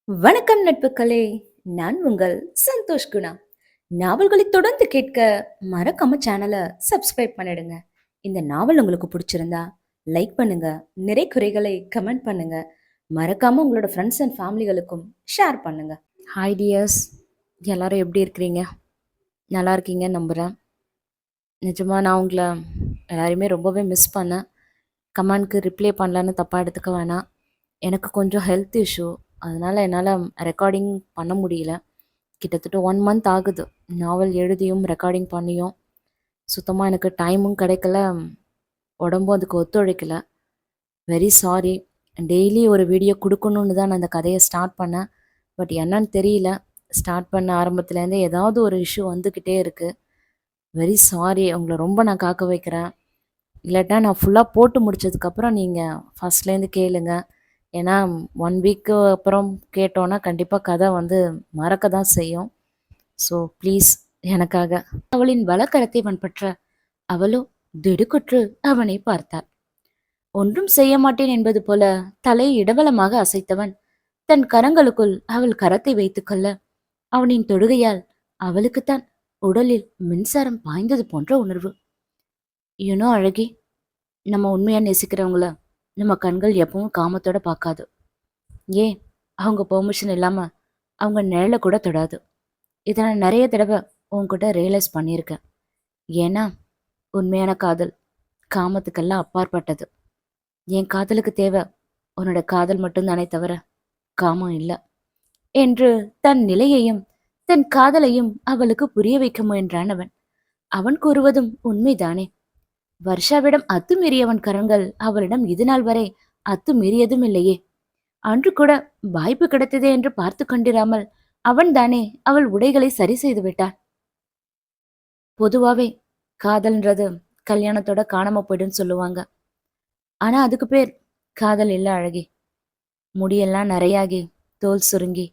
வணக்கம் நட்புகளே. நான் உங்கள் சந்தோஷ் குணா. நாவல்களை தொடர்ந்து கேட்க மறக்காம சேனலை சப்ஸ்கிரைப் பண்ணிடுங்க. இந்த நாவல் உங்களுக்கு பிடிச்சிருந்தா லைக் பண்ணுங்க, நிறை குறைகளை கமெண்ட் பண்ணுங்க, மறக்காம உங்களோட ஃப்ரெண்ட்ஸ் அண்ட் ஃபேமிலிகளுக்கும் ஷேர் பண்ணுங்க. ஹாய் டியர்ஸ், எல்லாரும் எப்படி இருக்கிறீங்க? நல்லா இருக்கீங்க நம்புகிறேன். நிஜமாக நான் உங்களை எல்லாரையுமே ரொம்பவே மிஸ் பண்ணேன். கமெண்ட்க்கு ரிப்ளை பண்ணலான்னு தப்பாக எடுத்துக்க வேணாம். எனக்கு கொஞ்சம் ஹெல்த் இஷ்யூ, அதனால் என்னால் ரெக்கார்டிங் பண்ண முடியல. கிட்டத்தட்ட 1 மந்த் ஆகுது நாவல் எழுதியும் ரெக்கார்டிங் பண்ணியும். சுத்தமாக எனக்கு டைமும் கிடைக்கல, உடம்பும் அதுக்கு ஒத்துழைக்கல. Very sorry. டெய்லி ஒரு வீடியோ கொடுக்கணுன்னு தான் நான் அந்த கதையை ஸ்டார்ட் பண்ணேன். பட் என்னன்னு தெரியல, ஸ்டார்ட் பண்ண ஆரம்பத்துலேருந்தே ஏதாவது ஒரு இஷ்யூ வந்துக்கிட்டே இருக்குது. வெரி சாரி, உங்களை ரொம்ப நான் காக்க வைக்கிறேன். இல்லாட்டா நான் ஃபுல்லாக போட்டு முடிச்சதுக்கப்புறம் நீங்கள் ஃபஸ்ட்லேருந்து கேளுங்க. ஏன்னா 1 வீக்கு அப்புறம் கேட்டோன்னா கண்டிப்பாக கதை வந்து மறக்க தான் செய்யும். ஸோ ப்ளீஸ் எனக்காக. அவளின் வலக்கரத்தை பண்பற்ற அவளோ திடுக்குற்று அவனை பார்த்தாள். ஒன்றும் செய்ய மாட்டேன் என்பது போல தலை இடவலமாக அசைத்தவன் தன் கரங்களுக்குள் அவள் கரத்தை வைத்துக்கொள்ள அவனின் தொடுகையால் அவளுக்குத்தான் உடலில் மின்சாரம் பாய்ந்தது போன்ற உணர்வு. யூனோ அழகி, நம்ம உண்மையா நேசிக்கிறவங்கள நம்ம கண்கள் எப்பவும் காமத்தோட பார்க்காது. ஏன் அவங்க பெர்மிஷன் இல்லாம அவங்க நிழல கூட தொடாது. இதை நான் நிறைய தடவை உன்கிட்ட ரியலைஸ் பண்ணியிருக்கேன். ஏன்னா உண்மையான காதல் காமத்துக்கெல்லாம் அப்பாற்பட்டது. என் காதலுக்கு தேவை உன்னோட காதல் மட்டும்தானே தவிர காமம் இல்லை என்று தன் நிலையையும் தன் காதலையும் அவளுக்கு புரிய வைக்க முயன்றான் அவன். அவன் கூறுவதும் உண்மைதானே. வர்ஷாவிடம் அத்துமீறியவன் கரங்கள் அவளிடம் இதுநாள் வரை அத்துமீறியதும் இல்லையே. அன்று கூட வாய்ப்பு கிடைத்ததே என்று பார்த்து கொண்டிராமல் அவன்தானே அவள் உடைகளை சரி செய்து விட்டான். பொதுவாவே காதல்ன்றது கல்யாணத்தோட காணாம போயிடுன்னு சொல்லுவாங்க. ஆனா அதுக்கு பேர் காதல் இல்ல அழகி. முடியெல்லாம் நிறையாகி, தோல் சுருங்கி,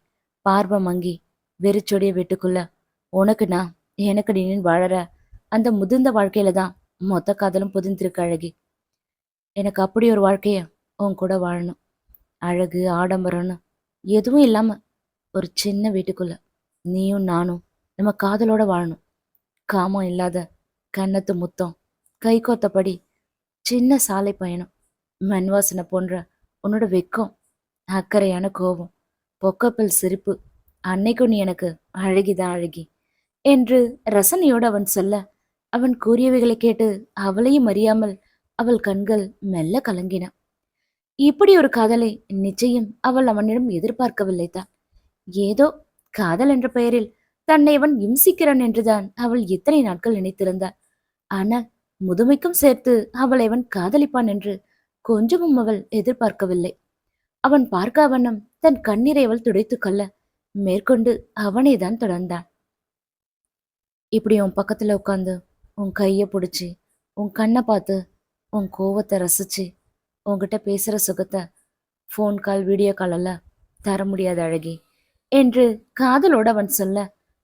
பார்வை மங்கி, வெறிச்சொடிய வீட்டுக்குள்ள உனக்கு நான் எனக்கு நீ வாழற அந்த முதிர்ந்த வாழ்க்கையில தான் மொத்த காதலும் புதிந்திருக்கு அழகி. எனக்கு அப்படி ஒரு வாழ்க்கைய உன் கூட வாழணும். அழகு ஆடம்பரம்னு எதுவும் இல்லாம ஒரு சின்ன வீட்டுக்குள்ள நீயும் நானும் நம்ம காதலோட வாழணும். காமம் இல்லாத கன்னத்து முத்தம், கை கோத்தபடி சின்ன சாலை பயணம், மண் வாசனை போன்ற உன்னோட வெக்கம், அக்கறையான கோபம், பொக்கப்பல் சிரிப்பு, அன்னைக்கும் நீ எனக்கு அழகிதான் அழகி என்று ரசனையோடு அவன் சொல்ல, அவன் கூறியவைகளை கேட்டு அவளையும் அறியாமல் அவள் கண்கள் மெல்ல கலங்கின. இப்படி ஒரு காதலை நிச்சயம் அவள் அவனிடம் எதிர்பார்க்கவில்லை தான். ஏதோ காதல் என்ற பெயரில் தன்னை அவன் இம்சிக்கிறான் என்றுதான் அவள் இத்தனை நாட்கள் நினைத்திருந்தாள். ஆனால் முதுமைக்கும் சேர்த்து அவளை அவன் காதலிப்பான் என்று கொஞ்சமும் அவள் எதிர்பார்க்கவில்லை. அவன் பார்க்க வண்ணம் தன் கண்ணீரை அவள் துடைத்துக் கொள்ள மேற்கொண்டு அவனை தான் தொடர்ந்தான். இப்படி உன் பக்கத்துல உட்காந்து உன் கைய பிடிச்சி உன் கண்ணை பார்த்து உன் கோவத்தை ரசிச்சு உன்கிட்ட பேசுற சுகத்தை ஃபோன் கால் வீடியோ கால் எல்லாம் தர முடியாது அழகி என்று காதலோடு அவன் சொல்ல,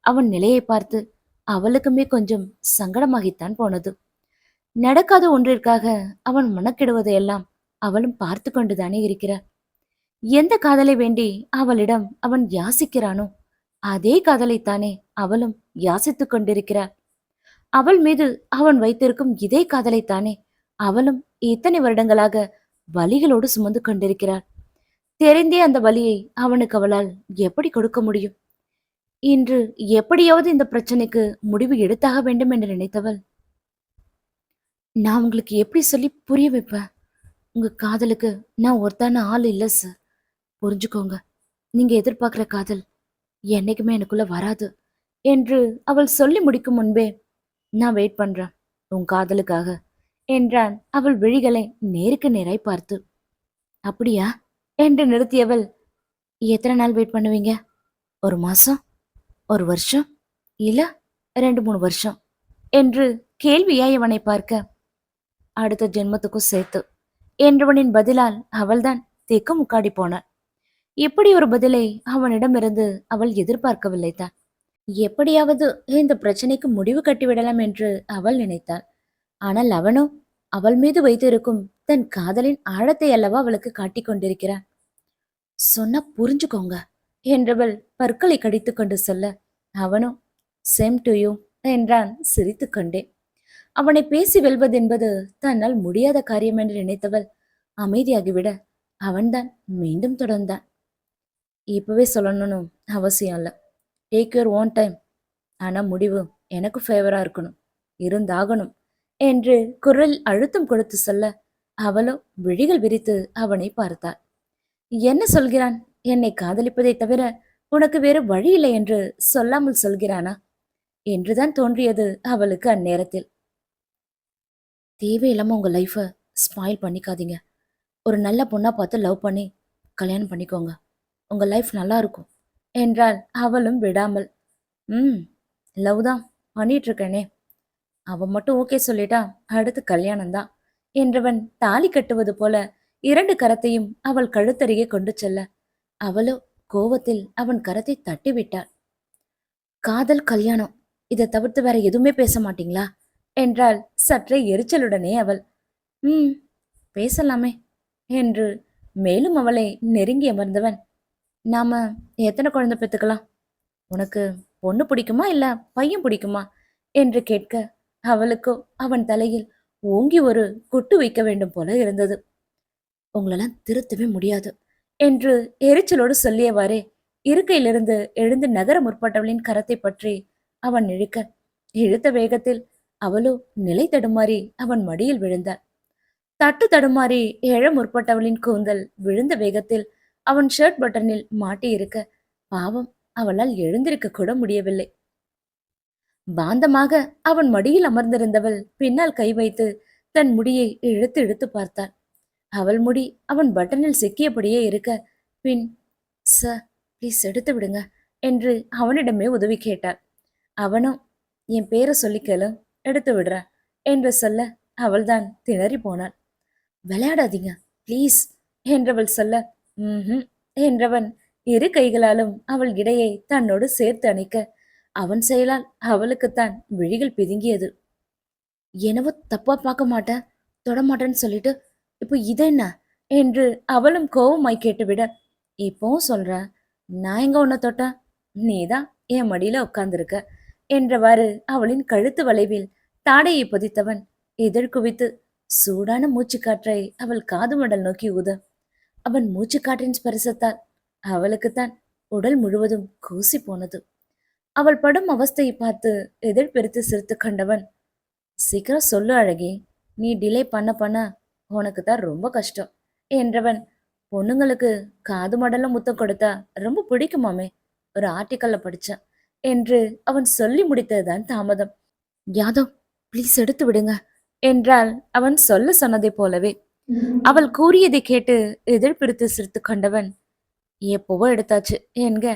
அவன் நிலையை பார்த்து அவளுக்குமே கொஞ்சம் சங்கடமாகித்தான் போனது. நடக்காத ஒன்றிற்காக அவன் மனக்கிடுவதையெல்லாம் அவளும் பார்த்து கொண்டுதானே இருக்கிறார். எந்த காதலை வேண்டி அவளிடம் அவன் யாசிக்கிறானோ அதே காதலைத்தானே அவளும் யாசித்துக் கொண்டிருக்கிறார். அவள் மீது அவன் வைத்திருக்கும் இதே காதலைத்தானே அவளும் இத்தனை வருடங்களாக வலிகளோடு சுமந்து கொண்டிருக்கிறாள். தெரிந்தே அந்த வலியை அவனுக்கு அவளால் எப்படி கொடுக்க முடியும்? இன்று எப்படியாவது இந்த பிரச்சனைக்கு முடிவு எடுத்தாக வேண்டும் என்று நினைத்தவள், நான் உங்களுக்கு எப்படி சொல்லி புரிய வைப்பேன்? உங்க காதலுக்கு நான் ஒருத்தான ஆள் இல்லை சார். புரிஞ்சுக்கோங்க. நீங்க எதிர்பார்க்கிற காதல் என்னைக்குமே எனக்குள்ள வராது என்று அவள் சொல்லி முடிக்கும் முன்பே, நான் வெயிட் பண்றேன் உன் காதலுக்காக என்றான் அவள் விழிகளை நேருக்கு நேராய் பார்த்து. அப்படியா என்று நிறுத்தியவள், எத்தனை நாள் வெயிட் பண்ணுவீங்க? 1 மாசம், 1 வருஷம், இல்ல 2-3 வருஷம் என்று கேள்வியாய் அவனை பார்க்க, அடுத்த ஜென்மத்துக்கும் சேர்த்து என்றவனின் பதிலால் அவள்தான் திக்கு முக்காடி போனாள். இப்படி ஒரு பதிலை அவனிடமிருந்து அவள் எதிர்பார்க்கவில்லை தான். எப்படியாவது இந்த பிரச்சனைக்கு முடிவு கட்டிவிடலாம் என்று அவள் நினைத்தாள். ஆனால் அவனோ அவள் மீது வைத்திருக்கும் தன் காதலின் ஆழத்தை அல்லவா அவளுக்கு காட்டிக் கொண்டிருக்கிறான். சொன்னா புரிஞ்சுக்கோங்க, என்றவள் பற்களை கடித்துக் கொண்டு சொல்ல, அவனோ சேம் டு யூ என்றான் சிரித்துக்கொண்டே. அவனை பேசி வெல்வதென்பது தன்னால் முடியாத காரியம் என்று நினைத்தவள் அமைதியாகிவிட அவன்தான் மீண்டும் தொடர்ந்தான். இப்பவே சொல்லணும்னு அவசியம் இல்லை. Take your own time. ஆனா முடிவு எனக்கு ஃபேவரா இருக்கணும், இருந்தாகணும் என்று குரல் அழுத்தம் கொடுத்து சொல்ல, அவளோ விழிகள் விரித்து அவனை பார்த்தாள். என்ன சொல்கிறான்? என்னை காதலிப்பதை தவிர உனக்கு வேறு வழி இல்லை என்று சொல்லாமல் சொல்கிறானா என்றுதான் தோன்றியது அவளுக்கு அந்நேரத்தில். தேவையில்லாம உங்க லைஃப ஸ்பாயில் பண்ணிக்காதீங்க. ஒரு நல்ல பொண்ணா பார்த்து லவ் பண்ணி கல்யாணம் பண்ணிக்கோங்க. உங்க லைஃப் நல்லா இருக்கும் என்றாள் அவளும் விடாமல். ம் லவ் தான் பண்ணிட்டு இருக்கேனே. அவன் மட்டும் ஓகே சொல்லிட்டா அடுத்து கல்யாணம் தான் என்றவன் தாலி கட்டுவது போல இரண்டு கரத்தையும் அவள் கழுத்தருகே கொண்டு செல்ல, அவளோ கோவத்தில் அவன் கரத்தை தட்டி விட்டாள். காதல் கல்யாணம் இதை தவிர்த்து வேற எதுவுமே பேச மாட்டீங்களா என்றாள் சற்றே எரிச்சலுடனே அவள். ம் பேசலாமே என்று மேலும் அவளை நெருங்கி அமர்ந்தவன், நாம எத்தனை குழந்தை பெத்துக்கலாம்? உனக்கு பொண்ணு பிடிக்குமா இல்ல பையன் பிடிக்குமா என்று கேட்க, அவளுக்கோ அவன் தலையில் ஓங்கி ஒரு குட்டு வைக்க வேண்டும் போல இருந்தது. உங்களெல்லாம் திருத்தவே முடியாது என்று எரிச்சலோடு சொல்லியவாறே இருக்கையிலிருந்து எழுந்து நகர முற்பட்டவளின் கரத்தை பற்றி அவன் இழுத்த வேகத்தில் அவளோ நிலை தடுமாறி அவன் மடியில் விழுந்தாள். தட்டு தடுமாறி எழ முற்பட்டவளின் கூந்தல் விழுந்த வேகத்தில் அவன் ஷர்ட் பட்டனில் மாட்டியிருக்க, பாவம் அவளால் எழுந்திருக்க கூட முடியவில்லை. பாந்தமாக அவன் மடியில் அமர்ந்திருந்தவள் பின்னால் கை வைத்து தன் முடியை இழுத்து இழுத்து பார்த்தாள். அவள் முடி அவன் பட்டனில் சிக்கியபடியே இருக்க, பின் சார் ப்ளீஸ் எடுத்து விடுங்க என்று அவனிடமே உதவி கேட்டாள். அவனும் என் பேரை சொல்லிக்கல எடுத்து விடுற என்று சொல்ல அவள்தான் திணறி போனாள். விளையாடாதீங்க ப்ளீஸ் என்றவள் சொல்ல, ம் என்றவன் இரு கைகளாலும் அவள் இடையை தன்னோடு சேர்த்து அணைக்க, அவன் செயலால் அவளுக்குத்தான் விழிகள் பிதுங்கியது. என்னவோ தப்பா பார்க்க மாட்டேன் தொடமாட்டேன்னு சொல்லிட்டு இப்போ இதென்ன என்று அவளும் கோபமாய் கேட்டுவிட, இப்போவும் சொல்ற நான் எங்க உன்னை தொட்டேன்? நீதான் என் மடியில உட்கார்ந்திருக்க என்றவாறு அவளின் கழுத்து வளைவில் தாடையை பொதித்தவன் எதிர் குவித்து சூடான மூச்சுக்காற்றை அவள் காது மடல் நோக்கி ஊத, அவன் மூச்சுக்காற்றின் ஸ்பரிசத்தால் அவளுக்குத்தான் உடல் முழுவதும் கூசி போனது. அவள் படும் அவஸ்தையை பார்த்து எதிர் பெருத்து சிரித்து கண்டவன், சீக்கிரம் சொல்லு அழகி, நீ டிலே பண்ண பண்ண உனக்கு தான் ரொம்ப கஷ்டம் என்றவன், பொண்ணுங்களுக்கு காது மடல முத்தம் கொடுத்தா ரொம்ப பிடிக்குமாமே, ஒரு ஆர்டிக்கல்ல படிச்சேன் என்று அவன் சொல்லி முடித்ததுதான் தாமதம். யாதவ் ப்ளீஸ் எடுத்து விடுங்க என்றால் அவன் சொல்ல சொன்னதை போலவே. அவள் கூறியதை கேட்டு எதிர்பிடித்து சிரித்து கொண்டவன், எப்போவோ எடுத்தாச்சு என்க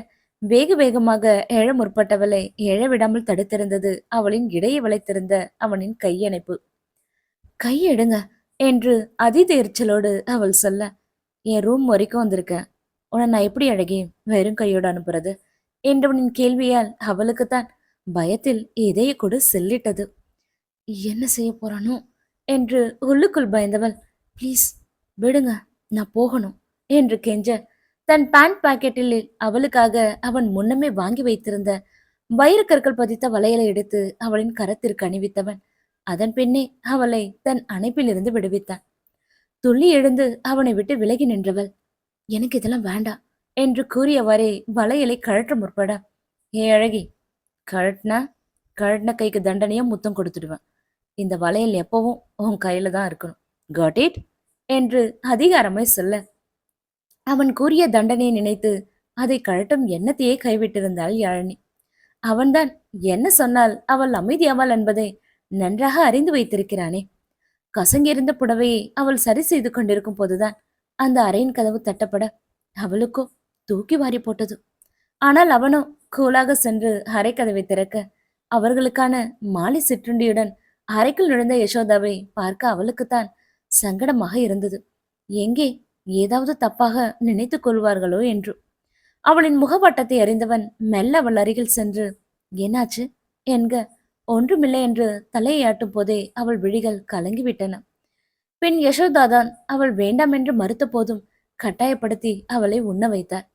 வேக வேகமாக எழ முற்பட்டவளை எழவிடாமல் தடுத்திருந்தது அவளின் இடையே வளைத்திருந்த அவனின் கையணைப்பு. கையெடுங்க என்று அதீத எரிச்சலோடு அவள் சொல்ல, என் ரூம் வரைக்கும் வந்திருக்கேன், உன்னை நான் எப்படி அழகி வெறும் கையோடு அனுப்புறது என்றவனின் கேள்வியால் அவளுக்குத்தான் பயத்தில் இதய கூட செல்லிட்டது. என்ன செய்ய போறானோ என்று உள்ளுக்குள் பயந்தவள், ப்ளீஸ் விடுங்க நான் போகணும் என்று கெஞ்ச, தன் பேண்ட் பாக்கெட்டில் அவளுக்காக அவன் முன்னமே வாங்கி வைத்திருந்த வைரக்கற்கள் பதித்த வளையலை எடுத்து அவளின் கரத்திற்கு அணிவித்தவன் அதன் பின்னே அவளை தன் அணைப்பிலிருந்து விடுவித்தான். துள்ளி எழுந்து அவனை விட்டு விலகி நின்றவள், எனக்கு இதெல்லாம் வேண்டாம் என்று கூறியவாறே வளையலை கழற்ற முற்பட, ஏ அழகி, கழட்டினா கழட்டின கைக்கு தண்டனையா முத்தம் கொடுத்துடுவேன். இந்த வளையல் எப்பவும் உன் கையில தான் இருக்கணும். காட் இட் என்று அதிகாரமாய் சொல்ல, அவன் கூறிய தண்டனையை நினைத்து அதை கழட்டும் எண்ணத்தையே கைவிட்டிருந்தாள் யாழினி. அவன்தான் என்ன சொன்னால் அவள் அமைதியாவாள் என்பதை நன்றாக அறிந்து வைத்திருக்கிறானே. கசங்கியிருந்த புடவையை அவள் சரி செய்து கொண்டிருக்கும் போதுதான் அந்த அறையின் கதவு தட்டப்பட அவளுக்கோ தூக்கி வாரி போட்டது. ஆனால் அவனோ கூலாக சென்று அறை கதவை திறக்க, அவர்களுக்கான மாலை சிற்றுண்டியுடன் அறைக்குள் நுழைந்த யசோதாவை பார்க்க அவளுக்குத்தான் சங்கடமாக இருந்தது. எங்கே ஏதாவது தப்பாக நினைத்துக் கொள்வார்களோ என்று. அவளின் முகவட்டத்தை அறிந்தவன் மெல்ல அவள் அருகில் சென்று, என்னாச்சு என்க, ஒன்றுமில்லை என்று தலையை ஆட்டும் போதே அவள் விழிகள் கலங்கிவிட்டன. பின் யசோதாதான் அவள் வேண்டாம் என்று மறுத்த போதும் கட்டாயப்படுத்தி அவளை உண்ண வைத்தார்.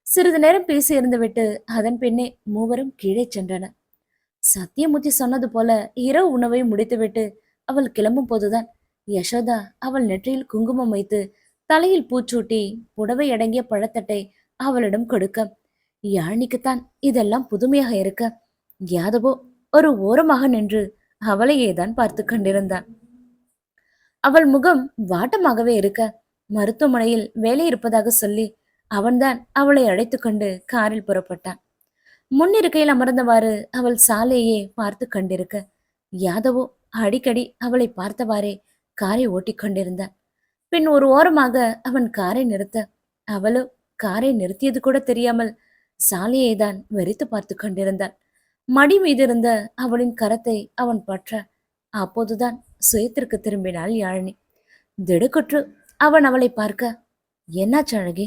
சிறிது நேரம் பேசி இருந்துவிட்டு அதன் பின்னே மூவரும் கீழே சென்றனர். சத்தியமூர்த்தி சொன்னது போல இரவு உணவை முடித்துவிட்டு அவள் கிளம்பும் போதுதான் யசோதா அவள் நெற்றியில் குங்குமம் வைத்து தலையில் பூச்சூட்டி புடவை அடங்கிய பழத்தட்டை அவளிடம் கொடுக்க, யாழினிக்குத்தான் இதெல்லாம் புதுமையாக இருக்க யாதவோ ஒரு ஓரமாக நின்று அவளையே தான் பார்த்து கொண்டிருந்தான். அவள் முகம் வாட்டமாகவே இருக்க மருத்துவமனையில் வேலை இருப்பதாக சொல்லி அவன்தான் அவளை அழைத்து கொண்டு காரில் புறப்பட்டான். முன்னிருக்கையில் அமர்ந்தவாறு அவள் சாலையே பார்த்து கொண்டிருக்க யாதவோ அடிக்கடி அவளை பார்த்தவாறே காரை ஓட்டிக் கொண்டிருந்தான். பின் ஒரு ஓரமாக அவன் காரை நிறுத்த அவளோ காரை நிறுத்தியது கூட தெரியாமல் சாலையை தான் வெறித்து பார்த்து கொண்டிருந்தாள். மடி மீது இருந்த அவளின் கரத்தை அவன் பற்ற அப்போதுதான் சுயத்திற்கு திரும்பினாள் யாழினி. திடுக்குற்று அவன் அவளை பார்க்க, என்னாச்சு அழகி,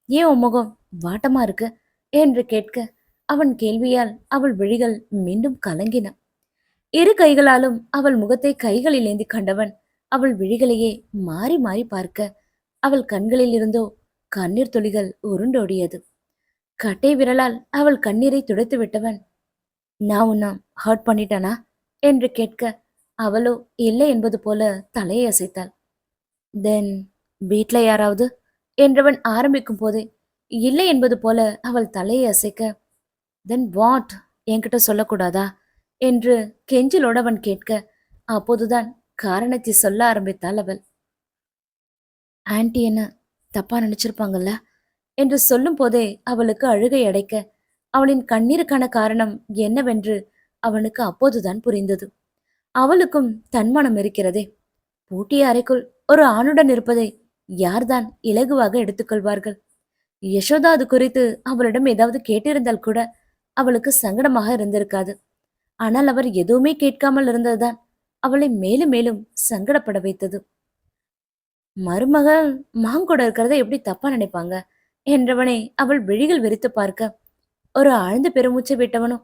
ஏன் உன் முகம் வாட்டமா இருக்கு என்று கேட்க அவன் கேள்வியால் அவள் விழிகள் மீண்டும் கலங்கின. இரு கைகளாலும் அவள் முகத்தை கைகளில் ஏந்தி கண்டவன் அவள் விழிகளையே மாறி மாறி பார்க்க அவள் கண்களில் இருந்தோ கண்ணீர் துளிகள் உருண்டோடியது. கட்டை விரலால் அவள் கண்ணீரை துடைத்து விட்டவன், நான் உன்னை ஹர்ட் பண்ணிட்டானா என்று கேட்க அவளோ இல்லை என்பது போல தலையை அசைத்தாள். தென் வீட்ல யாராவது என்றவன் ஆரம்பிக்கும் போதே இல்லை என்பது போல அவள் தலையை அசைக்க, தென் வாட், என்கிட்ட சொல்லக்கூடாதா என்று கெஞ்சிலோடு அவன் கேட்க அப்போதுதான் காரணத்தை சொல்ல ஆரம்பித்தாள் அவள். ஆன்டி என்ன தப்பா நினைச்சிருப்பாங்கல்ல என்று சொல்லும் போதே அவளுக்கு அழுகை அடைக்க அவளின் கண்ணீருக்கான காரணம் என்னவென்று அவனுக்கு அப்போதுதான் புரிந்தது. அவளுக்கும் தன்மானம் இருக்கிறதே. பூட்டிய அறைக்குள் ஒரு ஆணுடன் இருப்பதை யார்தான் இலகுவாக எடுத்துக்கொள்வார்கள்? யசோதா அது குறித்து அவளிடம் ஏதாவது கேட்டிருந்தால் கூட அவளுக்கு சங்கடமாக இருந்திருக்காது. ஆனால் அவர் எதுவுமே கேட்காமல் இருந்ததுதான் அவளை மேலும் மேலும் சங்கடப்பட வைத்தது. மருமகள் மாங்கூட இருக்கிறத எப்படி தப்பா நினைப்பாங்க என்றவனை அவள் விழிகள் வெறித்து பார்க்க ஒரு ஆழ்ந்த பெருமூச்சை விட்டவனும்,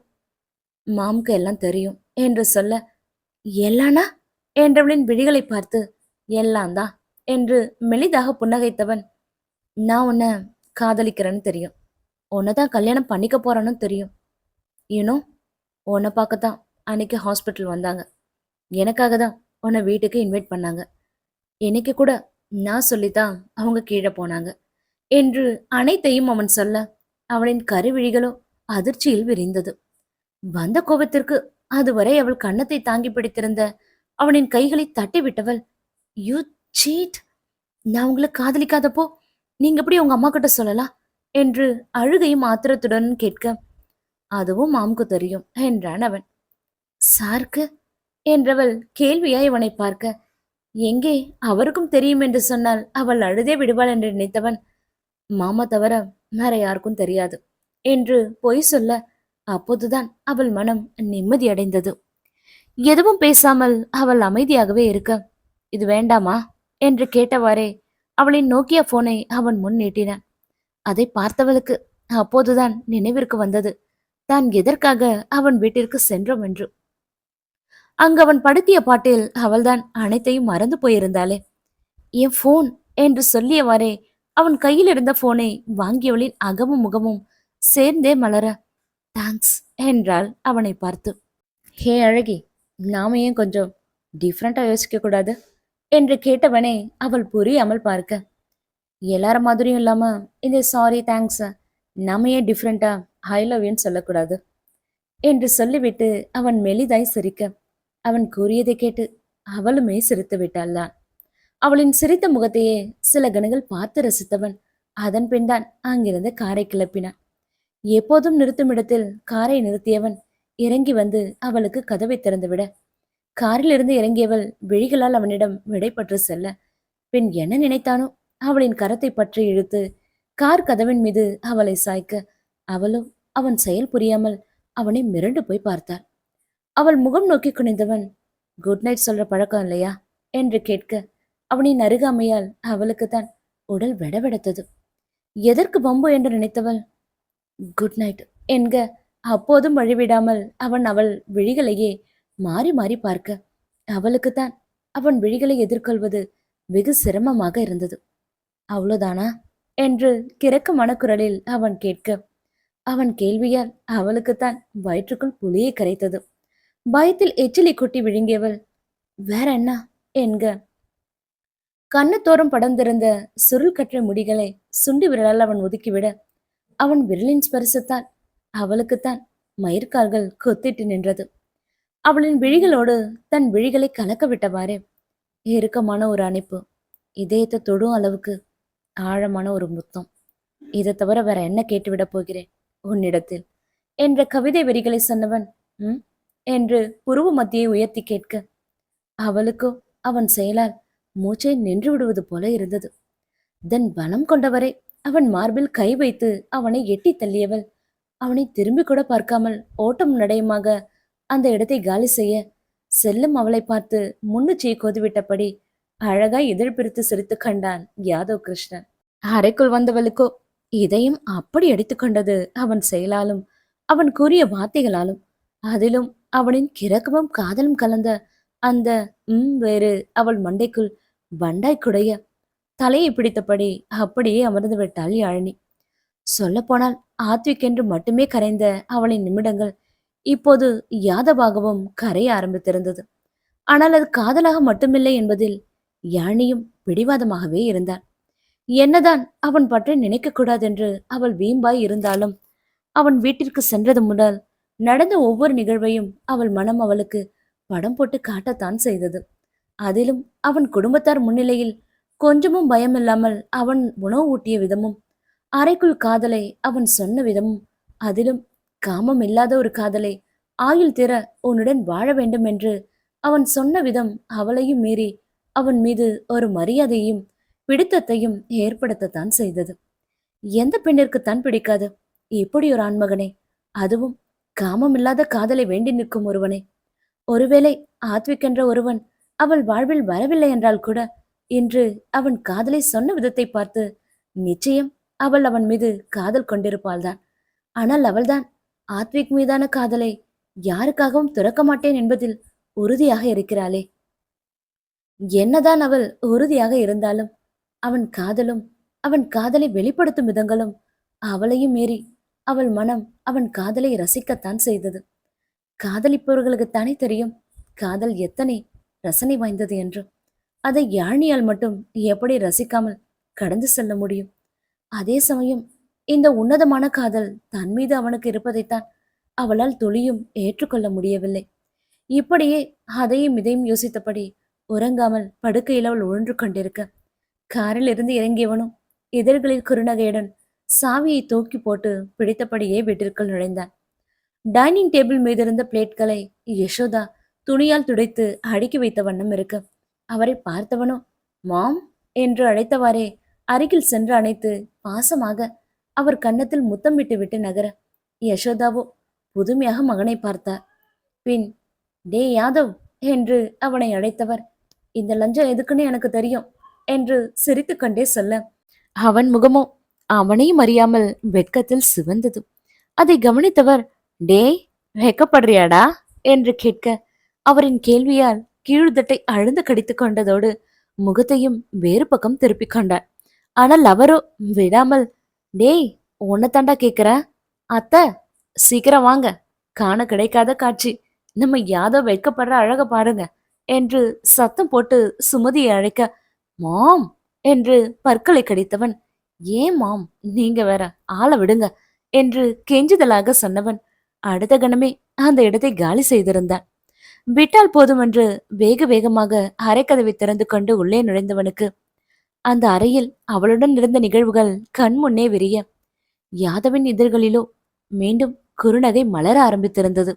மாம்க்கு எல்லாம் தெரியும் என்று சொல்ல, எல்லானா என்றவளின் விழிகளை பார்த்து, எல்லாம் தான் என்று மெலிதாக புன்னகைத்தவன், நான் உன்னை காதலிக்கிறேன்னு தெரியும், உன்னைதான் கல்யாணம் பண்ணிக்க போறான்னு தெரியும். ஏனோ உன்னை பார்க்கத்தான் அன்னைக்கு ஹாஸ்பிட்டல் வந்தாங்க, எனக்காக தான் உன்னை வீட்டுக்கு இன்வைட் பண்ணாங்க, இன்னைக்கு கூட நான் சொல்லித்தான் அவங்க கீழே போனாங்க என்று அனைத்தையும் அவன் சொல்ல அவளின் கருவிழிகளோ அதிர்ச்சியில் விரிந்தது. வந்த கோபத்திற்கு அதுவரை அவள் கன்னத்தை தாங்கி பிடித்திருந்த அவனின் கைகளை தட்டி விட்டவள், யூ சீட், நான் உங்களை காதலிக்காதப்போ நீங்க எப்படி உங்க அம்மா கிட்ட சொல்லலாம் என்று அழுகையும் ஆத்திரத்துடன் கேட்க, அதுவும் மாமுக்கு தெரியும் என்றான் அவன். சார்க்கு என்றவள் கேள்வியாய் இவனை பார்க்க, எங்கே அவருக்கும் தெரியும் என்று சொன்னால் அவள் அழுதே விடுவாள் என்று நினைத்தவன், மாமா தவிர வேற யாருக்கும் தெரியாது என்று பொய் சொல்ல அப்போதுதான் அவள் மனம் நிம்மதியடைந்தது. எதுவும் பேசாமல் அவள் அமைதியாகவே இருக்க, இது வேண்டாமா என்று கேட்டவாறே அவளின் நோக்கிய போனை அவன் முன் நீட்டினான். அதை பார்த்தவளுக்கு அப்போதுதான் நினைவிற்கு வந்தது தான் எதற்காக அவன் வீட்டிற்கு சென்றோம் என்று. அங்கு அவன் படுத்திய பாட்டில் அவள்தான் அனைத்தையும் மறந்து போயிருந்தாளே. என் போன் என்று சொல்லியவாறே அவன் கையில் இருந்த போனை வாங்கியவளின் அகமும் முகமும் சேர்ந்தே மலர, தேங்க்ஸ் என்றாள் அவனை பார்த்து. ஹே அழகி, நாம ஏன் கொஞ்சம் டிஃப்ரெண்டா யோசிக்க கூடாது என்று கேட்டவனே அவள் புரியாமல் பார்க்க, எல்லார மாதிரியும் இல்லாம இந்த சாரி தேங்க்ஸ் நாம ஏன் டிஃப்ரெண்டா ஐ லவ் யூன்னு சொல்லக்கூடாது என்று சொல்லிவிட்டு அவன் மெலிதாய் சிரிக்க அவன் கூறியதை கேட்டு அவளுமே சிரித்து விட்டாள்தான். அவளின் சிரித்த முகத்தையே சில கணங்கள் பார்த்து ரசித்தவன் அதன் பின் தான் அங்கிருந்து காரை கிளப்பினான். எப்போதும் நிறுத்தும் இடத்தில் காரை நிறுத்தியவன் இறங்கி வந்து அவளுக்கு கதவை திறந்துவிட, காரில் இருந்து இறங்கியவள் விழிகளால் அவனிடம் விடைபெற்று செல்ல, பின் என்ன நினைத்தானோ அவளின் கரத்தை பற்றி இழுத்து கார் கதவின் மீது அவளை சாய்க்க அவளோ அவன் செயல் புரியாமல் அவனை மிரண்டு போய் பார்த்தாள். அவள் முகம் நோக்கி குனிந்தவன், குட் நைட் சொல்ற பழக்கம் இல்லையா என்று கேட்க அவனின் அருகாமையால் அவளுக்குத்தான் உடல் வெடவெடுத்தது. எதற்கு பம்பு என்று நினைத்தவள் குட் நைட் என்க அப்போதும் வழிவிடாமல் அவன் அவள் விழிகளையே மாறி மாறி பார்க்க அவளுக்குத்தான் அவன் விழிகளை எதிர்கொள்வது வெகு சிரமமாக இருந்தது. அவ்வளோதானா என்று கிறக்க மனக்குரலில் அவன் கேட்க, அவன் கேள்வியால் அவளுக்குத்தான் வயிற்றுக்குள் புளியை கரைத்தது. பயத்தில் எச்சிலை கொட்டி விழுங்கியவள், வேற என்ன என்க கண்ணத்தோரம் படர்ந்திருந்த சுருள் கற்ற முடிகளை சுண்டி விரலால் அவன் ஒதுக்கிவிட, அவன் விரலின் ஸ்பரிசத்தால் அவளுக்குத்தான் மயிர்கால்கள் கொத்திட்டு நின்றது. அவளின் விழிகளோடு தன் விழிகளை கலக்க விட்டவாறே இறுக்கமான ஒரு அணைப்பு, இதயத்தை தொடும் அளவுக்கு ஆழமான ஒரு முத்தம். இதை தவிர வேற என்ன கேட்டுவிடப் போகிறேன் உன்னிடத்தில் என்ற கவிதை வரிகளை சொன்னவன் ம் என்று புருவ மத்தியை உயர்த்தி கேட்க, அவளுக்கோ அவன் செயலால் மூச்சை நின்று விடுவது போல இருந்தது. தன் பலம் கொண்டவரை அவன் மார்பில் கை வைத்து அவனை எட்டி தள்ளியவள் அவனை திரும்பி கூட பார்க்காமல் ஓட்டம் நடையுமாக அந்த இடத்தை காலி செய்ய, செல்லும் அவளை பார்த்து முன்னுச்சியை கொதிவிட்டபடி அழகாய் எதிர் பிரித்து சிரித்து கண்டான் யாதவ் கிருஷ்ணன். அறைக்குள் வந்தவளுக்கோ இதையும் அப்படி அடித்துக் கொண்டது அவன் செயலாலும் அவன் கூறிய வார்த்தைகளாலும். அதிலும் அவனின் கிறக்கமும் காதலும் கலந்த அந்த வேறு அவள் மண்டைக்குள் பண்டாய் குடைய தலையை பிடித்தபடி அப்படியே அமர்ந்து விட்டாள் யாழினி. சொல்லப்போனால் ஆத்விக் என்று மட்டுமே கரைந்த அவளின் நிமிடங்கள் இப்போது யாதவாகவும் கரைய ஆரம்பித்திருந்தது. ஆனால் அது காதலாக மட்டுமில்லை என்பதில் யாழினியும் பிடிவாதமாகவே இருந்தாள். என்னதான் அவன் பற்றி நினைக்க கூடாதென்று அவள் வீம்பாய் இருந்தாலும் அவன் வீட்டிற்கு சென்றது முதல் நடந்த ஒவ்வொரு நிகழ்வையும் அவள் மனம் அவளுக்கு படம் போட்டு காட்டத்தான் செய்தது. அதிலும் அவன் குடும்பத்தார் முன்னிலையில் கொஞ்சமும் பயமில்லாமல் அவன் உணவு ஊட்டிய விதமும், அறைக்குள் காதலை அவன் சொன்ன விதமும், அதிலும் காமம் இல்லாத ஒரு காதலை ஆயுள் தீர உன்னுடன் வாழ வேண்டும் என்று அவன் சொன்ன விதம் அவளையும் மீறி அவன் மீது ஒரு மரியாதையும் பிடித்தத்தையும் ஏற்படுத்தத்தான் செய்தது. எந்த பெண்ணிற்குத்தான் பிடிக்காது இப்படி ஒரு ஆண்மகனை, அதுவும் காமம் இல்லாத காதலை வேண்டி நிற்கும் ஒருவனை? ஒருவேளை ஆத்விக் என்ற ஒருவன் அவள் வாழ்வில் வரவில்லை என்றால் கூட இன்று அவன் காதலை சொன்ன விதத்தை பார்த்து நிச்சயம் அவள் அவன் மீது காதல் கொண்டிருப்பாள்தான். ஆனால் அவள்தான் ஆத்விக் மீதான காதலை யாருக்காகவும் துறக்க மாட்டேன் என்பதில் உறுதியாக இருக்கிறாளே. என்னதான் அவள் உறுதியாக இருந்தாலும் அவன் காதலும் அவன் காதலை வெளிப்படுத்தும் விதங்களும் அவளையும் மீறி அவள் மனம் அவன் காதலை ரசிக்கத்தான் செய்தது. காதலிப்பவர்களுக்குத்தானே தெரியும் காதல் எத்தனை ரசனை வாய்ந்தது என்று. அதை யாழ்னியால் மட்டும் எப்படி ரசிக்காமல் கடந்து செல்ல முடியும்? அதே சமயம் இந்த உன்னதமான காதல் தன் மீது அவனுக்கு இருப்பதைத்தான் அவளால் துளியும் ஏற்றுக்கொள்ள முடியவில்லை. இப்படியே அதையும் இதையும் யோசித்தபடி உறங்காமல் படுக்கையில் அவள் உழன்று கொண்டிருக்க, காரில் இருந்து இறங்கியவனும் இதழ்களில் குறுநகையுடன் சாவியை தூக்கி போட்டு பிடித்தபடியே வீட்டிற்குள் நுழைந்தான். டைனிங் டேபிள் மீதிருந்த பிளேட்களை யசோதா துணியால் துடைத்து அடுக்கி வைத்த வண்ணம் இருக்க, அவரை பார்த்தவனோ மாம் என்று அழைத்தவாறே அருகில் சென்று அணைத்து பாசமாக அவர் கன்னத்தில் முத்தம் விட்டு விட்டு நகர, யசோதாவோ புதுமையாக மகனை பார்த்தார். பின் டே யாதவ் என்று அவனை அழைத்தவர், இந்த லஞ்சம் எதுக்குன்னு எனக்கு தெரியும் என்று சிரித்து கொண்டே சொல்ல, அவன் முகமோ அவனையும் அறியாமல் வெட்கத்தில் சிவந்தது. அதை கவனித்தவர், டே வெக்கப்படுறியாடா என்று கேட்க, அவரின் கேள்வியால் கீழ்தட்டை அழுந்து கடித்து கொண்டதோடு முகத்தையும் வேறு பக்கம் திருப்பிக் கொண்டார். ஆனால் அவரோ விடாமல், டேய் உன்னைத்தாண்டா கேக்குற, அத்த சீக்கிரம் வாங்க, காண கிடைக்காத காட்சி, நம்ம யாதவ் வைக்கப்படுற அழக பாருங்க என்று சத்தம் போட்டு சுமதியை அழைக்க, மாம் என்று பற்களை கடித்தவன், ஏன் மாம் நீங்க வேற ஆள விடுங்க என்று கெஞ்சுதலாக சொன்னவன் அடுத்த கணமே அந்த இடத்தை காலி செய்திருந்தான். விட்டால் போதும் என்று வேக வேகமாக அரைக்கதவை திறந்து கொண்டு உள்ளே நுழைந்தவனுக்கு அந்த அறையில் அவளுடன் இருந்த நிகழ்வுகள் கண் முன்னே விரிய, யாதவின் இதழ்களிலோ மீண்டும் குறுநகை மலர ஆரம்பித்திருந்தது.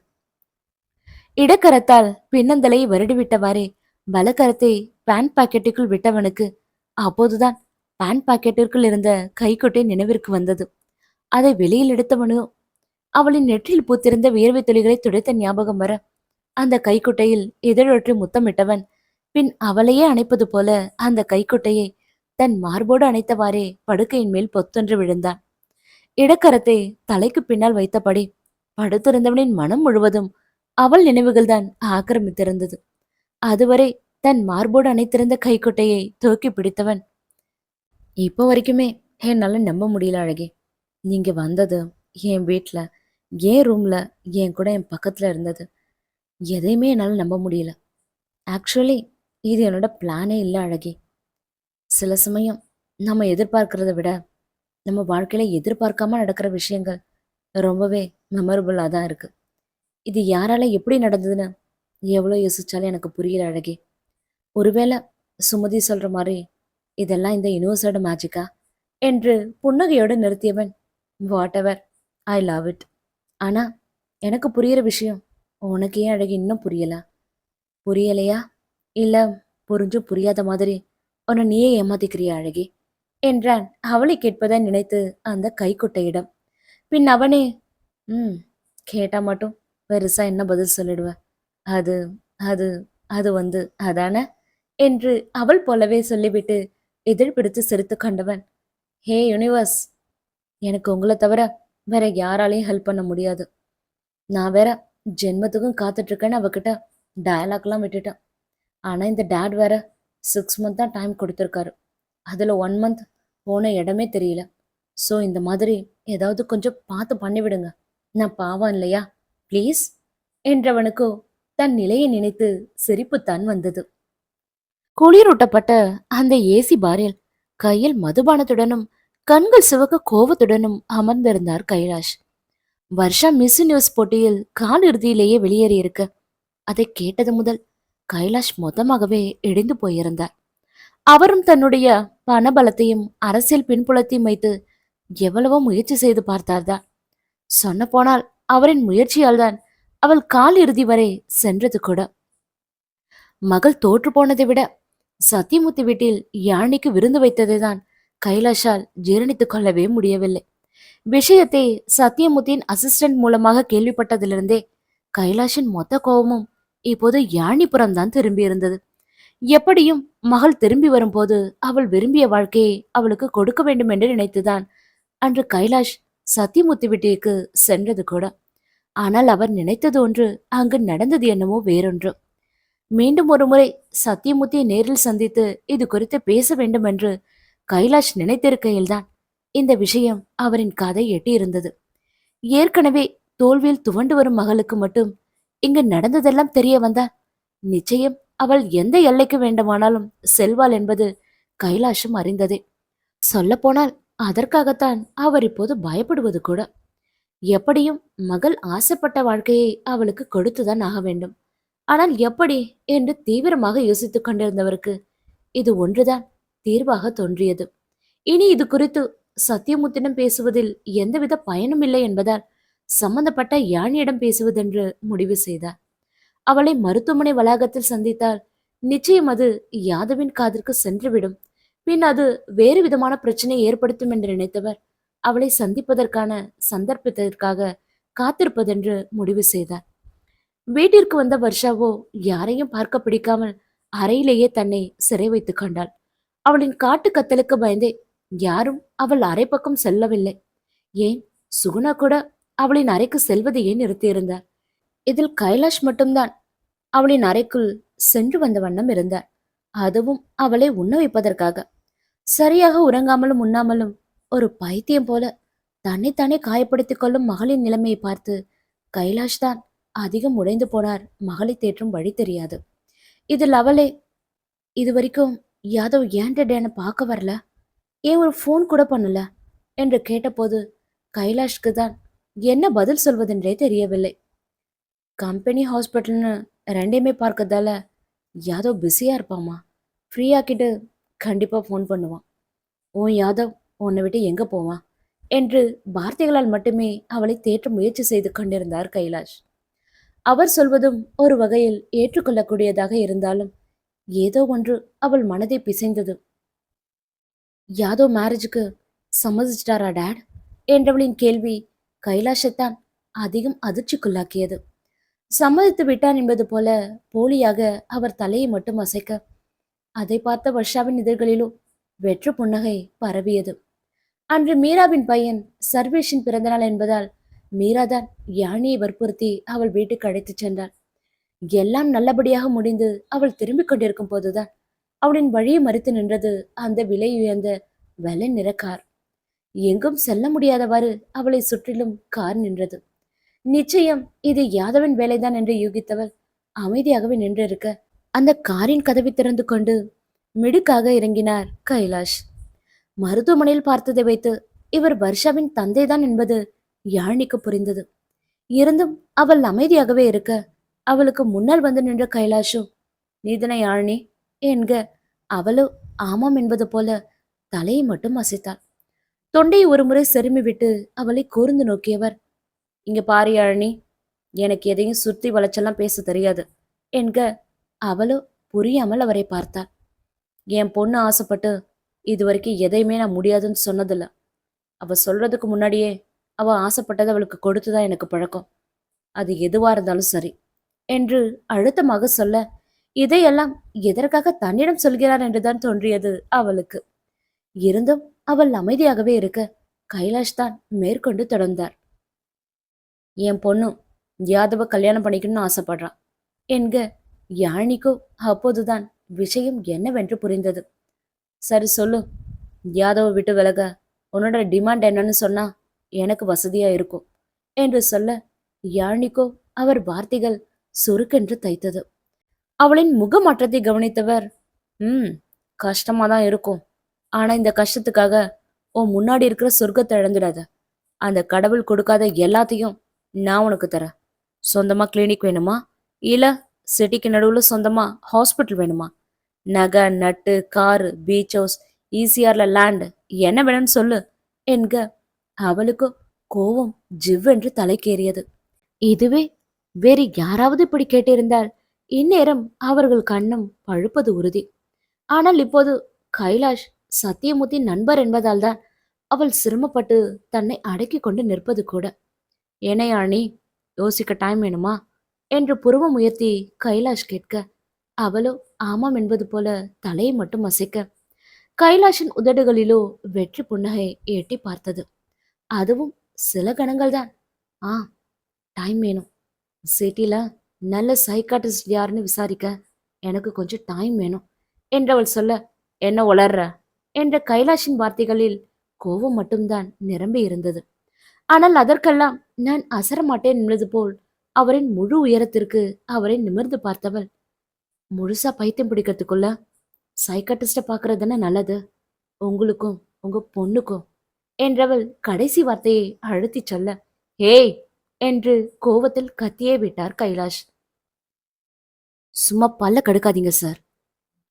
இடக்கரத்தால் பின்னந்தலை வருடிவிட்டவாறே வலக்கரத்தை பேண்ட் பாக்கெட்டுக்குள் விட்டவனுக்கு அப்போதுதான் பேண்ட் பாக்கெட்டிற்குள் இருந்த கைக்குட்டை நினைவிற்கு வந்தது. அதை வெளியில் எடுத்தவனோ அவளின் நெற்றில் பூத்திருந்த வியர்வை துளிகளை துடைத்த ஞாபகம் வர அந்த கைக்குட்டையில் இதழொற்றி முத்தமிட்டவன் பின் அவளையே அணைப்பது போல அந்த கைக்குட்டையை தன் மார்போடு அணைத்தவாறே படுக்கையின் மேல் பொத்தொன்று விழுந்தான். இடக்கரத்தை தலைக்கு பின்னால் வைத்தபடி படுத்திருந்தவனின் மனம் முழுவதும் அவள் நினைவுகள்தான் ஆக்கிரமித்திருந்தது. அதுவரை தன் மார்போடு அணைத்திருந்த கைக்குட்டையை தூக்கி பிடித்தவன் இப்போ வரைக்குமே என்னால நம்ப முடியல அழகே. நீங்க வந்தது, என் வீட்ல, என் ரூம்ல, என் கூட என் பக்கத்துல இருந்தது. எதையுமே என்னால நம்ப முடியல. ஆக்சுவலி இது என்னோட பிளானே இல்ல அழகே. சில சமயம் நம்ம எதிர்பார்க்கிறத விட, நம்ம வாழ்க்கையில எதிர்பார்க்காம நடக்கிற விஷயங்கள் ரொம்பவே மெமரபுளா தான் இருக்கு. இது யாரால எப்படி நடந்ததுன்னு எவ்வளோ யோசிச்சாலும் எனக்கு புரியல அழகே. ஒருவேளை சுமதி சொல்ற மாதிரி இதெல்லாம் இந்த யூனிவர்ஸோட மேஜிக்கா என்று புன்னகையோடு நிறுத்தியவன், whatever, I love it. ஆனா எனக்கு புரியிற விஷயம் உனக்கு ஏன் அழகி இன்னும் புரியல? புரியலையா? இல்ல புரிஞ்சும் புரியாத மாதிரி உன்னை நீயே ஏமாத்திக்கிறியா அழகி? என்றான் அவளை கேட்பதை நினைத்து அந்த கைக்குட்டையிடம். பின் அவனே, ம், கேட்டா மட்டும் பெருசா என்ன பதில் சொல்லிடுவ? அது அது அது அதானே என்று அவள் போலவே சொல்லிவிட்டு எதிர் பிடித்து சிரித்து கொண்டவன், ஹே யூனிவர்ஸ், எனக்கு உங்களை தவிர வேற யாராலையும் ஹெல்ப் பண்ண முடியாது. நான் வேற ஜென்மத்துக்கும் காத்துட்டு இருக்கேன்னு அவகிட்ட டயலாக்லாம் விட்டுட்டேன். ஆனா இந்த டேட் வேற 6 மந்த் தான் டைம் கொடுத்துருக்காரு. அதுல 1 மந்த் போன இடமே தெரியல. ஸோ இந்த மாதிரி ஏதாவது கொஞ்சம் பார்த்து பண்ணிவிடுங்க. நான் பாவம் இல்லையா? ப்ளீஸ் என்றவனுக்கோ தன் நிலையை நினைத்து சிரிப்புத்தான் வந்தது. குளிரூட்டப்பட்ட அந்த ஏசி பாரில் கையில் மதுபானத்துடனும் கண்கள் சிவக்க கோவத்துடனும் அமர்ந்திருந்தார் கைலாஷ். வர்ஷா மிஸ் நியூஸ் போட்டியில் கால் இறுதியிலேயே வெளியேறியிருக்க அதை கேட்டது முதல் கைலாஷ் மொத்தமாகவே இடிந்து போயிருந்தார். அவரும் தன்னுடைய பணபலத்தையும் அரசியல் பின்புலத்தையும் வைத்து எவ்வளவோ முயற்சி செய்து பார்த்தார்தான். சொன்ன போனால் அவரின் முயற்சியால் தான் அவள் கால் இறுதி வரை சென்றது கூட. மகள் தோற்று போனதை விட சத்தியமூர்த்தி வீட்டில் யானைக்கு விருந்து வைத்ததை தான் கைலாஷால் ஜீரணித்துக் கொள்ளவே முடியவில்லை. விஷயத்தை சத்தியமூர்த்தியின் அசிஸ்டன்ட் மூலமாக கேள்விப்பட்டதிலிருந்தே கைலாஷின் மொத்த கோபமும் இப்போது யானிபுரம் தான் திரும்பியிருந்தது. எப்படியும் மகள் திரும்பி வரும்போது அவள் விரும்பிய வாழ்க்கையை அவளுக்கு கொடுக்க வேண்டும் என்று நினைத்துதான் அன்று கைலாஷ் சத்தியமூர்த்தி வீட்டிற்கு சென்றது கூட. ஆனால் அவர் நினைத்தது ஒன்று, அங்கு நடந்தது என்னவோ வேறொன்று. மீண்டும் ஒரு முறை சத்தியமூர்த்தியை நேரில் சந்தித்து இது குறித்து பேச வேண்டும் என்று கைலாஷ் நினைத்திருக்கையில்தான் இந்த விஷயம் அவரின் காதை எட்டியிருந்தது. ஏற்கனவே தோல்வியில் துவண்டு வரும் மகளுக்கு மட்டும் இங்கு நடந்ததெல்லாம் தெரிய வந்தால் நிச்சயம் அவள் எந்த எல்லைக்கு வேண்டுமானாலும் செல்வாள் என்பது கைலாஷும் அறிந்ததே. சொல்லப்போனால் அதற்காகத்தான் அவர் இப்போது பயப்படுவது கூட. எப்படியும் மகள் ஆசைப்பட்ட வாழ்க்கையை அவளுக்கு கொடுத்துதான் ஆக வேண்டும். ஆனால் எப்படி என்று தீவிரமாக யோசித்துக் கொண்டிருந்தவருக்கு இது ஒன்றுதான் தீர்வாக தோன்றியது. இனி இது குறித்து சத்தியமூர்த்தியிடம் பேசுவதில் எந்தவித பயனும் இல்லை என்பதால் சம்பந்தப்பட்ட யானியிடம் பேசுவதென்று முடிவு செய்தார். அவளை மருத்துவமனை வளாகத்தில் சந்தித்தால் நிச்சயம் அது யாதவின் காதிற்கு சென்றுவிடும். பின் அது வேறு விதமான பிரச்சனை ஏற்படுத்தும் என்று நினைத்தவர் அவளை சந்திப்பதற்கான சந்தர்ப்பத்திற்காக காத்திருப்பதென்று முடிவு செய்தார். வீட்டிற்கு வந்த வர்ஷாவோ யாரையும் பார்க்க பிடிக்காமல் அறையிலேயே தன்னை சிறை வைத்துக் கொண்டாள். அவளின் காட்டு கத்தலுக்கு பயந்தே யாரும் அவள் அறை பக்கம் செல்லவில்லை. ஏன் சுகுணா கூட அவளின் அறைக்கு செல்வதையே நிறுத்தியிருந்தார். இதில் கைலாஷ் மட்டும்தான் அவளின் அறைக்குள் சென்று வந்த வண்ணம் இருந்தார். அதுவும் அவளை உண்ண வைப்பதற்காக. சரியாக உறங்காமலும் உண்ணாமலும் ஒரு பைத்தியம் போல தன்னைத்தானே காயப்படுத்திக் கொள்ளும் மகளின் நிலைமையை பார்த்து கைலாஷ் தான் அதிகம் உடைந்து போனார். மகளை தேற்றும் வழி தெரியாது. இதில் அவளே, இது வரைக்கும் யாதவ் ஏன் டேன பார்க்க வரல, ஏன் ஒரு ஃபோன் கூட பண்ணல என்று கேட்டபோது கைலாஷ்க்கு தான் என்ன பதில் சொல்வதென்றே தெரியவில்லை. கம்பெனி ஹாஸ்பிட்டல்னு ரெண்டையுமே பார்க்கறதால யாதவ் பிஸியா இருப்பாமா, ஃப்ரீ ஆக்கிட்டு கண்டிப்பா ஃபோன் பண்ணுவான். உன் யாதவ் உன்னை விட்டு எங்க போவான் என்று வார்த்தைகளால் மட்டுமே அவளை தேற்ற முயற்சி செய்து கொண்டிருந்தார் கைலாஷ். அவர் சொல்வதும் ஒரு வகையில் ஏற்றுக்கொள்ளக்கூடியதாக இருந்தாலும் ஏதோ ஒன்று அவள் மனதை பிசைந்தது. யாதவ் மேரேஜுக்கு சம்மதிச்சிட்டாரா டேட் என்றவளின் கேள்வி கைலாஷத்தான் அதிகம் அதிர்ச்சிக்குள்ளாக்கியது. சம்மதித்து விட்டான் என்பது போல போலியாக அவர் தலையை மட்டும் அசைக்க அதை பார்த்த வர்ஷாவின் இதழ்களிலோ வெற்று புன்னகை பரவியது. அன்று மீராவின் பையன் சர்வேஷின் பிறந்தநாள் என்பதால் மீராதான் யானியை வற்புறுத்தி அவள் வீட்டுக்கு அழைத்துச் சென்றாள். எல்லாம் நல்லபடியாக முடிந்து அவள் திரும்பிக் கொண்டிருக்கும் போதுதான் அவளின் வழியை மறித்து நின்றது அந்த விலை உயர்ந்த வெள்ளை நிற கார். எங்கும் செல்ல முடியாதவாறு அவளை சுற்றிலும் கார் நின்றது. நிச்சயம் இது யாதவன் வேலைதான் என்று யூகித்தவள் அமைதியாகவே நின்றிருக்க, அந்த காரின் கதவை திறந்து கொண்டு மிடுக்காக இறங்கினார் கைலாஷ். மருத்துவமனையில் பார்த்ததை வைத்து இவர் வர்ஷாவின் தந்தைதான் என்பது யாழினிக்கு புரிந்தது. இருந்தும் அவள் அமைதியாகவே இருக்க, அவளுக்கு முன்னால் வந்து நின்ற கைலாஷோ, நீதன யாழினி என்க, அவளோ ஆமாம் என்பது போல தலையை மட்டும் அசைத்தாள். தொண்டையை ஒருமுறை செருமி விட்டு அவளை கூர்ந்து நோக்கியவர், இங்க பாரு யாழினி, எனக்கு எதையும் சுத்தி வளைச்செல்லாம் பேச தெரியாது என்க, அவளோ புரியாமல் அவரை பார்த்தாள். என் பொண்ணு ஆசைப்பட்டு இது வரைக்கும் எதையுமே நான் முடியாதுன்னு சொன்னதில்ல. அவ சொல்றதுக்கு முன்னாடியே அவ ஆசைப்பட்டதை அவளுக்கு கொடுத்துதான் எனக்கு பழக்கம். அது எதுவா இருந்தாலும் சரி என்று அழுத்தமாக சொல்ல, இதையெல்லாம் எதற்காக தன்னிடம் சொல்கிறார் என்றுதான் தோன்றியது அவளுக்கு. இருந்தும் அவள் அமைதியாகவே இருக்க, கைலாஷ் தான் மேற்கொண்டு தொடர்ந்தார். என் பொண்ணு யாதவ கல்யாணம் பண்ணிக்கணும்னு ஆசைப்படுறா என்க, யாழினிக்கோ அப்போதுதான் விஷயம் என்னவென்று புரிந்தது. சரி சொல்லு, யாதவ விட்டு விலக உன்னோட டிமாண்ட் என்னன்னு சொன்னா எனக்கு வசதியா இருக்கும் என்று சொல்ல, யாழினிக்கோ அவர் வார்த்தைகள் சுருக்கென்று தைத்தது. அவளின் முகமாற்றத்தை கவனித்தவர், கஷ்டமா தான் இருக்கும். ஆனா இந்த கஷ்டத்துக்காக உன் முன்னாடி இருக்கிற சொர்க்கத்தை இழந்துடாத. அந்த கடவுள் கொடுக்காத எல்லாத்தையும் நான் உனக்கு தரேன். சொந்தமா கிளினிக் வேணுமா, இல்ல சிட்டிக்கு நடுவில் சொந்தமா ஹாஸ்பிட்டல் வேணுமா, நகை நட்டு காரு பீச் ஹவுஸ் ஈசிஆர்ல லேண்ட் என்ன வேணும்னு சொல்லு என்க, அவளுக்கு கோபம் ஜிவ்வென்று தலைக்கேறியது. இதுவே வேறு யாராவது இப்படி கேட்டிருந்தால் இந்நேரம் அவர்கள் கண்ணும் பழுப்பது உறுதி. ஆனால் இப்போது கைலாஷ் சத்தியமூர்த்தி நண்பர் என்பதால் தான் அவள் சிரமப்பட்டு தன்னை அடக்கி கொண்டு நிற்பது கூட. ஏனையாணி, யோசிக்க டைம் வேணுமா என்று புருவம் உயர்த்தி கைலாஷ் கேட்க, அவளோ ஆமாம் என்பது போல தலையை மட்டும் அசைக்க, கைலாஷின் உதடுகளிலோ வெற்றி புன்னகை எட்டி பார்த்தது. அதுவும் சில கணங்கள் தான். ஆ, டைம் வேணும். சிட்டில நல்ல சைக்காட்டிஸ்ட் யாருன்னு விசாரிக்க எனக்கு கொஞ்சம் டைம் வேணும் என்றவள் சொல்ல, என்ன உளர்ற என்ற கைலாஷின் வார்த்தைகளில் கோபம் மட்டும்தான் நிரம்பி இருந்தது. ஆனால் அதற்கெல்லாம் நான் அசரமாட்டேன் என்பது போல் அவரின் முழு உயரத்திற்கு அவரை நிமிர்ந்து பார்த்தவள், முழுசா பைத்தியம் பிடிக்கிறதுக்குள்ள சைக்காட்டிஸ்ட பாக்குறது தானே நல்லது, உங்களுக்கும் உங்க பொண்ணுக்கும் என்றவள் கடைசி வார்த்தையை அழுத்தி சொல்ல, ஏய் என்று கோவத்தில் கத்தியே விட்டார் கைலாஷ். சும்மா பல்ல கடுக்காதீங்க சார்.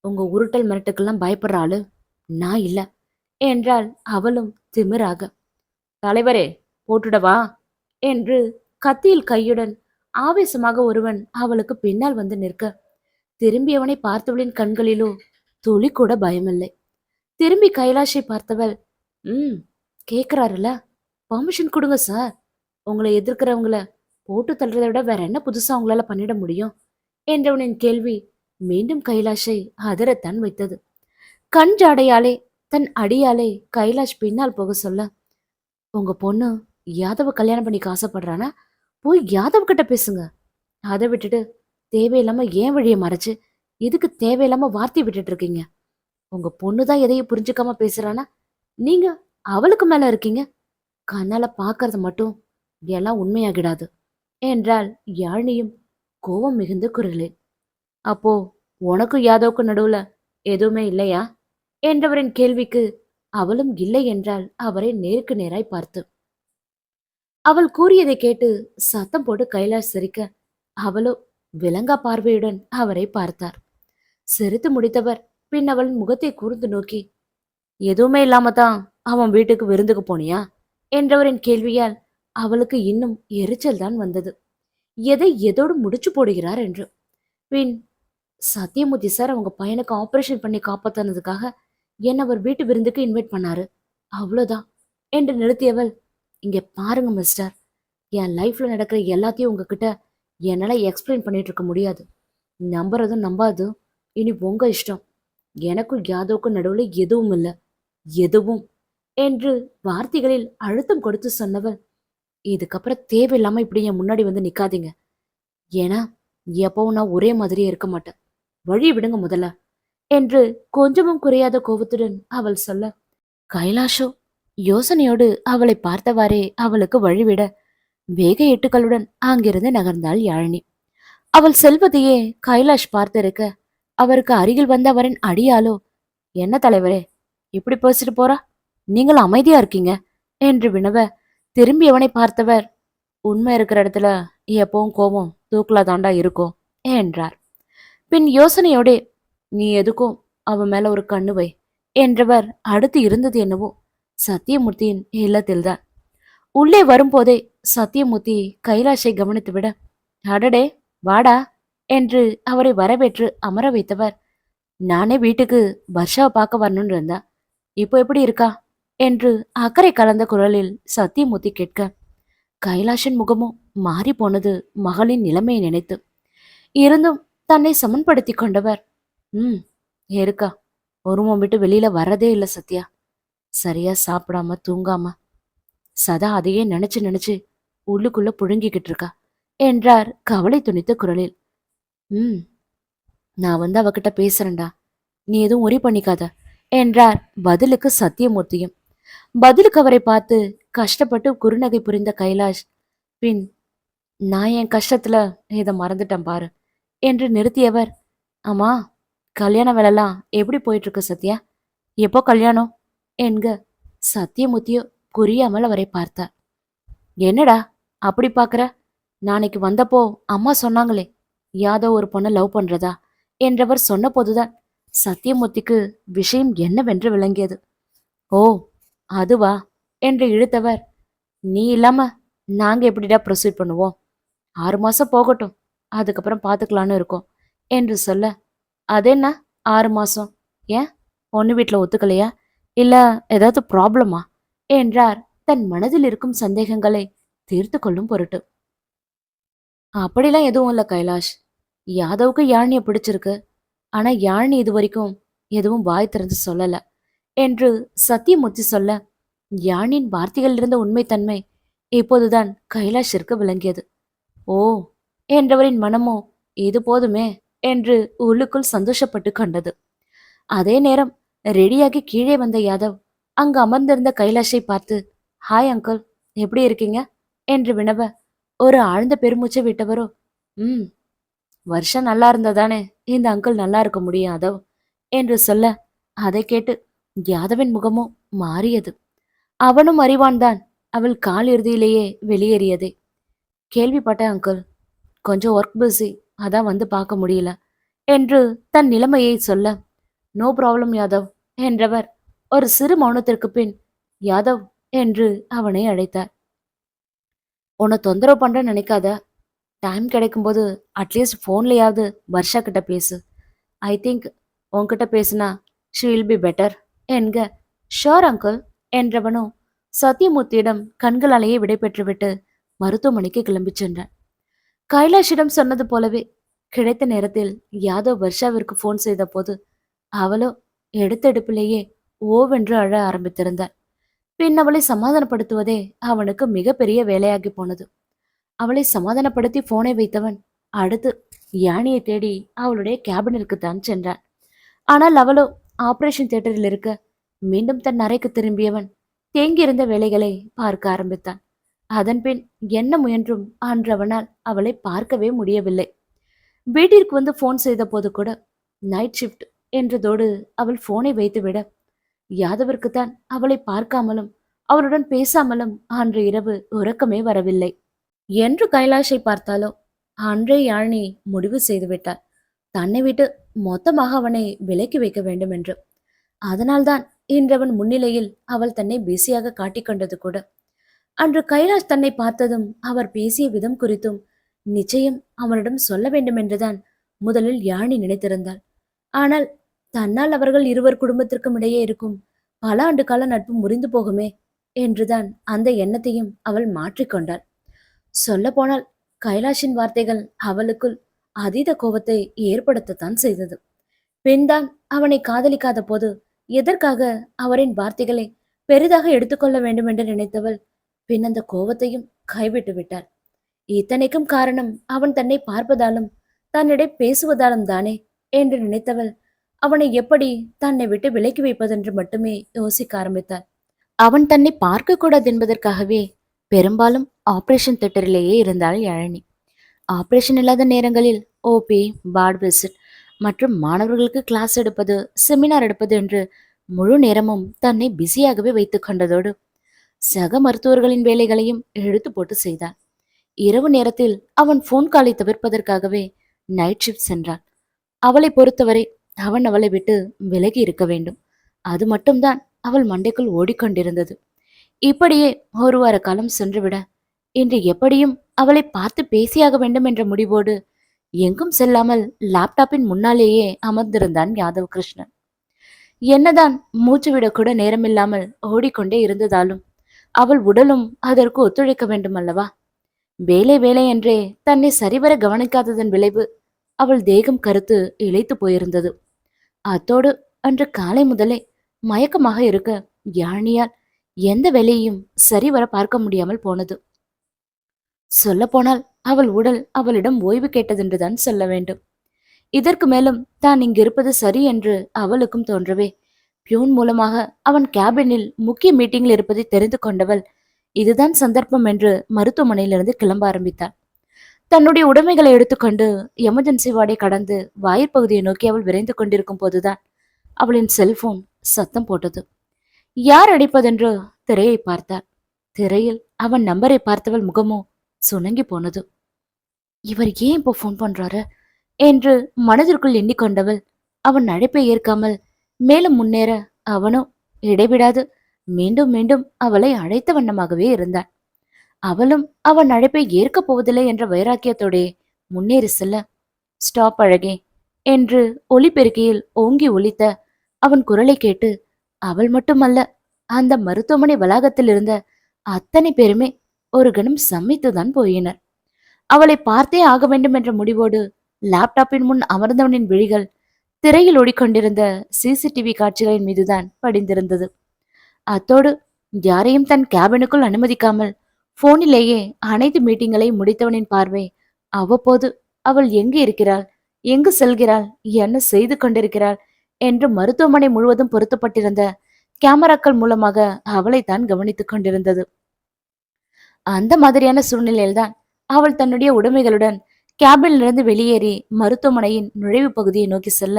உங்க உருட்டல் மிரட்டுக்கெல்லாம் பயப்படுற ஆளு நான் இல்ல என்றால் அவளும் திமிராக. தலைவரே போட்டுடவா என்று கத்தியில் கையுடன் ஆவேசமாக ஒருவன் அவளுக்கு பின்னால் வந்து நிற்க, திரும்பியவனை பார்த்தவளின் கண்களிலோ துளி கூட பயமில்லை. திரும்பி கைலாஷை பார்த்தவள், கேக்குறாருல, பர்மிஷன் கொடுங்க சார். உங்களை எதிர்க்கிறவங்கள போட்டு தள்ளுறதை விட வேற என்ன புதுசா உங்களால பண்ணிட முடியும் என்றவனின் கேள்வி மீண்டும் கைலாஷை அதரத்தான் வைத்தது. கண் ஜாடையாலே தன் அடியாலே கைலாஷ் பின்னால் போக சொல்ல, உங்க பொண்ணு யாதவ கல்யாணம் பண்ணிக்க ஆசைப்படுறானா போய் யாதவ் கிட்ட பேசுங்க. அதை விட்டுட்டு தேவையில்லாம ஏன் வழியை மறைச்சு இதுக்கு தேவையில்லாம வார்த்தை விட்டுட்டு இருக்கீங்க. உங்க பொண்ணுதான் எதையும் புரிஞ்சுக்காம பேசுறானா நீங்க அவளுக்கு மேல இருக்கீங்க. கண்ணால பாக்குறது மட்டும் எல்லாம் உண்மையாகிடாது என்றால் யாழினியும் கோபம் மிகுந்த குரலில். அப்போ உனக்கும் யாதவுக்கும் நடுவுல எதுவுமே இல்லையா என்றவரின் கேள்விக்கு அவளும் இல்லை என்றால் அவரை நேருக்கு நேராய் பார்த்து. அவள் கூறியதை கேட்டு சத்தம் போட்டு கைலாஷ் சிரிக்க, அவளோ விலங்கா பார்வையுடன் அவரை பார்த்தார். சிரித்து முடித்தவர் பின் அவள் முகத்தை கூர்ந்து நோக்கி, எதுவுமே இல்லாம தான் அவன் வீட்டுக்கு விருந்துக்கு போனியா என்றவரின் கேள்வியால் அவளுக்கு இன்னும் எரிச்சல் தான் வந்தது. எதை எதோடு முடிச்சு போடுகிறார் என்று. பின், சத்தியமூர்த்தி சார் அவங்க பையனுக்கு ஆபரேஷன் பண்ணி காப்பாத்தினதுக்காக என்ன அவர் வீட்டு விருந்துக்கு இன்வைட் பண்ணாரு, அவ்வளோதான் என்று நிறுத்தியவள், இங்க பாருங்க மிஸ்டர், என் லைஃப்ல நடக்கிற எல்லாத்தையும் உங்ககிட்ட என்னால எக்ஸ்பிளைன் பண்ணிட்டு இருக்க முடியாது. நம்புறதும் நம்பாதும் இனி உங்க இஷ்டம். எனக்கும் யாதவுக்கும் நடுவுல எதுவும் இல்லை, எதுவும் என்று வார்த்தைகளில் அழுத்தம் கொடுத்து சொன்னவள், இதுக்கப்புறம் தேவையில்லாம இப்படி என் முன்னாடி வந்து நிக்காதீங்க. ஏன்னா எப்பவும் நான் ஒரே மாதிரியே இருக்க மாட்டேன். வழி விடுங்க முதல்ல என்று கொஞ்சமும் குறையாத கோபத்துடன் அவள் சொல்ல, கைலாஷோ யோசனையோடு அவளை பார்த்தவாறே அவளுக்கு வழிவிட வேக எட்டுக்களுடன் அங்கிருந்து நகர்ந்தாள் யாழினி. அவள் செல்வதையே கைலாஷ் பார்த்திருக்க அவருக்கு அருகில் வந்த அவரின் அடியாலோ, என்ன தலைவரே இப்படி பேசிட்டு போறா, நீங்கள் அமைதியா இருக்கீங்க என்று வினவ, திரும்பியவனை பார்த்தவர், உண்மை இருக்கிற இடத்துல எப்பவும் கோபம் தூக்குல தாண்டா இருக்கும் என்றார். பின் யோசனையோடே, நீ எதுக்கும் அவன் மேல ஒரு கண்ணு வை என்றவர் அடுத்து இருந்தது என்னவோ சத்தியமூர்த்தியின் இல்லத்தில்தான். உள்ளே வரும்போதே சத்தியமூர்த்தி கைலாஷை கவனித்துவிட, அடடே வாடா என்று அவரை வரவேற்று அமர வைத்தவர், நானே வீட்டுக்கு வர்ஷாவை பார்க்க வரணும்னு இருந்தா, இப்போ எப்படி இருக்கா என்று அக்கறை கலந்த குரலில் சத்தியமூர்த்தி கேட்க, கைலாஷின் முகமும் மாறி போனது மகளின் நிலைமையை நினைத்து. இருந்தும் தன்னை சமன்படுத்தி கொண்டவர், ம் இருக்கா, ஒருவன் விட்டு வெளியில வர்றதே இல்ல சத்யா, சரியா சாப்பிடாம தூங்காம சதா அதையே நினைச்சு நினைச்சு உள்ளுக்குள்ள புழுங்கிக்கிட்டு இருக்கா என்றார் கவலை துணித்த குரலில். ம் நான் வந்து அவகிட்ட பேசுறேன்டா, நீ எதுவும் ஒரி பண்ணிக்காத என்றார் பதிலுக்கு சத்தியமூர்த்தியும். பதிலுக்கு அவரை பார்த்து கஷ்டப்பட்டு குறுநகை புரிந்த கைலாஷ், பின் நான் என் கஷ்டத்துல இதை மறந்துட்டேன் பாரு என்று நிறுத்தியவர், ஆமா கல்யாண வேலைலாம் எப்படி போயிட்டு இருக்கு சத்யா, எப்போ கல்யாணம் என்க சத்தியமூர்த்தியோ புரியாமல் அவரை பார்த்தார். என்னடா அப்படி பாக்குற, நாளைக்கு வந்தப்போ அம்மா சொன்னாங்களே யாதோ ஒரு பொண்ணை லவ் பண்றதா என்றவர் சொன்ன போதுதான் சத்தியமூர்த்திக்கு விஷயம் என்னவென்று விளங்கியது. ஓ அதுவா என்று இழுத்தவர், நீ இல்லாம நாங்க எப்படிடா ப்ரொசீட் பண்ணுவோம், 6 மாசம் போகட்டும் அதுக்கப்புறம் பாத்துக்கலான்னு இருக்கோம் என்று சொல்ல, அதென்ன 6 மாசம், ஏன் பொண்ணு வீட்டுல ஒத்துக்கலையா, இல்ல ஏதாவது ப்ராப்ளமா என்றார் தன் மனதில் இருக்கும் சந்தேகங்களை தீர்த்து கொள்ளும் பொருட்டு. அப்படிலாம் எதுவும் இல்ல கைலாஷ், யாதவுக்கு யாழினிய பிடிச்சிருக்கு, ஆனா யாழினி இது வரைக்கும் எதுவும் வாய் திறந்து சொல்லல என்று சத்தியமூர்த்தி சொல்ல, யாழினின் வார்த்தைகளில் இருந்த உண்மைத்தன்மை இப்போதுதான் கைலாஷிற்கு விளங்கியது. ஓ என்றவரின் மனமோ இது போதுமே என்று உள்ளுக்குள் சந்தோஷப்பட்டு கொண்டது. அதே நேரம் ரெடியாகி கீழே வந்த யாதவ் அங்கு அமர்ந்திருந்த கைலாஷை பார்த்து, ஹாய் அங்கிள், எப்படி இருக்கீங்க என்று வினவ, ஒரு ஆழ்ந்த பெருமூச்சை விட்டவரோ, ம் வருஷம் நல்லா இருந்ததானே இந்த அங்கிள் நல்லா இருக்க முடியும் யாதவ் என்று சொல்ல, அதை கேட்டு யாதவின் முகமோ மாறியது. அவனும் அறிவான்தான் அவள் கால் இறுதியிலேயே வெளியேறியதே. கேள்விப்பட்ட அங்கிள், கொஞ்சம் ஒர்க் பிஸி, அதான் வந்து பார்க்க முடியல என்று தன் நிலைமையை சொல்ல, நோ ப்ராப்ளம் யாதவ் என்றவர் ஒரு சிறு மௌனத்திற்கு பின் யாதவ் என்று அவனை அழைத்தார். உன்னை தொந்தரவு பண்றேன்னு நினைக்காத, டைம் கிடைக்கும்போது அட்லீஸ்ட் ஃபோன்லயாவது வர்ஷா கிட்ட பேசு, ஐ திங்க் உன்கிட்ட பேசுனா ஷி வில் பி பெட்டர் என்க. ஷோர் அங்கிள் என்றவனோ சத்தியமூர்த்தியிடம் கண்களாலேயே விடை பெற்றுவிட்டு மருத்துவமனைக்கு கிளம்பி சென்றான். கைலாஷிடம் சொன்னது போலவே கிடைத்த நேரத்தில் யாதவ் வர்ஷாவிற்கு போன் செய்த போது அவளோ எடுத்தெடுப்பிலேயே ஓவென்று அழ ஆரம்பித்திருந்தாள். பின் அவளை சமாதானப்படுத்துவதே அவனுக்கு மிகப்பெரிய வேலையாகி போனது. அவளை சமாதானப்படுத்தி போனை வைத்தவன் அடுத்து யானியை தேடி அவளுடைய கேபினிற்கு தான் சென்றான். ஆனால் அவளோ ஆபரேஷன் தியேட்டரில் இருக்க மீண்டும் தன் அறைக்கு திரும்பியவன் தேங்கியிருந்த வேலைகளை பார்க்க ஆரம்பித்தான். அதன்பின் என்ன முயன்றும் அன்றவனால் அவளை பார்க்கவே முடியவில்லை. வீட்டிற்கு வந்து போன் செய்த போது கூட நைட் ஷிஃப்ட் என்றதோடு அவள் போனை வைத்துவிட, யாதவிற்குத்தான் அவளை பார்க்காமலும் அவளுடன் பேசாமலும் அன்று இரவு உறக்கமே வரவில்லை. என்று கைலாஷை பார்த்தாலோ அன்றே யாழினி முடிவு செய்துவிட்டாள், தன்னை விட்டு மொத்தமாக அவனை விலக்கி வைக்க வேண்டும் என்று. அதனால்தான் இன்றவன் முன்னிலையில் அவள் தன்னை பிஸியாக காட்டிக்கொண்டது கூட. அன்று கைலாஷ் தன்னை பார்த்ததும் அவர் பேசிய விதம் குறித்தும் நிச்சயம் அவனிடம் சொல்ல வேண்டும் என்றுதான் முதலில் யாழினி நினைத்திருந்தாள். ஆனால் தன்னால் அவர்கள் இருவர் குடும்பத்திற்கும் இடையே இருக்கும் பல ஆண்டு கால நட்பு முறிந்து போகுமே என்றுதான் அந்த எண்ணத்தையும் அவள் மாற்றிக்கொண்டாள். சொல்ல போனால் கைலாஷின் வார்த்தைகள் அவளுக்குள் அதீத கோபத்தை ஏற்படுத்தத்தான் செய்தது. பெண்தான் அவனை காதலிக்காத போது எதற்காக அவரின் வார்த்தைகளை பெரிதாக எடுத்துக்கொள்ள வேண்டும் என்று நினைத்தவள் பின் அந்த கோபத்தையும் கைவிட்டு விட்டாள். இத்தனைக்கும் காரணம் அவன் தன்னை பார்ப்பதாலும் தன்னிடை பேசுவதாலும் தானே என்று நினைத்தவள் அவனை எப்படி தன்னை விட்டு விலக்கி வைப்பதென்று மட்டுமே யோசிக்க ஆரம்பித்தாள். அவன் தன்னை பார்க்கக்கூடாது என்பதற்காகவே பெரும்பாலும் ஆபரேஷன் தியேட்டரிலேயே இருந்தாள் யாழினி. ஆபரேஷன் இல்லாத நேரங்களில் ஓபி, வார்டு விசிட் மற்றும் மாணவர்களுக்கு கிளாஸ் எடுப்பது, செமினார் எடுப்பது என்று முழு நேரமும் தன்னை பிஸியாகவே வைத்துக் கொண்டதோடு சக மருத்துவர்களின் வேலைகளையும் இழுத்து போட்டு செய்தாள். இரவு நேரத்தில் அவன் போன் காலை தவிர்ப்பதற்காகவே நைட் ஷிஃப்ட் சென்றான். அவளை பொறுத்தவரை அவன் அவளை விட்டு விலகி இருக்க வேண்டும். அது மட்டும்தான் அவள் மண்டைக்குள் ஓடிக்கொண்டிருந்தது. இப்படியே ஒரு வார காலம் சென்றுவிட இன்று எப்படியும் அவளை பார்த்து பேசியாக வேண்டும் என்ற முடிவோடு எங்கும் செல்லாமல் லேப்டாப்பின் முன்னாலேயே அமர்ந்திருந்தான் யாதவ் கிருஷ்ணன். என்னதான் மூச்சு விடக்கூட நேரமில்லாமல் ஓடிக்கொண்டே இருந்ததாலும் அவள் உடலும் அதற்கு ஒத்துழைக்க வேண்டும் அல்லவா? வேலை வேலை என்றே தன்னை சரிவர கவனிக்காததன் விளைவு அவள் தேகம் கருத்து இளைத்து போயிருந்தது. அத்தோடு அன்று காலை முதலே மயக்கமாக இருக்க யாழினியால் எந்த வேலையையும் சரிவர பார்க்க முடியாமல் போனது. சொல்லப்போனால் அவள் உடல் அவளிடம் ஓய்வு கேட்டதென்றுதான் சொல்ல வேண்டும். இதற்கு மேலும் தான் இங்கிருப்பது சரி என்று அவளுக்கும் தோன்றவே பியூன் மூலமாக அவன் கேபினில் முக்கிய மீட்டிங்கில் இருப்பதை தெரிந்து கொண்டவள் இதுதான் சந்தர்ப்பம் என்று மருத்துவமனையிலிருந்து கிளம்ப ஆரம்பித்தாள். தன்னுடைய உடைமைகளை எடுத்துக்கொண்டு எமர்ஜென்சி வார்டை கடந்து வாயிற்பகுதியை நோக்கி அவள் விரைந்து கொண்டிருக்கும் போதுதான் அவளின் செல்போன் சத்தம் போட்டது. யார் அடிப்பதென்று திரையை பார்த்தாள். திரையில் அவன் நம்பரை பார்த்தவள் முகமோ சுணங்கி போனது. இவர் ஏன் இப்போ போன் பண்றாரு என்று மனதிற்குள் எண்ணிக்கொண்டவள் அவன் அழைப்பை ஏற்காமல் மேலும் முன்னேற அவனோ இடைவிடாது மீண்டும் மீண்டும் அவளை அழைத்த வண்ணமாகவே இருந்தான். அவளும் அவன் அழைப்பை ஏற்கப் போவதில்லை என்ற வைராக்கியத்தோடே முன்னேறி செல்ல, ஸ்டாப் அழகே என்று ஒலிபெருக்கியில் ஓங்கி ஒலித்த அவன் குரலை கேட்டு அவள் மட்டுமல்ல, அந்த மருத்துவமனை வளாகத்தில் இருந்த அத்தனை பேருமே ஒரு கணம் சம்மித்துதான் போயினர். அவளை பார்த்தே ஆக வேண்டும் என்ற முடிவோடு லேப்டாப்பின் முன் அமர்ந்தவனின் விழிகள் திரையில் ஓடிக்கொண்டிருந்த சிசிடிவி காட்சிகளின் மீதுதான் படிந்திருந்தது. அத்தோடு யாரையும் தன் கேபினுக்குள் அனுமதிக்காமல் போனிலேயே அனைத்து மீட்டிங்களை முடித்தவனின் பார்வை அவ்வப்போது அவள் எங்கு இருக்கிறாள், எங்கு செல்கிறாள், என்ன செய்து கொண்டிருக்கிறாள் என்று மருத்துவமனை முழுவதும் பொருத்தப்பட்டிருந்த கேமராக்கள் மூலமாக அவளைத்தான் கவனித்துக் கொண்டிருந்தது. அந்த மாதிரியான சூழ்நிலையில்தான் அவள் தன்னுடைய உடைமைகளுடன் கேபினிலிருந்து வெளியேறி மருத்துவமனையின் நுழைவு பகுதியை நோக்கி செல்ல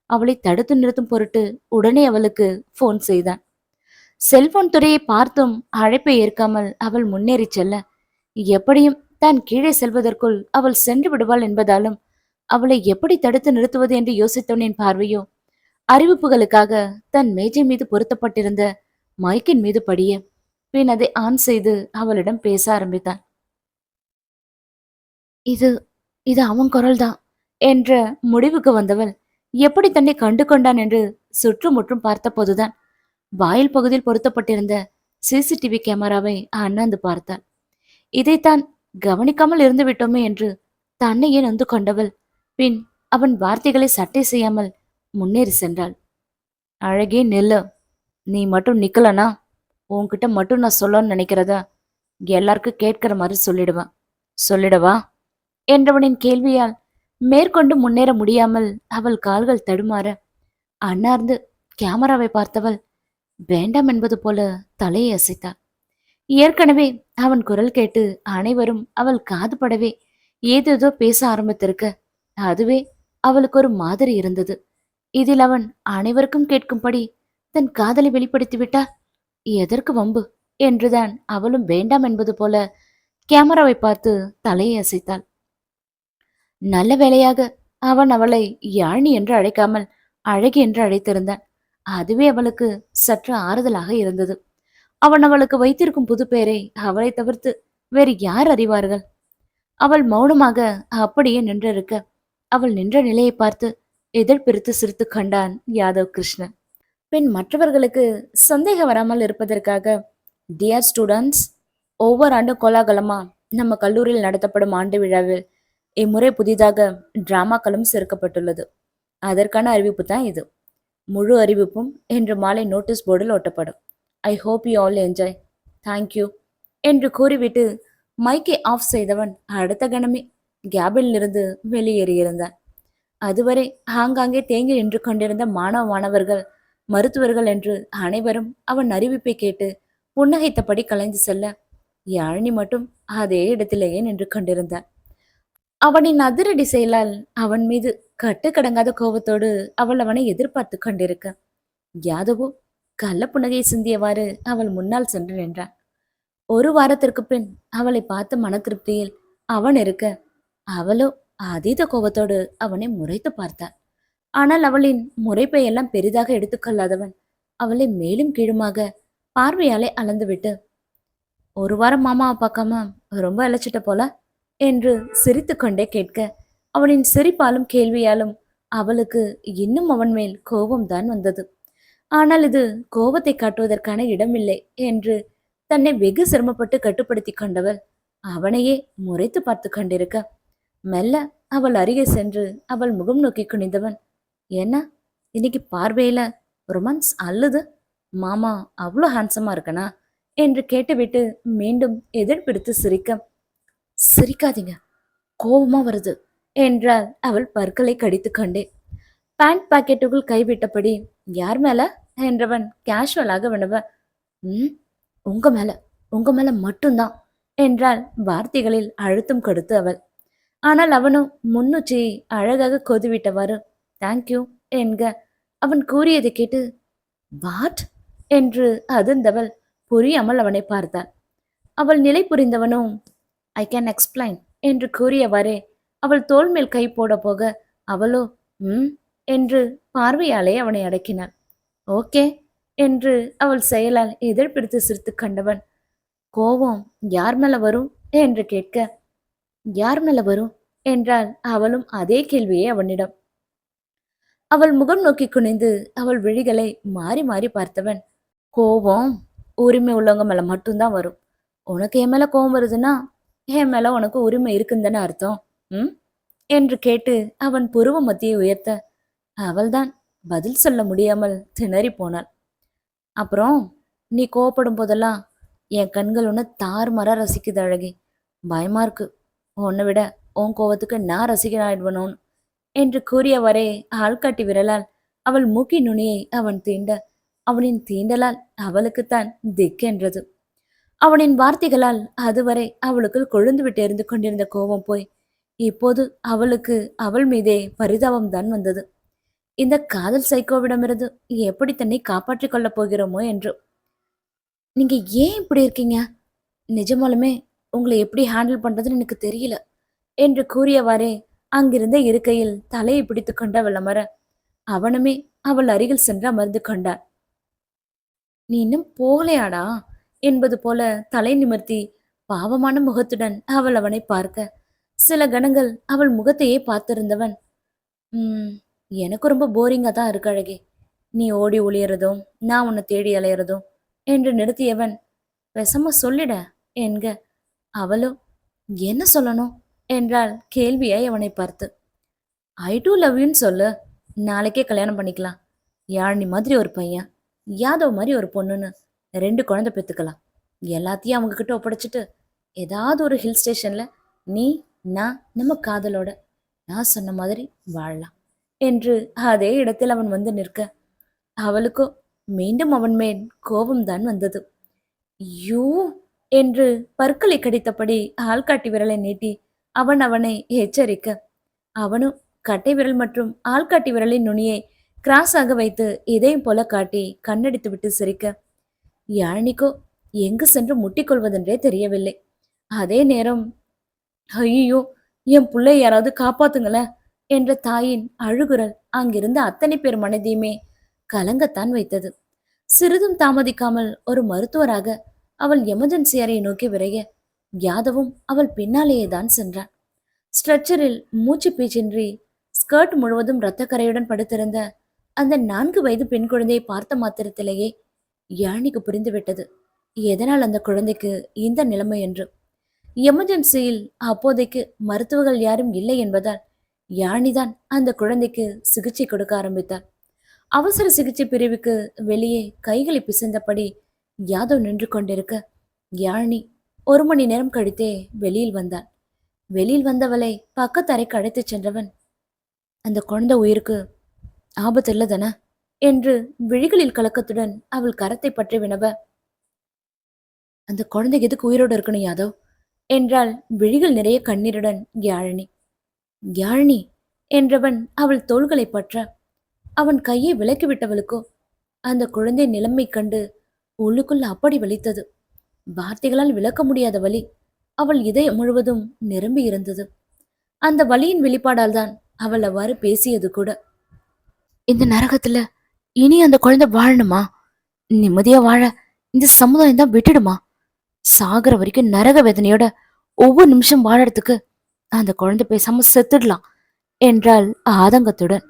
அவளை தடுத்து நிறுத்தும் பொருட்டு உடனே அவளுக்கு போன் செய்தான். செல்போன் துறையை பார்த்தும் அழைப்பை ஏற்காமல் அவள் முன்னேறி செல்ல எப்படியும் தான் கீழே செல்வதற்குள் அவள் சென்று விடுவாள் என்பதாலும் அவளை எப்படி தடுத்து நிறுத்துவது என்று யோசித்தவனின் பார்வையோ அறிவிப்புகளுக்காக தன் மேஜை மீது பொருத்தப்பட்டிருந்த மைக்கின் மீது படிய பின் அதை ஆன் செய்து அவளிடம் பேச ஆரம்பித்தான். இது இது அவன் குரல்தான் என்ற முடிவுக்கு வந்தவள் எப்படி தன்னை கண்டு கொண்டான் என்று சுற்றுமுற்றும் பார்த்த போதுதான் வாயில் பகுதியில் பொருத்தப்பட்டிருந்த சிசிடிவி கேமராவை அண்ணாந்து பார்த்தாள். இதைத்தான் கவனிக்காமல் இருந்து விட்டோமே என்று தன்னையே நொந்து கொண்டவள் பின் அவன் வார்த்தைகளை சட்டை செய்யாமல் முன்னேறி சென்றாள். அழகே நெல்லு, நீ மட்டும் நிக்கலனா உன்கிட்ட மட்டும் நான் சொல்லணும்னு நினைக்கிறதா எல்லாருக்கும் கேட்கிற மாதிரி சொல்லிடவா என்றவனின் கேள்வியால் மேற்கொண்டு முன்னேற முடியாமல் அவள் கால்கள் தடுமாற அண்ணார்ந்து கேமராவை பார்த்தவள் வேண்டாம் என்பது போல தலையை அசைத்தாள். ஏற்கனவே அவன் குரல் கேட்டு அனைவரும் அவள் காது படவே ஏதேதோ பேச ஆரம்பித்திருக்க அதுவே அவளுக்கு ஒரு மாதிரி இருந்தது. இதில் அவன் அனைவருக்கும் கேட்கும்படி தன் காதலை வெளிப்படுத்தி விட்டாள். எதற்கு வம்பு என்றுதான் அவளும் வேண்டாம் என்பது போல கேமராவை பார்த்து தலையை அசைத்தாள். நல்ல வேளையாக அவன் அவளை யாழினி என்று அழைக்காமல் அழகி என்று அழைத்திருந்தான். அதுவே அவளுக்கு சற்று ஆறுதலாக இருந்தது. அவன் அவளுக்கு வைத்திருக்கும் புது பெயரை அவளை தவிர்த்து வேறு யார் அறிவார்கள்? அவள் மௌனமாக அப்படியே நின்றிருக்க அவள் நின்ற நிலையை பார்த்து எதிர் பிரித்து சிரித்து கண்டான் யாதவ் கிருஷ்ணன். பின் மற்றவர்களுக்கு சந்தேகம் வராமல் இருப்பதற்காக, டியர் ஸ்டூடெண்ட்ஸ், ஒவ்வொரு ஆண்டும் கோலாகலமா நம்ம கல்லூரியில் நடத்தப்படும் ஆண்டு விழாவில் இம்முறை புதிதாக டிராமாக்களும் சேர்க்கப்பட்டுள்ளது. அதற்கான அறிவிப்பு தான் இது. முழு அறிவிப்பும் இன்று மாலை நோட்டீஸ் போர்டில் ஒட்டப்படும். I hope you all enjoy. Thank you என்று கூறிவிட்டு மைக்கை ஆஃப் செய்தவன் அடுத்த கணமே கேபினிலிருந்து வெளியேறியிருந்தான். அதுவரை ஆங்காங்கே தேங்கி நின்று கொண்டிருந்த மாணவர்கள் மருத்துவர்கள் என்று அனைவரும் அவன் அறிவிப்பை கேட்டு புன்னகைத்தபடி கலைந்து செல்ல யாழினி மட்டும் அதே இடத்திலேயே நின்று கொண்டிருந்தார். அவனின் அதிரடி செயலால் அவன் மீது கட்டுக்கடங்காத கோபத்தோடு அவள் அவனை எதிர்பார்த்து கொண்டிருக்க யாதவோ கள்ள புன்னகை சிந்தியவாறு அவள் முன்னால் சென்று நின்றான். ஒரு வாரத்திற்கு பின் அவளை பார்த்த மன திருப்தியில் அவன் இருக்க அவளோ அதீத கோபத்தோடு அவனை முறைத்து பார்த்தாள். ஆனால் அவளின் முறைப்பையெல்லாம் பெரிதாக எடுத்துக்கொள்ளாதவன் அவளை மேலும் கீழுமாக பார்வையாலே அளந்துவிட்டு, ஒரு வாரம் மாமாவை பார்க்காம ரொம்ப அழைச்சிட்ட போல என்று சிரித்து கொண்டே கேட்க அவனின் சிரிப்பாலும் கேள்வியாலும் அவளுக்கு இன்னும் அவன் மேல் கோபம்தான் வந்தது. ஆனால் இது கோபத்தை காட்டுவதற்கான இடமில்லை என்று தன்னை வெகு சிரமப்பட்டு கட்டுப்படுத்தி கொண்டவள் அவனையே முறைத்து பார்த்து கொண்டிருக்க மெல்ல அவள் அருகே சென்று அவள் முகம் நோக்கி குனிந்தவன், என்ன இன்னைக்கு பார்வையில ரொமான்ஸ் அல்லது மாமா அவ்வளோ ஹேண்ட்ஸமா இருக்கனா என்று கேட்டுவிட்டு மீண்டும் எதிர்பிடித்து சிரிக்க, சிரிக்காதீங்க கோபமா வருது என்றால் அவள் பற்களை கடித்து கொண்டே. பேண்ட் பாக்கெட்டுக்குள் கைவிட்டபடி, யார் மேல என்றவன் கேஷுவலாக வினவ, ம் உங்க மேல உங்க மேல மட்டும்தான் என்றால் வார்த்தைகளில் அழுத்தம் கொடுத்து அவள். ஆனால் அவனும் முன்னுச்சியை அழகாக கொதிவிட்டவாறு தேங்க்யூ என்க அவன் கூறியதை கேட்டு வாட் என்று அதிர்ந்தவள் புரியாமல் அவனை பார்த்தாள். அவள் நிலை புரிந்தவனும் ஐ கேன் எக்ஸ்பிளைன் என்று கூறியவாறே அவள் தோள் மேல் கை போட போக அவளோ ம் என்று பார்வையாலே அவனை அடக்கினாள். ஓகே என்று அவள் செயலால் எதிர்பிடித்து சிரித்து கண்டவன், கோபம் யார் மேல வரும் என்று கேட்க, யார் மேல வரும் என்றால் அவளும் அதே கேள்வியை அவனிடம். அவள் முகம் நோக்கி குனிந்து அவள் விழிகளை மாறி மாறி பார்த்தவன், கோபம் உரிமை உள்ளவங்க மேல மட்டும்தான் வரும். உனக்கு என் மேல கோபம் வருதுன்னா என் மேல உனக்கு உரிமை இருக்குன்னு தானே அர்த்தம் ம் என்று கேட்டு அவன் புருவ மத்தியை உயர்த்த அவள்தான் பதில் சொல்ல முடியாமல் திணறி போனாள். அப்புறம் நீ கோவப்படும் போதெல்லாம் என் கண்கள் உன்னை தாறுமாறா ரசிக்குது அழகி, பயமா இருக்கு உன்னை விட உன் கோவத்துக்கு நான் ரசிகன் ஆயிடுவனோன்னு என்று கூறியவரே ஆள்காட்டி விரலால் அவள் மூக்கி நுனியை அவன் தீண்ட அவனின் தீண்டலால் அவளுக்குத்தான் திக்கென்றது. அவனின் வார்த்தைகளால் அதுவரை அவளுக்குள் கொழுந்து விட்டு எரிந்து கொண்டிருந்த கோபம் போய் இப்போது அவளுக்கு அவள் மீதே பரிதாபம் தான் வந்தது. இந்த காதல் சைக்கோவிடமிருந்து எப்படி தன்னை காப்பாற்றிக் கொள்ளப் போகிறோமோ என்று. நீங்க ஏன் இப்படி இருக்கீங்க, நிஜமாலுமே உங்களை எப்படி ஹேண்டில் பண்றதுன்னு எனக்கு தெரியல என்று கூறியவாறே அங்கிருந்த இருக்கையில் தலையை பிடித்து கொண்ட அவள் அமர அவனுமே அவள் அருகில் சென்று அமர்ந்து கொண்டான். நீ இன்னும் போகலையாடா என்பது போல தலை நிமிர்த்தி பாவமான முகத்துடன் அவள் அவனை பார்க்க சில கணங்கள் அவள் முகத்தையே பார்த்திருந்தவன், எனக்கு ரொம்ப போரிங்கா தான் இருக்கு அழகே, நீ ஓடி ஒளியறதும் நான் உன்னை தேடி அலையறதும் என்று நிறுத்தியவன், விஷமா சொல்லிட என்க அவளோ என்ன சொல்லணும் என்றால் கேள்வியாய் அவனை பார்த்து, ஐ டூ லவ் யூன்னு சொல்லு, நாளைக்கே கல்யாணம் பண்ணிக்கலாம், யாழினி மாதிரி ஒரு பையன் யாதவ் மாதிரி ஒரு பொண்ணுன்னு 2 குழந்தை பெற்றுக்கலாம், எல்லாத்தையும் அவங்க கிட்ட ஒப்படைச்சிட்டு ஏதாவது ஒரு ஹில் ஸ்டேஷன்ல நீ நான் நம்ம காதலோட நான் சொன்ன மாதிரி வாழலாம் என்று அதே இடத்தில் அவன் வந்து நிற்க அவளுக்கோ மீண்டும் அவன் மேல் கோபம்தான் வந்தது. யூ என்று பற்களை கடித்தபடி ஆள்காட்டி விரலை நீட்டி அவன் அவனை எச்சரிக்க அவனும் கட்டை விரல் மற்றும் ஆள்காட்டி விரலின் நுனியை கிராஸாக வைத்து இதயம் போல காட்டி கண்ணடித்து விட்டு சிரிக்க யாழினிக்கோ எங்கு சென்று முட்டிக்கொள்வதென்றே தெரியவில்லை. அதே நேரம் ஐயோ என் பிள்ளை யாராவது காப்பாத்துங்களேன் என்ற தாயின் அழுகுரல் அங்கிருந்த அத்தனை பேர் மனதையுமே கலங்கத்தான் வைத்தது. சிறிதும் தாமதிக்காமல் ஒரு மருத்துவராக அவள் எமர்ஜென்சி அறையை நோக்கி விரைய யாதவும் அவள் பின்னாலேயே தான் சென்றான். ஸ்ட்ரெச்சரில் மூச்சு பேச்சின்றி ஸ்கர்ட் முழுவதும் இரத்த கரையுடன் படுத்திருந்த அந்த 4 வயது பெண் குழந்தையை பார்த்த மாத்திரத்திலேயே யாழினிக்கு புரிந்துவிட்டது எதனால் அந்த குழந்தைக்கு இந்த நிலைமை என்று. எமர்ஜென்சியில் அப்போதைக்கு மருத்துவர்கள் யாரும் இல்லை என்பதால் யாழினிதான் அந்த குழந்தைக்கு சிகிச்சை கொடுக்க ஆரம்பித்தார். அவசர சிகிச்சை பிரிவுக்கு வெளியே கைகளை பிசைந்தபடி யாதவ் நின்று கொண்டிருக்க யாழினி 1 மணி நேரம் கழித்தே வெளியில் வந்தாள். வெளியில் வந்தவளை பக்கத்தரைக்கு அழைத்துச் சென்றவன், அந்த குழந்தை உயிருக்கு ஆபத்து இல்லை தானே என்று விழிகளில் கலக்கத்துடன் அவள் கரத்தை பற்றி வினவ, அந்த குழந்தை எதுக்கு உயிரோடு இருக்கணும் யாதவ் என்றாள் விழிகள் நிறைய கண்ணீருடன் யாழினி. யாழினி என்றவன் அவள் தோள்களை பற்ற அவன் கையை விலக்கிவிட்டவளுக்கோ அந்த குழந்தை நிலைமை கண்டு உள்ளுக்குள் அப்படி வலித்தது. வார்த்தைகளால் விளக்க முடியாத வலி அவள் இதயம் முழுவதும் நிரம்பி இருந்தது. அந்த வலியின் வெளிப்பாடால் தான் அவள் அவ்வாறு பேசியது கூட. இந்த நரகத்துல இனி அந்த குழந்தை வாழணுமா? நிம்மதியா வாழ இந்த சமுதாயம் தான் விட்டுடுமா? சாகர வரைக்கும் நரக வேதனையோட ஒவ்வொரு நிமிஷம் வாழறதுக்கு அந்த குழந்தை பேசாம செத்துடலாம் என்றாள் ஆதங்கத்துடன்.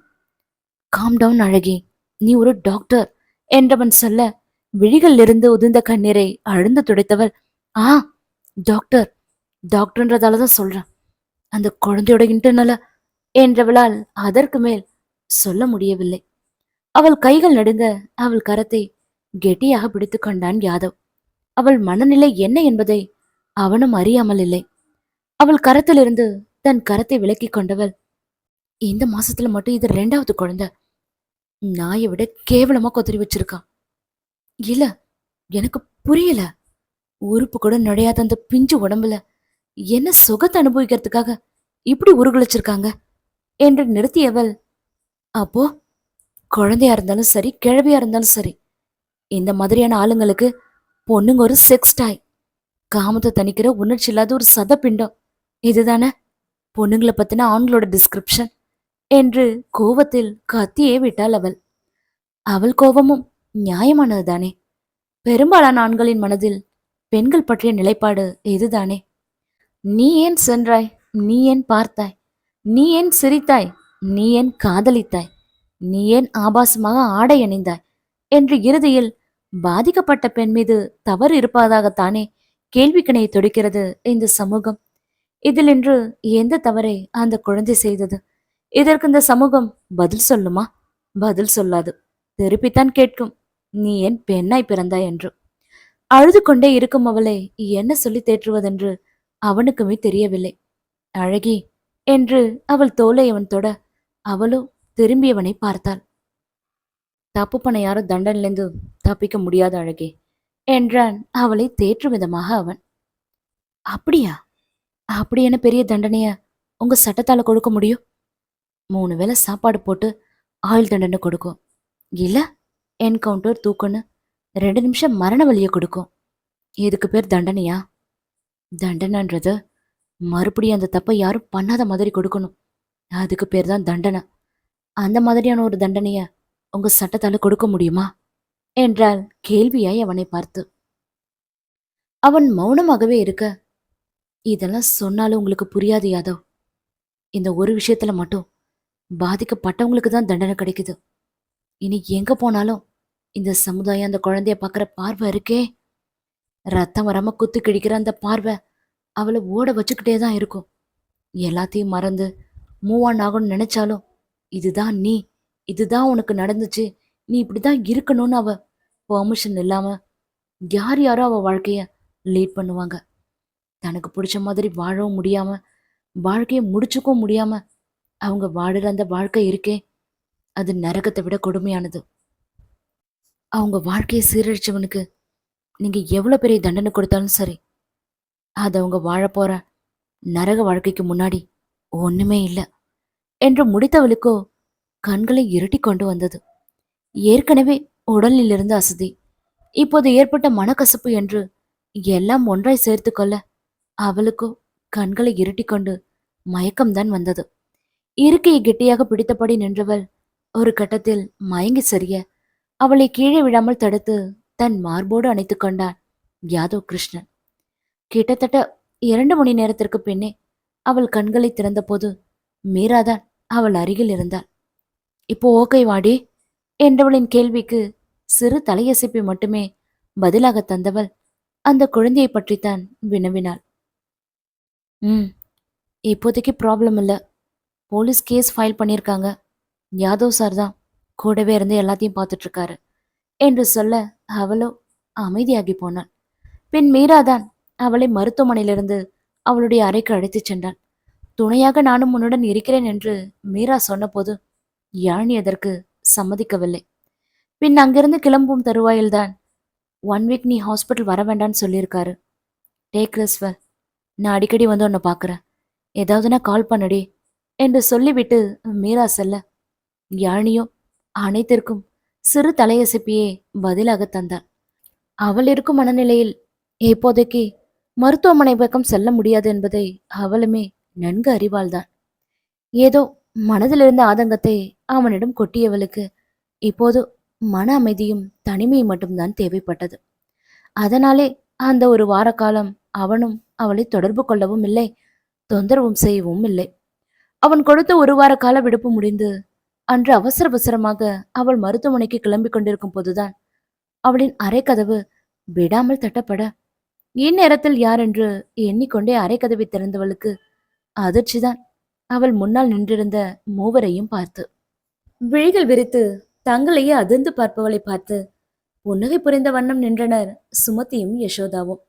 காம் டவுன் அழகி, நீ ஒரு டாக்டர் என்றவன் சொல்ல விழிகளிலிருந்து உதிர்ந்த கண்ணீரை அழுந்து துடைத்தவள், ஆ டாக்டர், டாக்டர்ன்றதாலதான் சொல்றேன். அந்த குழந்தையோட இன்டர்னல என்றவளால் அதற்கு மேல் சொல்ல முடியவில்லை. அவள் கைகள் நடுங்க அவள் கரத்தை கெட்டியாக பிடித்து கொண்டான் யாதவ். அவள் மனநிலை என்ன என்பதை அவனும் அறியாமல் இல்லை. அவள் கரத்திலிருந்து தன் கரத்தை விலக்கி கொண்டவள், இந்த மாசத்துல மட்டும் இது 2வது குழந்தை. நாயை விட கேவலமா கொத்தரி வச்சிருக்கான். இல்ல, எனக்கு புரியல. உறுப்பு கூட நுழையாத அந்த பிஞ்சு உடம்புல என்ன சுகத்தை அனுபவிக்கிறதுக்காக இப்படி உருகுலைச்சிருக்காங்க என்று நிறுத்தியவள், அப்போ குழந்தையா இருந்தாலும் சரி, கிழவியா இருந்தாலும் சரி, இந்த மாதிரியான ஆளுங்களுக்கு பொண்ணுங்க ஒரு செக்ஸ் டாய், காமத்தை தணிக்கிற உணர்ச்சி இல்லாத ஒரு சதப்பிண்டம். இதுதானே பொண்ணுங்களை பத்தின ஆண்களோட டிஸ்கிரிப்ஷன் என்று கோவத்தில் கத்தியே விட்டாள் அவள். அவள் கோபமும் நியாயமானதுதானே. பெரும்பாலான ஆண்களின் மனதில் பெண்கள் பற்றிய நிலைப்பாடு இதுதானே. நீ ஏன் சென்றாய்? நீ ஏன் பார்த்தாய்? நீ ஏன் சிரித்தாய்? நீ ஏன் காதலித்தாய்? நீ ஏன் ஆபாசமாக ஆடை அணிந்தாய் என்று இறுதியில் பாதிக்கப்பட்ட பெண் மீது தவறு இருப்பதாகத்தானே கேள்விக்கணையை தொடுக்கிறது இந்த சமூகம். இதில் இன்று எந்த தவறை அந்த குழந்தை செய்தது? இதற்கு இந்த சமூகம் பதில் சொல்லுமா? பதில் சொல்லாது. திருப்பித்தான் கேட்கும், நீ ஏன் பெண்ணாய் பிறந்தாய் என்று. அழுது கொண்டே இருக்கும் அவளை என்ன சொல்லி தேற்றுவதென்று அவனுக்குமே தெரியவில்லை. அழகி என்று அவள் தோலை அவன் தொட அவளோ திரும்பியவனை பார்த்தாள். தப்பு பண்ண யாரும் தண்டனிலிருந்து தப்பிக்க முடியாத அழகே என்றான் அவளை தேற்றும் விதமாக அவன். அப்படியா? அப்படி என்ன பெரிய தண்டனைய உங்க சட்டத்தால கொடுக்க முடியும்? 3 வேளை சாப்பாடு போட்டு ஆயுள் தண்டனை கொடுக்கும். இல்ல என்கவுண்டர் தூக்குன்னு 2 நிமிஷம் மரண வலிய கொடுக்கும். இதுக்கு பேர் தண்டனையா? தண்டனைன்றது மறுபடியும் அந்த தப்பை யாரும் பண்ணாத மாதிரி கொடுக்கணும். அதுக்கு பேர் தான் தண்டனை. அந்த மாதிரியான ஒரு தண்டனைய உங்க சட்டத்தால கொடுக்க முடியுமா என்றால் கேள்வியாய் அவனை பார்த்து. அவன் மௌனமாகவே இருக்க, இதெல்லாம் சொன்னாலும் உங்களுக்கு புரியாது யாதவ். இந்த ஒரு விஷயத்துல மட்டும் பாதிக்கப்பட்டவங்களுக்கு தான் தண்டனை கிடைக்குது. இனி எங்க போனாலும் இந்த சமுதாயம் அந்த குழந்தைய பாக்குற பார்வை இருக்கே, ரத்தம் வராம குத்து கிழிக்கிற அந்த பார்வை அவளை ஓட வச்சுக்கிட்டே தான் இருக்கும். எல்லாத்தையும் மறந்து மூவ் ஆன் ஆகணும்னு நினைச்சாலும், இதுதான் நீ, இதுதான் உனக்கு நடந்துச்சு, நீ இப்படிதான் இருக்கணும்னு அவ பெர்மிஷன் இல்லாம யார் யாரோ அவ வாழ்க்கைய லீட் பண்ணுவாங்க. தனக்கு பிடிச்ச மாதிரி வாழவும் முடியாம, வாழ்க்கையை முடிச்சுக்கவும் முடியாம அவங்க வாடுற அந்த வாழ்க்கை இருக்கே, அது நரகத்தை விட கொடுமையானது. அவங்க வாழ்க்கையை சீரழிச்சவனுக்கு நீங்க எவ்வளவு பெரிய தண்டனை கொடுத்தாலும் சரி, அது அவங்க வாழப்போற நரக வாழ்க்கைக்கு முன்னாடி ஒண்ணுமே இல்லை என்று முடித்தவளுக்கோ கண்களை இருட்டி கொண்டு வந்தது. ஏற்கனவே உடலில் இருந்து அசதி, இப்போது ஏற்பட்ட மனக்கசப்பு என்று எல்லாம் ஒன்றாய் சேர்த்து கொள்ள அவளுக்கோ கண்களை இருட்டி கொண்டு மயக்கம்தான் வந்தது. இருக்கையை கெட்டியாக பிடித்தபடி நின்றவள் ஒரு கட்டத்தில் மயங்கி சரிய அவளை கீழே விடாமல் தடுத்து தன் மார்போடு அணைத்து கொண்டான் யாதவ் கிருஷ்ணன். கிட்டத்தட்ட 2 மணி நேரத்திற்கு பின்னே அவள் கண்களை திறந்தபோது மீராதான் அவள் அருகில் இருந்தாள். இப்போ ஓகே வாடி என்றவளின் கேள்விக்கு சிறு தலையசைப்பை மட்டுமே பதிலாக தந்தவள் அந்த குழந்தையை பற்றித்தான் வினவினாள். இப்போதைக்கு ப்ராப்ளம் இல்லை. போலீஸ் கேஸ் ஃபைல் பண்ணியிருக்காங்க. யாதவ் சார் தான் கூடவே இருந்து எல்லாத்தையும் பார்த்துட்டு இருக்காரு என்று சொல்ல அவளோ அமைதியாகி போனாள். பின் மீராதான் அவளை மருத்துவமனையிலிருந்து அவளுடைய அறைக்கு அழைத்துச் சென்றாள். துணையாக நானும் உன்னுடன் இருக்கிறேன் என்று மீரா சொன்னபோது யாழினி அதற்கு சம்மதிக்கவில்லை. பின் அங்கிருந்து கிளம்பும் தருவாயில்தான், 1 வீக் நீ ஹாஸ்பிட்டல் வர வேண்டான்னு சொல்லியிருக்காரு. Take rest well. நான் அடிக்கடி வந்து உன்னை பார்க்குறேன். ஏதாவதுனா கால் பண்ணடி என்று சொல்லிவிட்டு மீரா செல்ல, யாழினியோ அனைத்திற்கும் சிறு தலையசைப்பியே பதிலாக தந்தாள். அவள் இருக்கும் மனநிலையில் இப்போதைக்கு மருத்துவமனை பக்கம் செல்ல முடியாது என்பதை அவளுமே நன்கு அறிவாள்தான். ஏதோ மனதிலிருந்த ஆதங்கத்தை அவனிடம் கொட்டியவளுக்கு இப்போது மன அமைதியும் தனிமையும் மட்டும்தான் தேவைப்பட்டது. அதனாலே அந்த ஒரு வார காலம் அவனும் அவளை தொடர்பு கொள்ளவும் இல்லை, தொந்தரவும் செய்யவும் இல்லை. அவன் கொடுத்த ஒரு வார கால விடுப்பு முடிந்து அன்று அவசர அவசரமாக அவள் மருத்துவமனைக்கு கிளம்பி கொண்டிருக்கும் போதுதான் அவளின் அறைக்கதவு விடாமல் தட்டப்பட, இந்நேரத்தில் யார் என்று எண்ணிக்கொண்டே அறைக்கதவை திறந்தவளுக்கு அதிர்ச்சிதான் அவள் முன்னால் நின்றிருந்த மூவரையும் பார்த்து. விழிகள் விரித்து தங்களையே அதிர்ந்து பார்ப்பவளை பார்த்து புன்னகை புரிந்த வண்ணம் நின்றனர் சுமதியும் யசோதாவும்.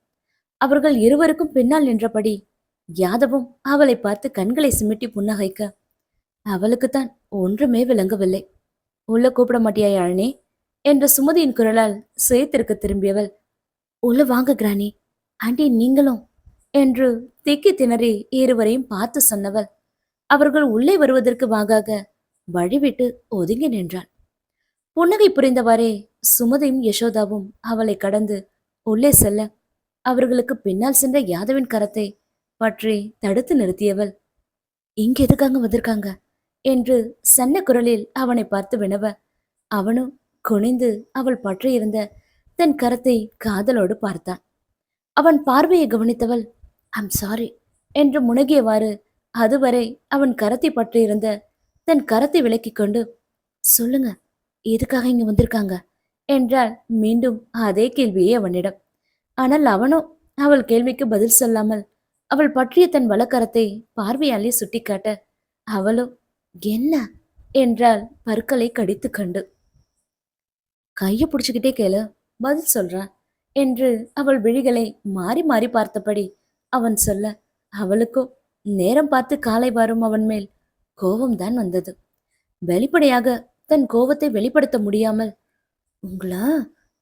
அவர்கள் இருவருக்கும் பின்னால் நின்றபடி யாதவும் அவளை பார்த்து கண்களை சிமிட்டி புன்னகைக்க அவளுக்குத்தான் ஒன்றுமே விளங்கவில்லை. உள்ள கூப்பிட மாட்டியா யாழினி என்ற சுமதியின் குரலால் சேத்திற்கு திரும்பியவள், உள்ள வாங்க கிராணி, ஆண்டி நீங்களும் என்று திக்கி திணறி இருவரையும் பார்த்து சொன்னவள் அவர்கள் உள்ளே வருவதற்கு வாகாக வழிவிட்டு ஒதுங்கி நின்றாள். புன்னகை புரிந்தவாறே சுமதியும் யசோதாவும் அவளை கடந்து உள்ளே செல்ல அவர்களுக்கு பின்னால் சென்ற யாதவின் கரத்தை பற்றி தடுத்து நிறுத்தியவள், இங்க எதுக்காக வந்திருக்காங்க என்று சன்ன குரலில் அவனை பார்த்து வினவ, அவனும் குனிந்து அவள் பற்றியிருந்த தன் கரத்தை காதலோடு பார்த்தான். அவன் பார்வையை கவனித்தவள், ஐம் சாரி என்று முனகியவாறு அதுவரை அவன் கரத்தை பற்றியிருந்த தன் கரத்தை விலக்கிக் கொண்டு, சொல்லுங்க எதுக்காக இங்க வந்திருக்காங்க என்றால் மீண்டும் அதே கேள்வியே அவனிடம். ஆனால் அவனோ அவள் கேள்விக்கு பதில் சொல்லாமல் அவள் பற்றிய தன் வலக்கரத்தை பார்வையாலே சுட்டிக்காட்ட அவளோ என்ன என்றால் பற்களை கடித்து கண்டு. கையை பிடிச்சுக்கிட்டே கேளு, பதில் சொல்றான் என்று அவள் விழிகளை மாறி மாறி பார்த்தபடி அவன் சொல்ல அவளுக்கோ நேரம் பார்த்து காலை வரும் அவன் மேல் கோபம்தான் வந்தது. வெளிப்படையாக தன் கோபத்தை வெளிப்படுத்த முடியாமல், உங்களா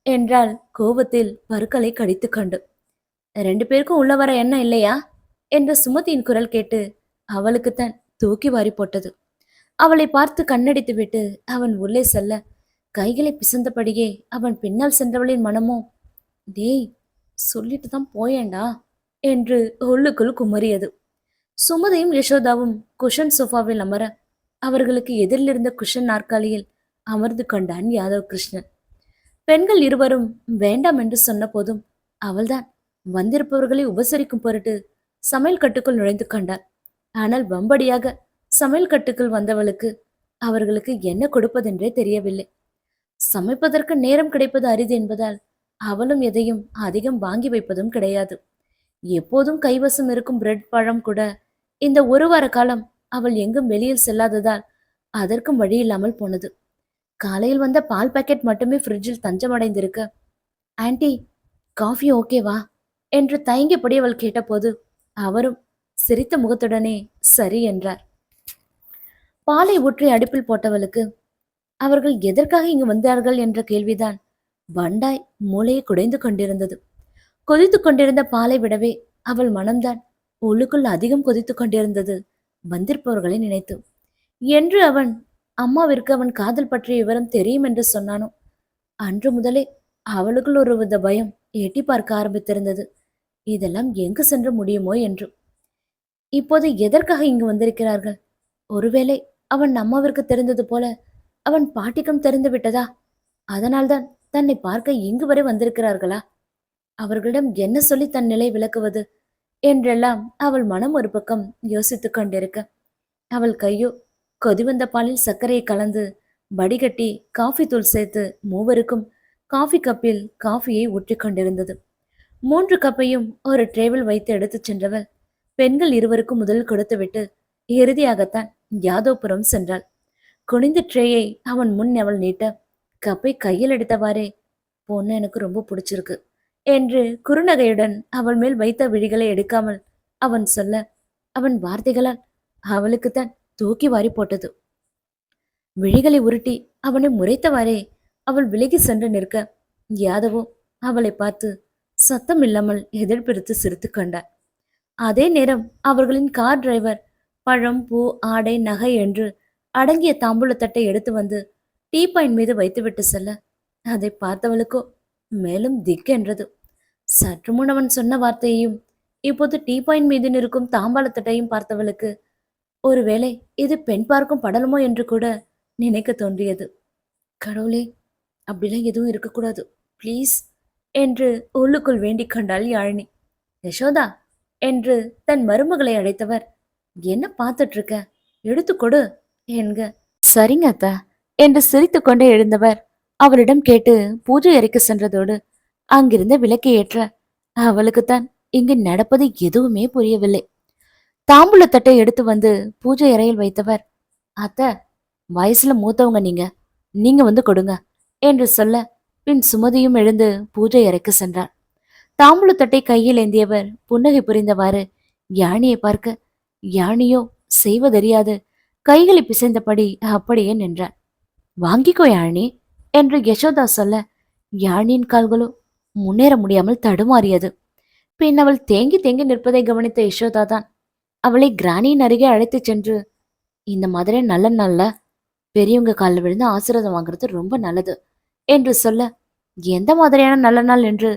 என்றால் கோபத்தில் பற்களை கடித்து கண்டு. 2 பேருக்கும் உள்ள வர எண்ணம் இல்லையா என்ற சுமதியின் குரல் கேட்டு அவளுக்குத்தான் தூக்கி வாரி போட்டது. அவளை பார்த்து கண்ணடித்து விட்டு அவன் உள்ளே செல்ல கைகளை பிசைந்தபடியே அவன் பின்னால் சென்றவளின் மனமோ, டேய் சொல்லிட்டு தான் போயேண்டா என்று உள்ளுக்குள் குமரியது. சுமதியும் யசோதாவும் குஷன் சோஃபாவில் அமர அவர்களுக்கு எதிரில் இருந்த குஷன் நாற்காலியில் அமர்ந்து கொண்டான் யாதவ் கிருஷ்ணன். பெண்கள் இருவரும் வேண்டாம் என்று சொன்ன போதும் அவள்தான் வந்திருப்பவர்களை உபசரிக்கும் பொருட்டு சமையல் கட்டுக்குள் நுழைந்து கொண்டாள். ஆனால் வம்படியாக சமையல் கட்டுக்குள் வந்தவளுக்கு அவர்களுக்கு என்ன கொடுப்பதென்றே தெரியவில்லை. சமைப்பதற்கு நேரம் கிடைப்பது அரிது என்பதால் அவளும் எதையும் அதிகம் வாங்கி வைப்பதும் கிடையாது. எப்போதும் கைவசம் இருக்கும் பிரெட் பழம் கூட இந்த ஒரு வார காலம் அவள் எங்கும் வெளியில் செல்லாததால் அதற்கும் வழி இல்லாமல் போனது. காலையில் வந்த பால் பாக்கெட் மட்டுமே ஃப்ரிட்ஜில் தஞ்சமடைந்திருக்க, ஆன்டி காஃபி ஓகேவா என்று தயங்கியபடி அவள் கேட்டபோது அவரும் சிரித்த முகத்துடனே சரி என்றார். பாலை ஊற்றி அடுப்பில் போட்டவளுக்கு அவர்கள் எதற்காக இங்கு வந்தார்கள் என்ற கேள்விதான் வண்டாய் மூளையை குடைந்து கொண்டிருந்தது. கொதித்து கொண்டிருந்த பாலை விடவே அவள் மனம்தான் உள்ளுக்குள் அதிகம் கொதித்து கொண்டிருந்தது வந்திருப்பவர்களை நினைத்து. என்று அவன் அம்மாவிற்கு அவன் காதல் பற்றிய விவரம் தெரியும் என்று சொன்னானோ அன்று முதலே அவளுக்குள் ஒரு வித பயம் எட்டி பார்க்க ஆரம்பித்திருந்தது. இதெல்லாம் எங்கு சென்று முடியுமோ என்று. இப்போது எதற்காக இங்கு வந்திருக்கிறார்கள்? ஒருவேளை அவன் அம்மாவிற்கு தெரிந்தது போல அவன் பாட்டிக்கும் தெரிந்து விட்டதா? அதனால்தான் தன்னை பார்க்க இங்கு வரை வந்திருக்கிறார்களா? அவர்களிடம் என்ன சொல்லி தன் நிலை விளக்குவது என்றெல்லாம் அவள் மனம் ஒரு பக்கம் யோசித்துக் கொண்டிருக்க, அவள் கையோ கொதிவந்த பாலில் சர்க்கரையை கலந்து வடிகட்டி காஃபி தூள் சேர்த்து மூவருக்கும் காஃபி கப்பில் காஃபியை ஊற்றி கொண்டிருந்தது. 3 கப்பையும் ஒரு ட்ரேவில் வைத்து எடுத்துச் சென்றவள் பெண்கள் இருவருக்கும் முதல் கொடுத்துவிட்டு இறுதியாகத்தான் யாதோபுரம் சென்றாள். குனிந்த ட்ரேயை அவன் முன் அவள் நீட்ட கப்பை கையில் எடுத்தவாறே, பொண்ணு எனக்கு ரொம்ப பிடிச்சிருக்கு என்று குறுநகையுடன் அவள் மேல் வைத்த விழிகளை எடுக்காமல் அவன் சொல்ல, அவன் வார்த்தைகளால் அவளுக்குத்தான் தூக்கி வாரி போட்டது. விழிகளை உருட்டி அவனை முறைத்தவாறே அவள் விலகி சென்று நிற்க யாதவோ அவளை பார்த்து சத்தம் இல்லாமல் எதிர்பிடித்து சிரித்து கொண்டார். அதே நேரம் அவர்களின் கார் டிரைவர் பழம், பூ, ஆடை, நகை என்று அடங்கிய தாம்பூலத்தட்டை எடுத்து வந்து டீபாயின் மீது வைத்துவிட்டு செல்ல அதை பார்த்தவளுக்கோ மேலும் திக்கென்றது. சற்று முன் அவன் சொன்ன வார்த்தையையும் இப்போது டீபாயின் மீது நிற்கும் தாம்பாளத்தட்டையும் பார்த்தவளுக்கு ஒருவேளை இது பெண் பார்க்கும் படலமோ என்று கூட நினைக்க தோன்றியது. கடவுளே, அப்படிலாம் எதுவும் இருக்கக்கூடாது ப்ளீஸ் என்று உள்ளுக்குள் வேண்டிக் கொண்டாள் யாழினி. யசோதா என்று தன் மருமகளை அழைத்தவர், என்ன பார்த்துட்டு இருக்க, எடுத்து கொடு என்க. சரிங்க அத்தா என்று சிரித்துக்கொண்டே எழுந்தவர் அவளிடம் கேட்டு பூஜை அறைக்கு சென்றதோடு அங்கிருந்த விளக்கை ஏற்ற அவளுக்குத்தான் இங்கு நடப்பது எதுவுமே புரியவில்லை. தாம்பூலத்தட்டை எடுத்து வந்து பூஜை அறையில் வைத்தவர், அத்த வயசுல மூத்தவங்க நீங்க நீங்க வந்து கொடுங்க என்று சொல்ல பின் சுமதியும் எழுந்து பூஜை அறைக்கு சென்றார். தாம்பூலத்தட்டை கையில் ஏந்தியவர் புன்னகை புரிந்தவாறு யாழினியை பார்க்க, யாழினியோ செய்வதறியாது கைகளை பிசைந்தபடி அப்படியே நின்றார். வாங்கிக்கோ யாழினி என்று யசோதா சொல்ல யாழினியின் கால்களோ முன்னேற முடியாமல் தடுமாறியது. பின் அவள் தேங்கி தேங்கி நிற்பதை கவனித்த யசோதா தான் அவளை கிராணியின் அருகே அழைத்துச் சென்று, இந்த மாதிரி நல்ல நாள்ல பெரியவங்க காலில் விழுந்து ஆசீர்வாதம் வாங்குறது ரொம்ப நல்லது என்று சொல்ல, எந்த மாதிரியான நல்ல நாள் என்று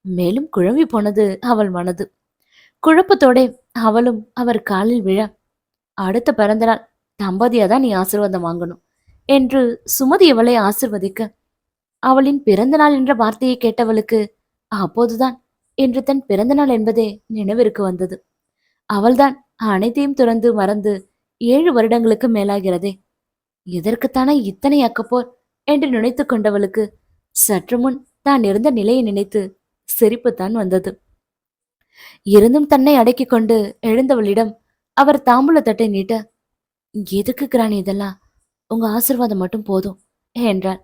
மேலும் குழம்பி போனது அவள் மனது. குழப்பத்தோட அவளும் அவர் காலில் விழ, அடுத்த பிறந்த நாள் தம்பதியாதான் நீ ஆசீர்வாதம் வாங்கணும் என்று சுமதி அவளை ஆசிர்வதிக்க, அவளின் பிறந்த நாள் என்ற வார்த்தையை கேட்டவளுக்கு அப்போதுதான் இன்று தன் பிறந்த நாள் என்பதே நினைவிற்கு வந்தது. அவள்தான் அனைத்தையும் துறந்து மறந்து 7 வருடங்களுக்கு மேலாகிறதே. எதற்குத்தானே இத்தனை அக்கப்போர் என்று நினைத்து கொண்டவளுக்கு சற்று முன் தான் இருந்த நிலையை நினைத்து சிரிப்புத்தான் வந்தது. இருந்தும் தன்னை அடக்கி கொண்டு எழுந்தவளிடம் அவர் தாம்பூலத்தட்டை நீட்ட, எதுக்கு கிராணி இதெல்லாம், உங்க ஆசிர்வாதம் மட்டும் போதும் என்றார்.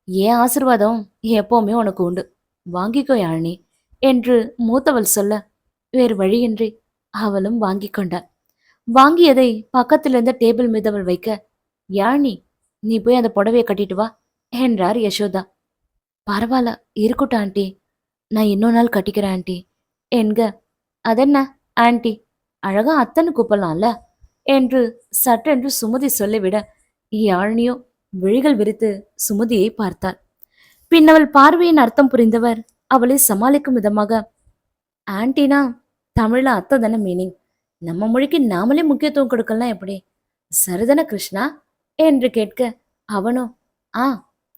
ஏன் ஆசிர்வாதம் எப்பவுமே உனக்கு உண்டு, வாங்கிக்கோ யாழினி என்று மூத்தவள் சொல்ல வேறு வழியின்றி அவளும் வாங்கி கொண்டாள். வாங்கியதை பக்கத்தில் இருந்த டேபிள் மீது அவள் வைக்க, யாழினி நீ போய் அந்த புடவையை கட்டிட்டு வா என்றார் யசோதா. பரவாயில்ல இருக்கட்டும் ஆண்டி, நான் இன்னொரு நாள் கட்டிக்கிறேன் ஆண்டி என்க. அதென்ன ஆண்டி, அழகா அத்தனை கூப்பிடலாம்ல என்று சட்டென்று சுமதி சொல்லிவிட யாழினியோ விழிகள் விரித்து சுமதியை பார்த்தாள். பின் அவள் பார்வையின் அர்த்தம் புரிந்தவர் அவளை சமாளிக்கும் விதமாக, ஆன்டினா தமிழ்ல அத்தை தானே மீனிங், நம்ம மொழிக்கு நாமளே முக்கியத்துவம் கொடுக்கலாம் எப்படி, சரிதான கிருஷ்ணா என்று கேட்க, அவனோ ஆ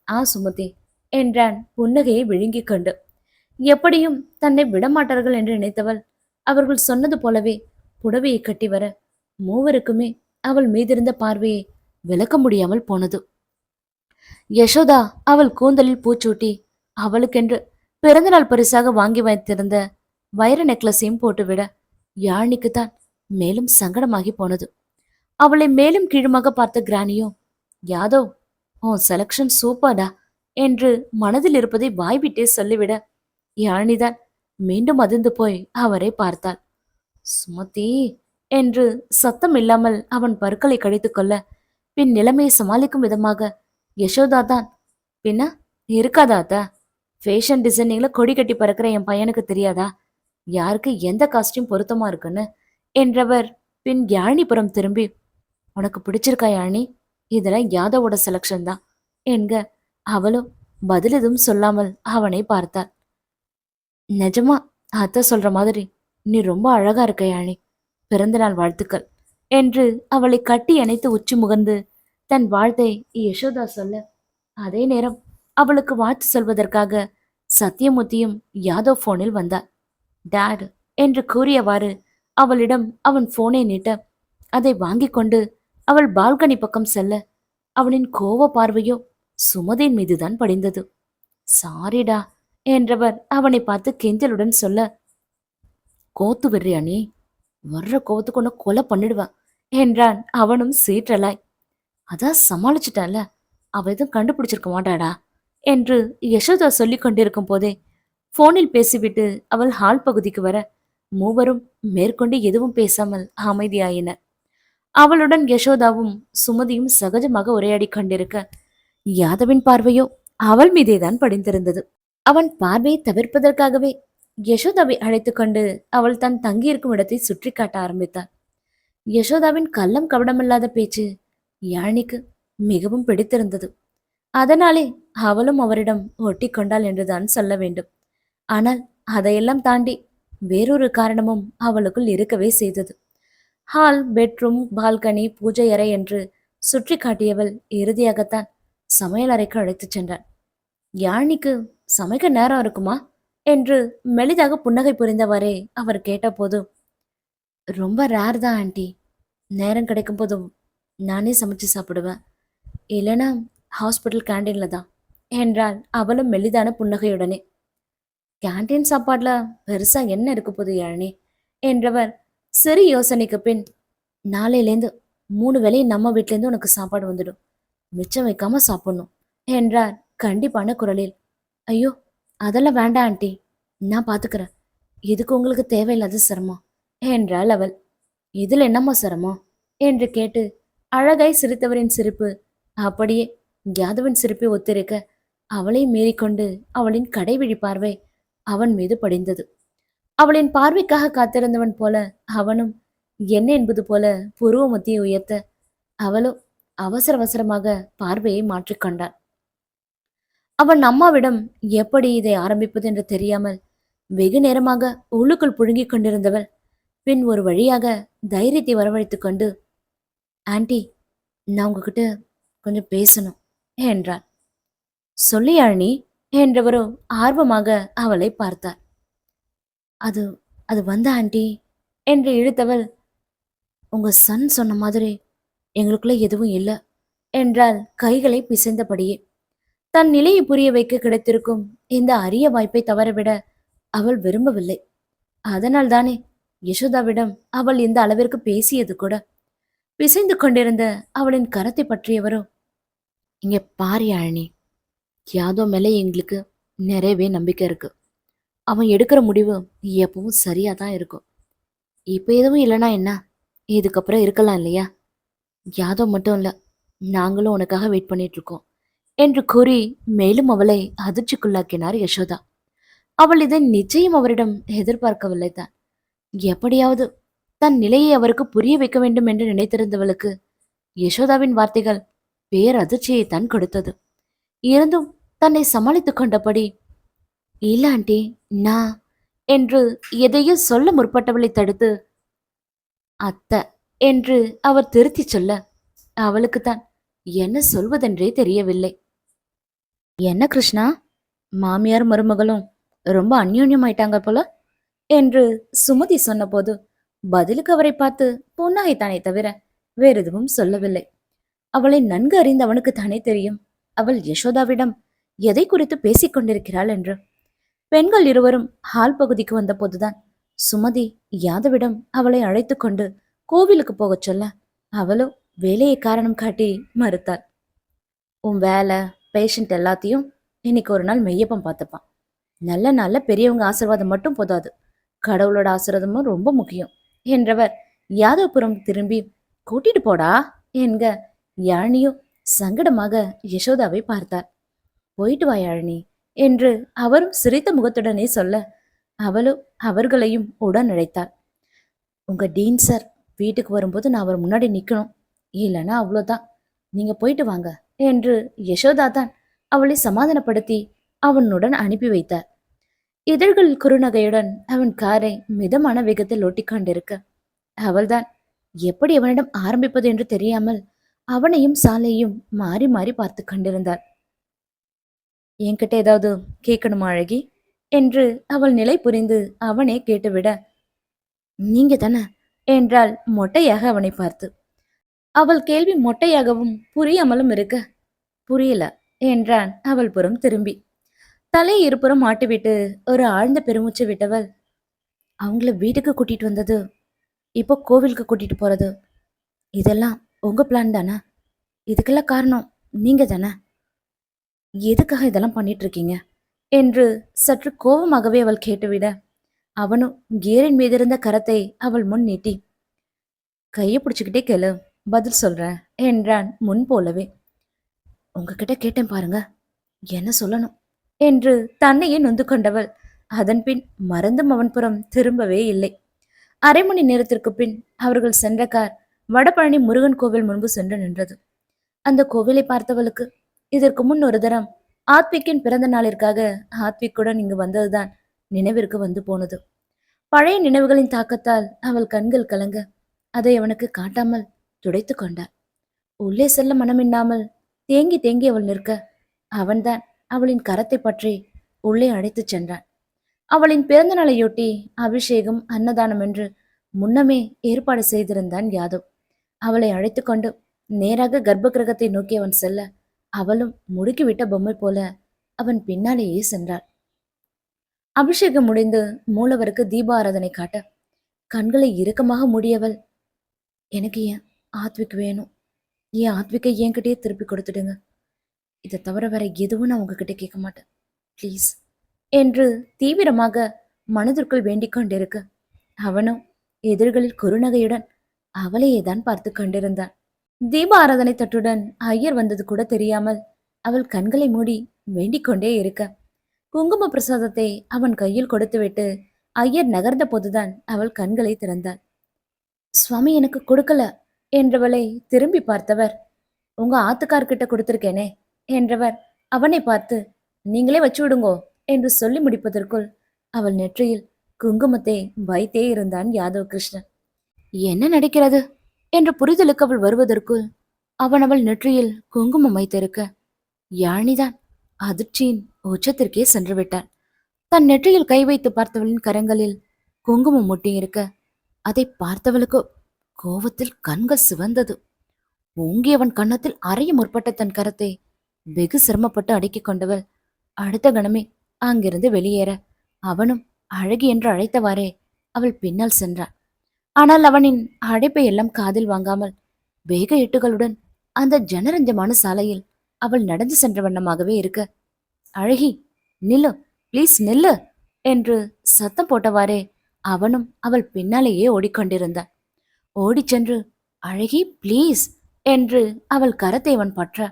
ஆ சுமதி என்றான் புன்னகையை விழுங்கிக் கொண்டு. எப்படியும் தன்னை விடமாட்டார்கள் என்று நினைத்தவள் அவர்கள் சொன்னது போலவே புடவையை கட்டி வர மூவருக்குமே அவள் மீதிருந்த பார்வையை விளக்க முடியாமல் போனது. யசோதா அவள் கூந்தலில் பூச்சூட்டி அவளுக்கென்று பிறந்தநாள் பரிசாக வாங்கி வைத்திருந்த வைர நெக்லஸையும் போட்டுவிட யாழினிக்குத்தான் மேலும் சங்கடமாகி போனது. அவளை மேலும் கீழுமாக பார்த்த கிராணியோ, யாதவ் உன் செலக்ஷன் சூப்பர்டா என்று மனதில் இருப்பதை வாய்விட்டே சொல்லிவிட யாழினிதான் மீண்டும் அதிர்ந்து போய் அவரை பார்த்தாள். சுமதி என்று சத்தம் இல்லாமல் அவன் பற்களை கடித்துக் கொள்ள பின் நிலைமையை சமாளிக்கும் விதமாக யசோதா தான், பின்ன இருக்காதா, ஃபேஷன் டிசைனிங்ல கொடி கட்டி பறக்கிற என் பையனுக்கு தெரியாதா யாருக்கு எந்த காஸ்டியூம் பொருத்தமா இருக்குன்னு என்றவர் பின் யாழினிபுரம் திரும்பி, உனக்கு பிடிச்சிருக்கா யாழினி, இதெல்லாம் யாதவோட செலக்ஷன் தான் என்க. அவளும் பதில் எதுவும் சொல்லாமல் அவனை பார்த்தாள். நிஜமா அத்தை சொல்ற மாதிரி நீ ரொம்ப அழகா இருக்க யாழினி, பிறந்தநாள் வாழ்த்துக்கள் என்று அவளை கட்டி அணைத்து உச்சி முகர்ந்து தன் வாழ்த்தை யசோதா சொல்ல, அதே நேரம் அவளுக்கு வாழ்த்து சொல்வதற்காக சத்தியமூர்த்தியும் யாதவ் போனில் வந்தார். டேட் என்று கூறியவாறு அவளிடம் அவன் போனை நீட்ட அதை வாங்கி கொண்டு அவள் பால்கனி பக்கம் செல்ல அவனின் கோவ பார்வையோ சுமதியின் மீதுதான் படிந்தது. சாரிடா என்றவர் அவனை பார்த்து கெஞ்சலுடன் சொல்ல, கோத்து விடுறியா நீ, வர்ற கோவத்துக்கு ஒன்று கொலை பண்ணிடுவான் என்றான் அவனும் சீற்றலாய். அதான் சமாளிச்சுட்டான்ல, அவ எதுவும் கண்டுபிடிச்சிருக்க மாட்டாடா என்று யசோதா சொல்லிக் கொண்டிருக்கும் போதே போனில் பேசிவிட்டு அவள் ஹால் பகுதிக்கு வர மூவரும் மேற்கொண்டு எதுவும் பேசாமல் அமைதியாயினர். அவளுடன் யசோதாவும் சுமதியும் சகஜமாக உரையாடி கொண்டிருக்க யாதவின் பார்வையோ அவள் மீதேதான் படிந்திருந்தது. அவன் பார்வையை தவிர்ப்பதற்காகவே யசோதாவை அழைத்துக் கொண்டு அவள் தான் தங்கியிருக்கும் இடத்தை சுற்றி காட்ட ஆரம்பித்தாள். யசோதாவின் கள்ளம் கபடமில்லாத பேச்சு யாழினிக்கு மிகவும் பிடித்திருந்தது. அதனாலே அவளும் அவரிடம் ஒட்டி கொண்டாள் என்றுதான் சொல்ல வேண்டும். ஆனால் அதையெல்லாம் தாண்டி வேறொரு காரணமும் அவளுக்குள் இருக்கவே செய்தது. ஹால், பெட்ரூம், பால்கனி, பூஜை அறை என்று சுற்றி காட்டியவள் இறுதியாகத்தான் சமையல் அறைக்கு அழைத்துச் சென்றாள். யாழினிக்கு சமைக்க நேரம் இருக்குமா என்று மெலிதாக புன்னகை புரிந்தவாறே அவர் கேட்டபோது, ரொம்ப ரேர் தான் ஆண்டி. நேரம் கிடைக்கும் போதும் நானே சமைச்சு சாப்பிடுவேன். இல்லைன்னா ஹாஸ்பிட்டல் கேண்டீன்ல தான் என்றாள் அவளும் மெலிதான புன்னகையுடனே. கேண்டீன் சாப்பாடுல பெருசா என்ன இருக்க போகுது யாழினி என்றவர் சிறு யோசனைக்கு பின், நாளையிலேருந்து 3 வேளையும் நம்ம வீட்டிலேருந்து உனக்கு சாப்பாடு வந்துடும். மிச்சம் வைக்காம சாப்பிடணும் என்றார் கண்டிப்பான குரலில். ஐயோ, அதெல்லாம் வேண்டாம் ஆண்டி, நான் பாத்துக்கிறேன். இதுக்கு உங்களுக்கு தேவையில்லாத சிரமம் என்றாள் அவள். இதில் என்னம்மா சிரமம் என்று கேட்டு அழகாய் சிரித்தவரின் சிரிப்பு அப்படியே யாதவன் சிரிப்பை ஒத்திருக்க அவளை மீறிக்கொண்டு அவளின் கடைவிழி பார்வை அவன் மீது படிந்தது. அவளின் பார்வைக்காக காத்திருந்தவன் போல அவனும் என்ன என்பது போல புருவ மத்தியை உயர்த்த அவளோ அவசர அவசரமாக பார்வையை மாற்றிக்கொண்டாள். அவன் அம்மாவிடம் எப்படி இதை ஆரம்பிப்பது என்று தெரியாமல் வெகு நேரமாக உள்ளுக்குள் புழுங்கிக் கொண்டிருந்தவள் பின் ஒரு வழியாக தைரியத்தை வரவழைத்துக் கொண்டு, ஆண்டி, நான் உங்ககிட்ட கொஞ்சம் பேசணும் என்றாள். சொல்லி யாழினி என்றவரோ ஆர்வமாக அவளை பார்த்தார். அது அது வந்த ஆண்டி என்று இழுத்தவள், உங்க சன் சொன்ன மாதிரி எங்களுக்குள்ள எதுவும் இல்லை என்றால் கைகளை பிசைந்தபடியே. தன் நிலையை புரிய வைக்க கிடைத்திருக்கும் இந்த அரிய வாய்ப்பை தவறவிட அவள் விரும்பவில்லை. அதனால் தானே யசோதாவிடம் அவள் இந்த அளவிற்கு பேசியது கூட. பிசைந்து கொண்டிருந்த அவளின் கரத்தை பற்றியவரோ, இங்க பாரு யாழினி, யாதோ மேலே எங்களுக்கு நிறையவே நம்பிக்கை இருக்கு. அவன் எடுக்கிற முடிவு எப்பவும் சரியா தான் இருக்கும். இப்ப எதுவும் இல்லைன்னா என்ன, இதுக்கப்புறம் இருக்கலாம் இல்லையா? யாதோ மட்டும் இல்ல, நாங்களும் உனக்காக வெயிட் பண்ணிட்டு இருக்கோம் என்று கூறி மேலும் அவளை அதிர்ச்சிக்குள்ளாக்கினார் யசோதா. அவள் இதை நிச்சயம் அவரிடம் எதிர்பார்க்கவில்லை தான். எப்படியாவது தன் நிலையை அவருக்கு புரிய வைக்க வேண்டும் என்று நினைத்திருந்தவளுக்கு யசோதாவின் வார்த்தைகள் பேரதிர்ச்சியை தான் கொடுத்தது. இருந்தும் தன்னை சமாளித்துக் கொண்டபடி, இல்ல ஆண்டி, நான் என்று எதையோ சொல்ல முற்பட்டவளை தடுத்து, அத்தை என்று அவர் திருத்தி சொல்ல அவளுக்குத்தான் என்ன சொல்வதென்றே தெரியவில்லை. என்ன கிருஷ்ணா, மாமியார் மருமகளும் ரொம்ப அந்யோன்யமாயிட்டாங்க போல என்று சுமதி சொன்னபோது பதிலுக்கு அவரை பார்த்து புன்னகைத்தானே தவிர வேறு எதுவும் சொல்லவில்லை. அவளை நன்கு அறிந்த அவனுக்கு தானே தெரியும் அவள் யசோதாவிடம் எதை குறித்து பேசிக் கொண்டிருக்கிறாள் என்று. பெண்கள் இருவரும் ஹால் பகுதிக்கு வந்த போதுதான் சுமதி யாதவிடம் அவளை அழைத்து கொண்டு கோவிலுக்கு போகச் சொல்ல அவளோ வேலையை காரணம் காட்டி மறுத்தாள். உன் வேலை, பேஷண்ட் எல்லாத்தையும் இன்னைக்கு ஒரு நாள் மெய்யப்பம் பார்த்துப்பான். நல்ல நல்ல பெரியவங்க ஆசீர்வாதம் மட்டும் போதாது, கடவுளோட ஆசீர்வாதமும் ரொம்ப முக்கியம் என்றவர் யாதவபுரம் திரும்பி, கூட்டிட்டு போடா என்க யாழினியோ சங்கடமாக யசோதாவை பார்த்தார். போயிட்டு வா யாழினி என்று அவரும் சிரித்த முகத்துடனே சொல்ல அவளோ அவர்களையும் உடன் அழைத்தாள். உங்க டீன் சார் வீட்டுக்கு வரும்போது நான் அவர் முன்னாடி நிக்கணும், இல்லைன்னா அவ்வளோதான், நீங்க போயிட்டு வாங்க என்று யசோதா தான் அவளை சமாதானப்படுத்தி அவனுடன் அனுப்பி வைத்தார். இதழ்கள் குறுநகையுடன் அவன் காரை மிதமான வேகத்தில் ஓட்டிக்கொண்டிருக்க அவள்தான் எப்படி அவனிடம் ஆரம்பிப்பது என்று தெரியாமல் அவனையும் சாலையும் மாறி மாறி பார்த்து கொண்டிருந்தாள். என்கிட்ட ஏதாவது கேட்கணுமா அழகி என்று அவள் நிலை புரிந்து அவனே கேட்டுவிட, நீங்க தானே என்றாள் மொட்டையாக அவனை பார்த்து. அவள் கேள்வி மொட்டையாகவும் புரியாமலும் இருக்க, புரியல என்றான் அவள் புறம் திரும்பி. தலை இருபுறம் மாட்டிவிட்டு ஒரு ஆழ்ந்த பெருமூச்சு விட்டவள், அவங்கள வீட்டுக்கு கூட்டிட்டு வந்தது, இப்போ கோவிலுக்கு கூட்டிட்டு போறது, இதெல்லாம் உங்க பிளான் தானே? இதுக்கெல்லாம் காரணம் நீங்க தானே? எதுக்காக இதெல்லாம் பண்ணிட்டு இருக்கீங்க என்று சற்று கோபமாகவே அவள் கேட்டுவிட அவனும் கேரின் மீதிருந்த கரத்தை அவள் முன் நீட்டி, கையை பிடிச்சுக்கிட்டே கேளு, பதில் சொல்றேன் என்றான் முன் போலவே. உங்ககிட்ட கேட்டேன் பாருங்க, என்ன சொல்லணும் என்று தன்னையே நொந்து கொண்டவள் அதன்பின் மறந்தும் அவன் புறம் திரும்பவே இல்லை. அரை மணி நேரத்திற்கு பின் அவர்கள் சென்ற கார் வடபழனி முருகன் கோவில் முன்பு சென்று நின்றது. அந்த கோவிலை பார்த்தவளுக்கு இதற்கு முன் ஒரு தரம் ஆத்விக்கின் பிறந்த நாளிற்காக ஆத்விக்குடன் இங்கு வந்ததுதான் நினைவிற்கு வந்து போனது. பழைய நினைவுகளின் தாக்கத்தால் அவள் கண்கள் கலங்க அதை அவனுக்கு காட்டாமல் துடைத்து கொண்டாள். உள்ளே செல்ல மனமின்னாமல் தேங்கி தேங்கி அவள் நிற்க அவன்தான் அவளின் கரத்தை பற்றி உள்ளே அழைத்துச் சென்றான். அவளின் பிறந்த நாளையொட்டி அபிஷேகம் அன்னதானம் என்று முன்னமே ஏற்பாடு செய்திருந்தான் யாதவ். அவளை அழைத்து கொண்டு நேராக கர்ப்ப கிரகத்தை நோக்கி அவன் செல்ல அவளும் முடுக்கிவிட்ட பொம்மை போல அவன் பின்னாலேயே சென்றாள். அபிஷேகம் முடிந்து மூலவருக்கு தீபாராதனை காட்ட கண்களை இறுக்கமாக மூடியவள், எனக்கு ஏன் ஆத்விக் வேணும், ஏன் ஆத்விக்கை என்கிட்டயே திருப்பி கொடுத்துடுங்க, இதை தவிர வேற எதுவும் நான் உங்ககிட்ட கேட்க மாட்டேன் ப்ளீஸ் என்று தீவிரமாக மனதிற்குள் வேண்டிக் கொண்டிருக்க அவனும் எதிர்களில் குறுநகையுடன் அவளையே தான் பார்த்து கொண்டிருந்தான். தீப ஆராதனை தட்டுடன் ஐயர் வந்தது கூட தெரியாமல் அவள் கண்களை மூடி வேண்டிக் கொண்டே இருக்க குங்கும பிரசாதத்தை அவன் கையில் கொடுத்துவிட்டு ஐயர் நகர்ந்த போதுதான் அவள் கண்களை திறந்தாள். சுவாமி எனக்கு கொடுக்கல என்றவளை திரும்பி பார்த்தவர், உங்க ஆத்துக்கார்கிட்ட கொடுத்திருக்கேனே என்றவர் அவனை பார்த்து, நீங்களே வச்சு விடுங்கோ என்று சொல்லி முடிப்பதற்குள் அவள் நெற்றியில் குங்குமத்தை வைத்தே இருந்தான் யாதவ் கிருஷ்ணன். என்ன நடக்கிறது என்ற புரிதலுக்கு அவள் வருவதற்குள் அவன் அவள் நெற்றியில் குங்குமம் வைத்திருக்க யாழினிதான் அதிர்ச்சியின் உச்சத்திற்கே சென்று விட்டாள். தன் நெற்றியில் கை வைத்து பார்த்தவளின் கரங்களில் குங்குமம் முட்டியிருக்க அதை பார்த்தவளுக்கோ கோவத்தில் கண்கள் சிவந்தது. ஓங்கி அவன் கன்னத்தில் அறைய முற்பட்ட தன் கரத்தை வெகு சிரமப்பட்டு அடக்கிக் கொண்டவள் அடுத்த கணமே அங்கிருந்து வெளியேற அவனும் அழகி என்று அழைத்தவாறே அவள் பின்னால் சென்றான். ஆனால் அவனின் அழைப்பை எல்லாம் காதில் வாங்காமல் வேக எட்டுகளுடன் அந்த ஜனரஞ்சமான சாலையில் அவள் நடந்து சென்ற வண்ணமாகவே இருக்க, அழகி நில்லு, ப்ளீஸ் நில்லு என்று சத்தம் போட்டவாறே அவனும் அவள் பின்னாலேயே ஓடிக்கொண்டிருந்தான். ஓடிச் சென்று அழகி ப்ளீஸ் என்று அவள் கரத்தை அவன் பற்ற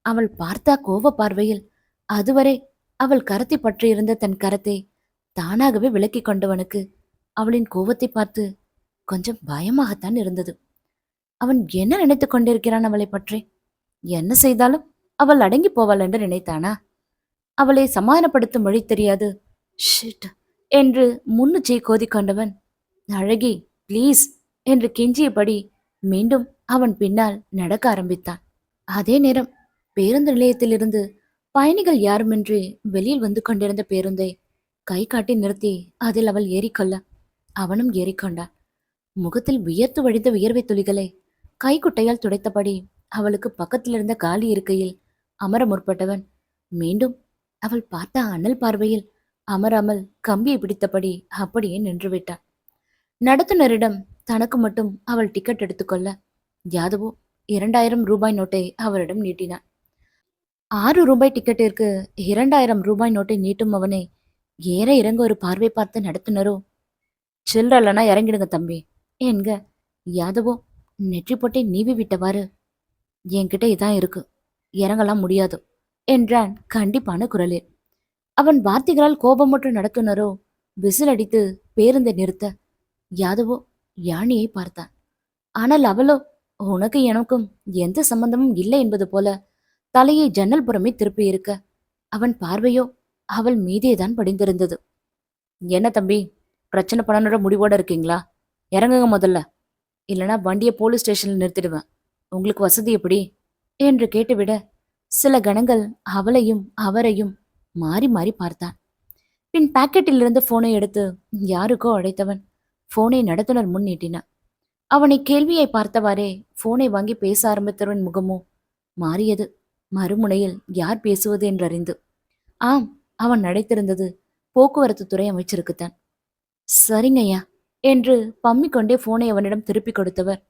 அவள் பார்த்தா கோவ பார்வையில் அதுவரை அவள் கரத்தை பற்றியிருந்த தன் கரத்தை தானாகவே விலக்கி கொண்டவனுக்கு அவளின் கோவத்தை பார்த்து கொஞ்சம் பயமாகத்தான் இருந்தது. அவன் என்ன நினைத்து கொண்டிருக்கிறான் அவளை பற்றி? என்ன செய்தாலும் அவள் அடங்கி போவாள் என்று நினைத்தானா? அவளை சமாதானப்படுத்தும் வழி தெரியாது ஷிட் என்று முன்னுச்சை கோதிக்கொண்டவன் அழகி ப்ளீஸ் என்று கெஞ்சியபடி மீண்டும் அவன் பின்னால் நடக்க ஆரம்பித்தான். அதே நேரம் பேருந்து நிலையத்திலிருந்து பயணிகள் யாருமின்றி வெளியில் வந்து கொண்டிருந்த பேருந்தை கை காட்டி நிறுத்தி அதில் அவள் ஏறிக்கொள்ள அவனும் ஏறிக்கொண்டான். முகத்தில் வியர்த்து வழிந்த வியர்வை துளிகளை கைக்குட்டையால் துடைத்தபடி அவளுக்கு பக்கத்தில் இருந்த காலி இருக்கையில் அமர முற்பட்டவன் மீண்டும் அவள் பார்த்த அனல் பார்வையில் அமராமல் கம்பியை பிடித்தபடி அப்படியே நின்றுவிட்டான். நடத்துனரிடம் தனக்கு மட்டும் அவள் டிக்கெட் எடுத்துக்கொள்ள யாதவோ 2000 ரூபாய் நோட்டை அவரிடம் நீட்டினான். 6 ரூபாய் டிக்கெட்டிற்கு 2000 ரூபாய் நோட்டை நீட்டும் அவனை ஏற இறங்க ஒரு பார்வை பார்த்த நடத்துனரோ, சில்லறலனா இறங்கிடுங்க தம்பி என்க யாதவோ நெற்றி போட்டை நீவி விட்டவாறு, என்கிட்ட இதான் இருக்கு, இறங்கலாம் முடியாது என்றான் கண்டிப்பான குரலில். அவன் வார்த்தைகளால் கோபமுற்ற நடத்துனரோ விசில் அடித்து பேருந்தை நிறுத்த யாதவோ யானியை பார்த்தான். ஆனால் அவளோ உனக்கு எனக்கும் எந்த சம்பந்தமும் இல்லை என்பது போல தலையை ஜன்னல் புறமே திருப்பி இருக்க அவன் பார்வையோ அவள் மீதேதான் படிந்திருந்தது. என்ன தம்பி, பிரச்சனை பண்ணணுற முடிவோட இருக்கீங்களா? இறங்குங்க முதல்ல, இல்லைனா வண்டியை போலீஸ் ஸ்டேஷன்ல நிறுத்திடுவேன், உங்களுக்கு வசதி எப்படி என்று கேட்டுவிட சில கணங்கள் அவளையும் அவரையும் மாறி மாறி பார்த்தான். பின் பாக்கெட்டில் இருந்து போனை எடுத்து யாருக்கோ அழைத்தவன் போனை நடத்துனர் முன் நீட்டினான். அவனை கேள்வியை பார்த்தவாறே போனை வாங்கி பேச ஆரம்பித்தவன் முகமோ மாறியது. மறுமுனையில் யார் பேசுவது என்றறிந்து, ஆம், அவன் நடைத்திருந்தது போக்குவரத்து துறை அமைச்சருக்குத்தான். சரிங்கய்யா என்று பம்மிக்கொண்டே போனை அவனிடம் திருப்பி கொடுத்தவர்,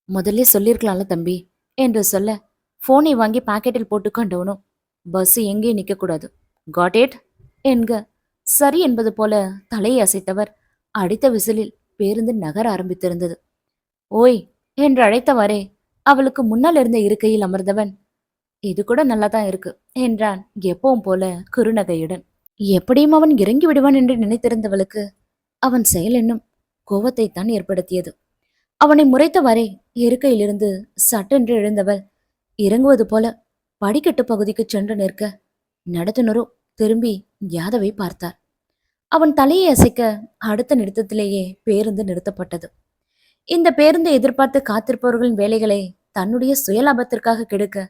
முதல்ல சொல்லியிருக்கலாம்ல தம்பி என்று சொல்ல போனை வாங்கி பாக்கெட்டில் போட்டுக்கொண்டவனும், பஸ் எங்கே நிற்க கூடாது, காட் இட் என்க சரி என்பது போல தலையை அசைத்தவர் அடித்த விசிலில் பேருந்து நகர ஆரம்பித்திருந்தது. ஓய் என்று அழைத்தவாறே அவளுக்கு முன்னால் இருந்த இருக்கையில் அமர்ந்தவன், இது கூட நல்லா தான் இருக்கு என்றான் எப்பவும் போல குறுநகையுடன். எப்படியும் அவன் இறங்கி விடுவான் என்று நினைத்திருந்தவளுக்கு அவன் செயல் என்னும் கோபத்தைத்தான் ஏற்படுத்தியது. அவனை முறைத்தவாறே இருக்கையிலிருந்து சட்டென்று எழுந்தவள் இறங்குவது போல படிக்கட்டு பகுதிக்கு சென்று நிற்க, நடத்துனரோ திரும்பி யாதவை பார்த்தார். அவன் தலையை அசைக்க அடுத்த நிறுத்தத்திலேயே பேருந்து நிறுத்தப்பட்டது. இந்த பேருந்தை எதிர்பார்த்து காத்திருப்பவர்களின் வேலைகளை தன்னுடைய சுயலாபத்திற்காக கெடுக்க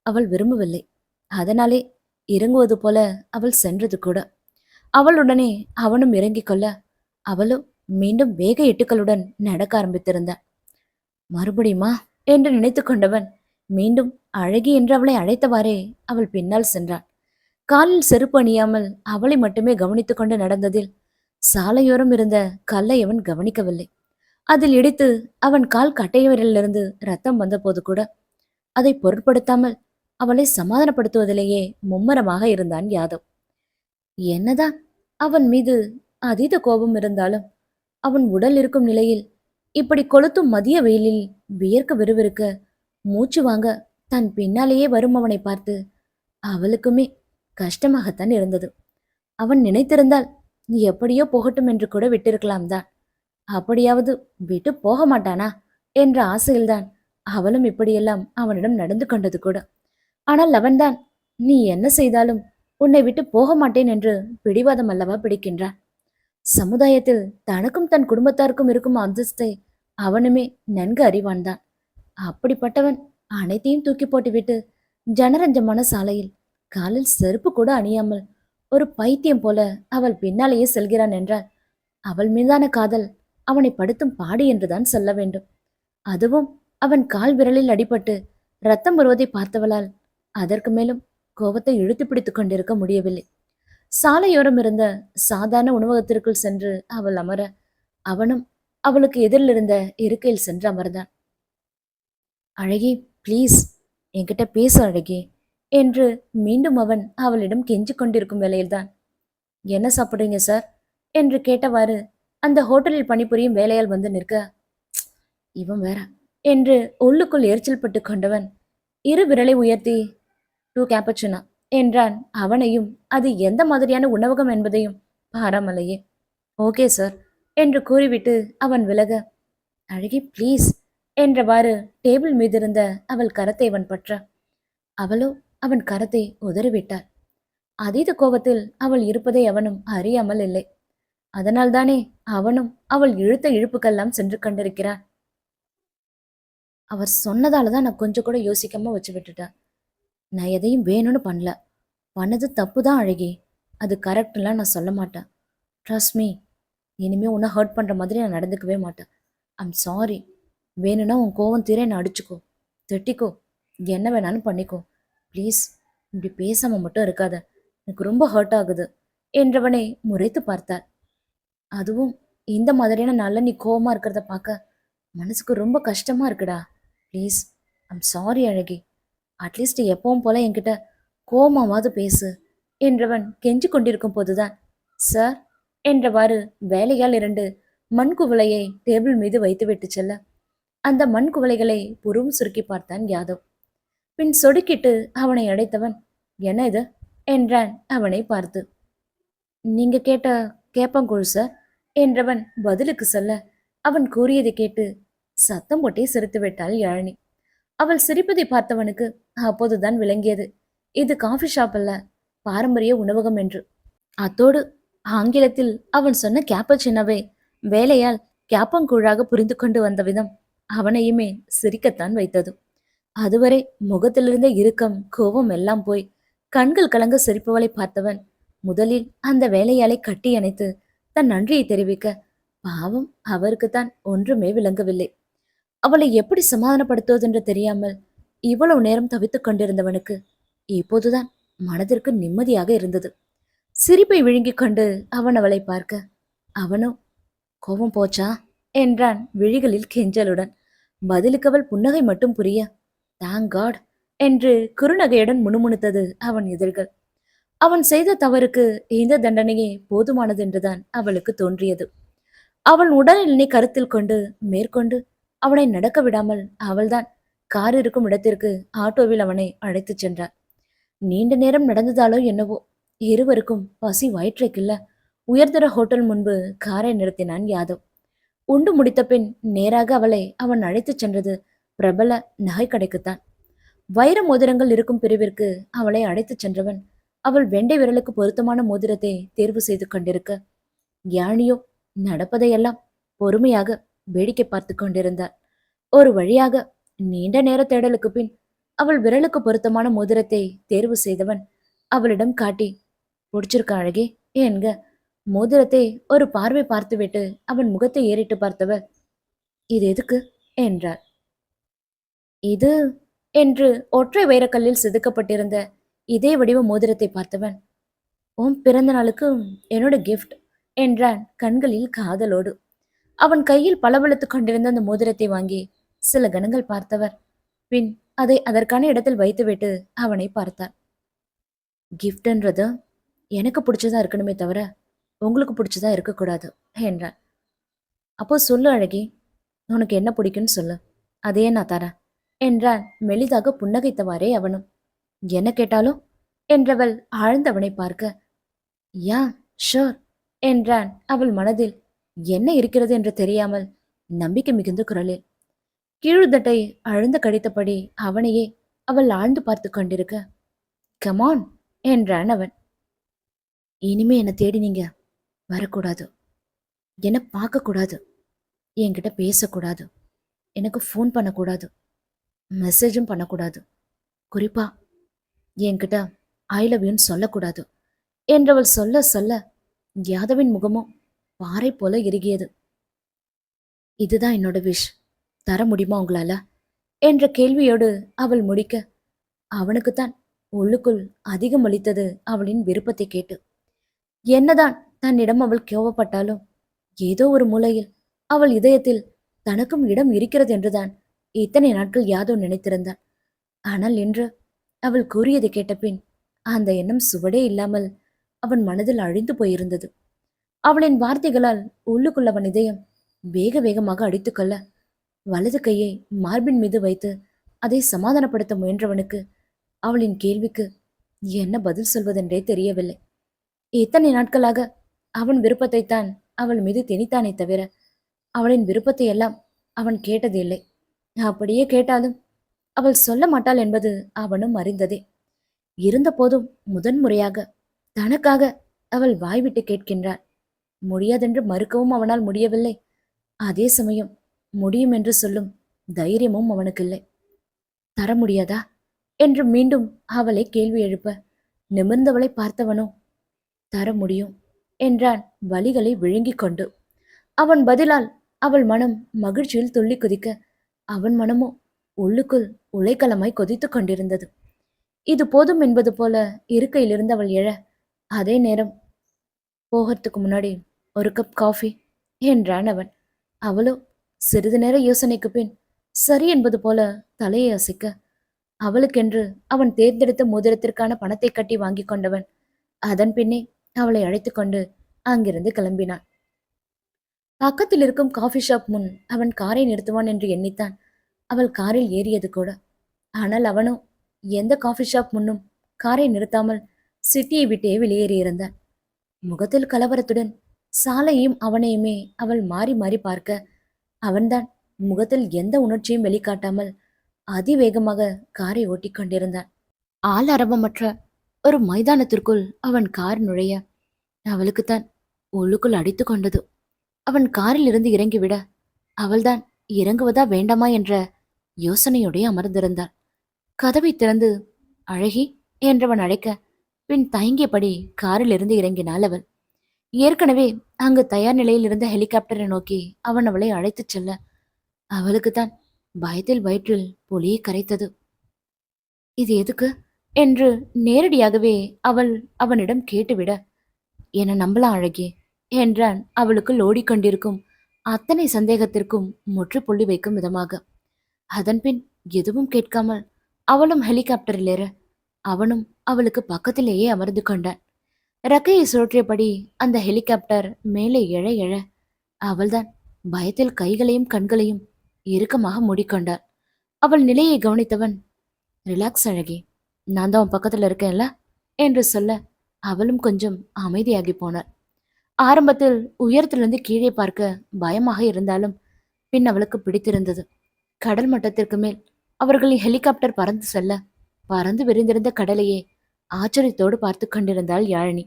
அவள் விரும்பவில்லை. அதனாலே இறங்குவது போல அவள் சென்றது கூட. அவளுடனே அவனும் இறங்கிக் கொள்ள அவளும் மீண்டும் வேக எட்டுக்களுடன் நடக்க ஆரம்பித்திருந்தாள். மறுபடியுமா என்று நினைத்து கொண்டவன் மீண்டும் அழகி என்று அவளை அழைத்தவாறே அவள் பின்னால் சென்றான். காலில் செருப்பு அணியாமல் அவளை மட்டுமே கவனித்துக் கொண்டு நடந்ததில் சாலையோரம் இருந்த கல்லை அவன் கவனிக்கவில்லை. அதில் இடித்து அவன் கால் கட்டையவரிலிருந்து ரத்தம் வந்தபோது கூட அதை பொருட்படுத்தாமல் அவளை சமாதானப்படுத்துவதிலேயே மும்மரமாக இருந்தான் யாதவ். என்னதான் அவன் மீது அதீத கோபம் இருந்தாலும் அவன் உடல் இருக்கும் நிலையில் இப்படி கொளுத்தும் மதிய வெயிலில் வியர்க்க விறுவிறுக்க மூச்சு வாங்க தன் பின்னாலேயே வரும் அவனை பார்த்து அவளுக்குமே கஷ்டமாகத்தான் இருந்தது. அவன் நினைத்திருந்தால் எப்படியோ போகட்டும் என்று கூட விட்டிருக்கலாம் தான். அப்படியாவது விட்டு போக மாட்டானா என்ற ஆசையில்தான் அவளும் இப்படியெல்லாம் அவனிடம் நடந்து கொண்டது கூட. ஆனால் அவன்தான் நீ என்ன செய்தாலும் உன்னை விட்டு போக மாட்டேன் என்று பிடிவாதம் அல்லவா பிடிக்கின்றான். சமுதாயத்தில் தனக்கும் தன் குடும்பத்தாருக்கும் இருக்கும் அந்தஸ்தை அவனுமே நன்கு அறிவான்தான். அப்படிப்பட்டவன் அனைத்தையும் தூக்கி போட்டுவிட்டு ஜனரஞ்சமான சாலையில் காலில் செருப்பு கூட அணியாமல் ஒரு பைத்தியம் போல அவள் பின்னாலேயே செல்கிறான் என்றால் அவள் மீதான காதல் அவனை படுத்தும் பாடு என்றுதான் சொல்ல வேண்டும். அதுவும் அவன் கால் விரலில் அடிபட்டு ரத்தம் வருவதை பார்த்தவளால் அதற்கு மேலும் கோபத்தை இழுத்து பிடித்துக் கொண்டிருக்க முடியவில்லை. சாலையோரம் இருந்த சாதாரண உணவகத்திற்குள் சென்று அவள் அமர அவனும் அவளுக்கு எதிரில் இருந்த இருக்கையில் சென்று அமர்ந்தான். அழகி, ப்ளீஸ் என்கிட்ட பேசு அழகி என்று மீண்டும் அவன் அவளிடம் கெஞ்சி கொண்டிருக்கும் வேளையில்தான், என்ன சாப்பிடுறீங்க சார் என்று கேட்டவாறு அந்த ஹோட்டலில் பணிபுரியும் வேலையால் வந்து நிற்க, இவன் வேற என்று உள்ளுக்குள் எரிச்சல் பட்டு கொண்டவன் இரு விரலை உயர்த்தி 2 கேப்பச்சுனா என்றான். அவனையும் அது எந்த மாதிரியான உணவகம் என்பதையும் பாராமலையே. ஓகே சார் என்று கூறிவிட்டு அவன் விலக, அழகி ப்ளீஸ் என்றவாறு டேபிள் மீதிருந்த அவள் கரத்தை அவன் பற்ற அவளோ அவன் கரத்தை உதறிவிட்டாள். அதீத கோபத்தில் அவள் இருப்பதை அவனும் அறியாமல் இல்லை. அதனால்தானே அவனும் அவள் இழுத்த இழுப்புக்கெல்லாம் சென்று கொண்டிருக்கிறான். அவர் சொன்னதாலதான் நான் கொஞ்சம் கூட யோசிக்காம வச்சு விட்டுட்டேன். நான் எதையும் வேணும்னு பண்ணல. பண்ணது தப்பு தான் அழகி. அது கரெக்ட்லாம் நான் சொல்ல மாட்டேன். ட்ரஸ்ட் மீ, இனிமே உன்னை ஹர்ட் பண்ற மாதிரி நான் நடந்துக்கவே மாட்டேன். I'm sorry. வேணும்னா உன் கோவம் தீர என்னை அடிச்சுக்கோ, திட்டிக்கோ, என்ன வேணாலும் பண்ணிக்கோ. ப்ளீஸ் இப்படி பேசாம மட்டும் இருக்காத, எனக்கு ரொம்ப ஹர்ட் ஆகுது என்றவனை முறைத்து பார்த்தாள். அதுவும் இந்த மாதிரியான நாள்ல நீ கோவமா இருக்கிறத பார்க்க மனசுக்கு ரொம்ப கஷ்டமா இருக்குடா. ப்ளீஸ் ஐம் சாரி அழகி. அட்லீஸ்ட் எப்பவும் போல என்கிட்ட கோவமாவது பேசு என்றவன் கெஞ்சி கொண்டிருக்கும் போதுதான், சார் என்றவாறு வேலையால் 2 மண் குவளையை டேபிள் மீது வைத்துவிட்டு செல்ல அந்த மண் குவளைகளை புறம் சுருக்கி பார்த்தான் யாதவ். பின் சொடுக்கிட்டு அவனை அடைத்தவன், என்ன இது என்றான் அவனை பார்த்து. நீங்க கேட்ட கேப்பங்கூழ் சார் என்றவன் பதிலுக்கு சொல்ல அவன் கூறியதை கேட்டு சத்தம் போட்டே சிரித்து விட்டாள் யாழினி. அவள் சிரிப்பதை பார்த்தவனுக்கு அப்போதுதான் விளங்கியது இது காஃபி ஷாப் அல்ல, பாரம்பரிய உணவகம் என்று. அத்தோடு ஆங்கிலத்தில் அவன் சொன்ன கேப்பச்சின்னவை வேலையால் கேப்பங்கூழாக புரிந்து கொண்டு வந்த விதம் அவனையுமே சிரிக்கத்தான் வைத்தது. அதுவரை முகத்திலிருந்த இறுக்கம் கோபம் எல்லாம் போய் கண்கள் கலங்க சிரிப்பவளை பார்த்தவன் முதலில் அந்த வேலையாளை கட்டி அணைத்து தன் நன்றியை தெரிவிக்க, பாவம் அவருக்குத்தான் ஒன்றுமே விளங்கவில்லை. அவளை எப்படி சமாதானப்படுத்துவதென்று தெரியாமல் இவ்வளவு நேரம் தவித்துக் கொண்டிருந்தவனுக்கு இப்போதுதான் மனதிற்கு நிம்மதியாக இருந்தது. சிரிப்பை விழுங்கிக் கொண்டு அவன் அவளை பார்க்க, அவனோ கோபம் போச்சா என்றான் விழிகளில் கெஞ்சலுடன். பதிலுக்கு அவள் புன்னகை மட்டும் புரிய, தேங்க் காட் என்று குறுநகையுடன் முணுமுணுத்தது அவன் இதழ்கள். அவன் செய்த தவறுக்கு இந்த தண்டனையே போதுமானது என்றுதான் அவளுக்கு தோன்றியது. அவன் உடல்நிலை கருத்தில் கொண்டு மேற்கொண்டு அவனை நடக்க விடாமல் அவள்தான் கார் இருக்கும் இடத்திற்கு ஆட்டோவில் அவனை அழைத்துச் சென்றார். நீண்ட நேரம் நடந்ததாலோ என்னவோ இருவருக்கும் பசி வயிற்றைக்கில்ல. உயர்தர ஹோட்டல் முன்பு காரை நிறுத்தினான் யாதவ். உண்டு முடித்த பின் நேராக அவளை அவன் அழைத்துச் சென்றது பிரபல நகை கடைக்குத்தான். வைர மோதிரங்கள் இருக்கும் பிரிவிற்கு அவளை அழைத்துச் சென்றவன் அவள் வெண்டை விரலுக்கு பொருத்தமான மோதிரத்தை தேர்வு செய்து கொண்டிருக்க, யானியோ நடப்பதையெல்லாம் பொறுமையாக வேடிக்கை பார்த்து கொண்டிருந்தாள். ஒரு வழியாக நீண்ட நேர தேடலுக்கு பின் அவள் விரலுக்கு பொருத்தமான மோதிரத்தை தேர்வு செய்தவன் அவளிடம் காட்டி, "பிடிச்சிருக்க அழகே" என்க மோதிரத்தை ஒரு பார்வை பார்த்துவிட்டு அவன் முகத்தை ஏறிட்டு பார்த்தவர், "இது எதுக்கு?" என்றார். "இது" என்று ஒற்றை வைரக்கல்லில் செதுக்கப்பட்டிருந்த இதே வடிவ மோதிரத்தை பார்த்தவன், "உன் பிறந்த நாளுக்கு என்னோட கிஃப்ட்" என்றான் கண்களில் காதலோடு. அவன் கையில் பளபளத்துக் கொண்டிருந்த அந்த மோதிரத்தை வாங்கி சில கணங்கள் பார்த்தவர் பின் அதை அதற்கான இடத்தில் வைத்துவிட்டு அவனை பார்த்தார். "கிஃப்ட்ன்றது எனக்கு பிடிச்சதா இருக்கணுமே தவிர உங்களுக்கு பிடிச்சதா இருக்கக்கூடாது" என்றான். "அப்போ சொல்லு அழகி, உனக்கு என்ன பிடிக்குன்னு சொல்லு, அதையே நான் தரேன்" என்றான் மெலிதாக புன்னகைத்தவாறே அவனும். "என்ன கேட்டாலும்" என்றவள் ஆழ்ந்தவனை பார்க்க, "யா ஷோர்" என்றான் அவள் மனதில் என்ன இருக்கிறது என்று தெரியாமல் நம்பிக்கை மிகுந்த குரலில். கீழுதட்டை அழுந்த கடித்தபடி அவனையே அவள் ஆழ்ந்து பார்த்து கொண்டிருக்க, "கமான்" என்றான் அவன். "இனிமே என்னை தேடி நீங்க வரக்கூடாது, என்னை பார்க்கக்கூடாது, என்கிட்ட பேசக்கூடாது, எனக்கு ஃபோன் பண்ணக்கூடாது, மெசேஜும் பண்ணக்கூடாது, குறிப்பா என்கிட்ட ஐ லவ் யூன்னு சொல்லக்கூடாது" என்றவள் சொல்ல சொல்ல யாதவின் முகமும் பாறை போல இறுகியது. "இதுதான் என்னோட விஷ், தர முடியுமா உங்களால?" என்ற கேள்வியோடு அவள் முடிக்க, அவனுக்குத்தான் உள்ளுக்குள் அதிகம் வலித்தது அவளின் விருப்பத்தை கேட்டு. என்னதான் தன்னிடம் அவள் கோவப்பட்டாலும் ஏதோ ஒரு மூலையில் அவள் இதயத்தில் தனக்கும் இடம் இருக்கிறது என்றுதான் இத்தனை நாட்கள் யாதோ நினைத்திருந்தான். ஆனால் இன்று அவள் கூறியதை கேட்டபின் அந்த எண்ணம் சுவடே இல்லாமல் அவன் மனதில் அழிந்து போயிருந்தது. அவளின் வார்த்தைகளால் உள்ளுக்குள் அவன் இதயம் வேக வேகமாக அடித்துக்கொள்ள, வலது கையை மார்பின் மீது வைத்து அதை சமாதானப்படுத்த முயன்றவனுக்கு அவளின் கேள்விக்கு என்ன பதில் சொல்வதென்றே தெரியவில்லை. இத்தனை நாட்களாக அவன் விருப்பத்தைத்தான் அவள் மீது திணித்தானே தவிர அவளின் விருப்பத்தை எல்லாம் அவன் கேட்டதில்லை. அப்படியே கேட்டாலும் அவள் சொல்ல மாட்டாள் என்பது அவனும் அறிந்ததே. இருந்த போதும் முதன்முறையாக தனக்காக அவள் வாய்விட்டு கேட்கின்றாள். முடியாதென்று மறுக்கவும் அவனால் முடியவில்லை. அதே சமயம் முடியும் என்று சொல்லும் தைரியமும் அவனுக்கு இல்லை. "தர முடியாதா?" என்று மீண்டும் அவளை கேள்வி எழுப்ப, நிமிர்ந்தவளை பார்த்தவனோ, "தர முடியும்" என்றான் வலிகளை விழுங்கிக் கொண்டு. அவன் பதிலால் அவள் மனம் மகிழ்ச்சியில் துள்ளி குதிக்க, அவன் மனமோ உள்ளுக்குள் உலைக்களமாய் கொதித்து கொண்டிருந்தது. இது போதும் என்பது போல இருக்கையிலிருந்து அவள் எழ, அதே நேரம், "போகிறதுக்கு முன்னாடி ஒரு கப் காஃபி" என்றான் அவன். அவளோ சிறிது நேர யோசனைக்கு பின் சரி என்பது போல தலையை அசைக்க, அவளுக்கென்று அவன் தேர்ந்தெடுத்த மோதிரத்திற்கான பணத்தை கட்டி வாங்கி கொண்டவன் அதன் பின்னே அவளை அழைத்து கொண்டு அங்கிருந்து கிளம்பினான். பக்கத்தில் இருக்கும் காஃபி ஷாப் முன் அவன் காரை நிறுத்துவான் என்று எண்ணித்தான் அவள் காரில் ஏறியது கூட. ஆனால் அவனோ எந்த காஃபி ஷாப் முன்னும் காரை நிறுத்தாமல் சிட்டியை விட்டே வெளியேறியிருந்தான். முகத்தில் கலவரத்துடன் சாலையும் அவனையுமே அவள் மாறி மாறி பார்க்க, அவன்தான் முகத்தில் எந்த உணர்ச்சியும் வெளிக்காட்டாமல் அதிவேகமாக காரை ஓட்டிக் கொண்டிருந்தான். ஆள் அரவமற்ற ஒரு மைதானத்திற்குள் அவன் கார் நுழைய, அவளுக்குத்தான் உள்ளுக்குள் அடித்து கொண்டது. அவன் காரில் இருந்து இறங்கிவிட, அவள்தான் இறங்குவதா வேண்டாமா என்ற யோசனையோடே அமர்ந்திருந்தாள். கதவை திறந்து "அழகி" என்றவன் அழைக்க, பின் தயங்கியபடி காரில் இருந்து இறங்கினாள் அவள். ஏற்கனவே அங்கு தயார் நிலையில் இருந்த ஹெலிகாப்டரை நோக்கி அவன் அவளை அழைத்துச் செல்ல, அவளுக்குத்தான் பயத்தில் வயிற்றில் புலியை கரைத்தது. "இது எதுக்கு?" என்று நேரடியாகவே அவள் அவனிடம் கேட்டுவிட, "என நம்பலாம் அழகி" என்றான் அவளுக்குள் ஓடிக்கொண்டிருக்கும் அத்தனை சந்தேகத்திற்கும் முற்றுப்புள்ளி வைக்கும் விதமாக. அதன்பின் எதுவும் கேட்காமல் அவளும் ஹெலிகாப்டரில் ஏற, அவனும் அவளுக்கு பக்கத்திலேயே அமர்ந்து கொண்டான். ரக்கையை சுழற்றியபடி அந்த ஹெலிகாப்டர் மேலே எழ எழ, அவள்தான் பயத்தில் கைகளையும் கண்களையும் இறுக்கமாக மூடிக்கொண்டாள். அவள் நிலையை கவனித்தவன், ரிலாக்ஸ் அழகி, நான் தான் உன் பக்கத்துல இருக்கேன்ல என்று சொல்ல அவளும் கொஞ்சம் அமைதியாகி போனாள். ஆரம்பத்தில் உயரத்திலிருந்து கீழே பார்க்க பயமாக இருந்தாலும் பின் அவளுக்கு பிடித்திருந்தது. கடல் மட்டத்திற்கு மேல் அவர்களின் ஹெலிகாப்டர் பறந்து செல்ல பறந்து விரிந்திருந்த கடலையே ஆச்சரியத்தோடு பார்த்து கொண்டிருந்தாள் யாழினி.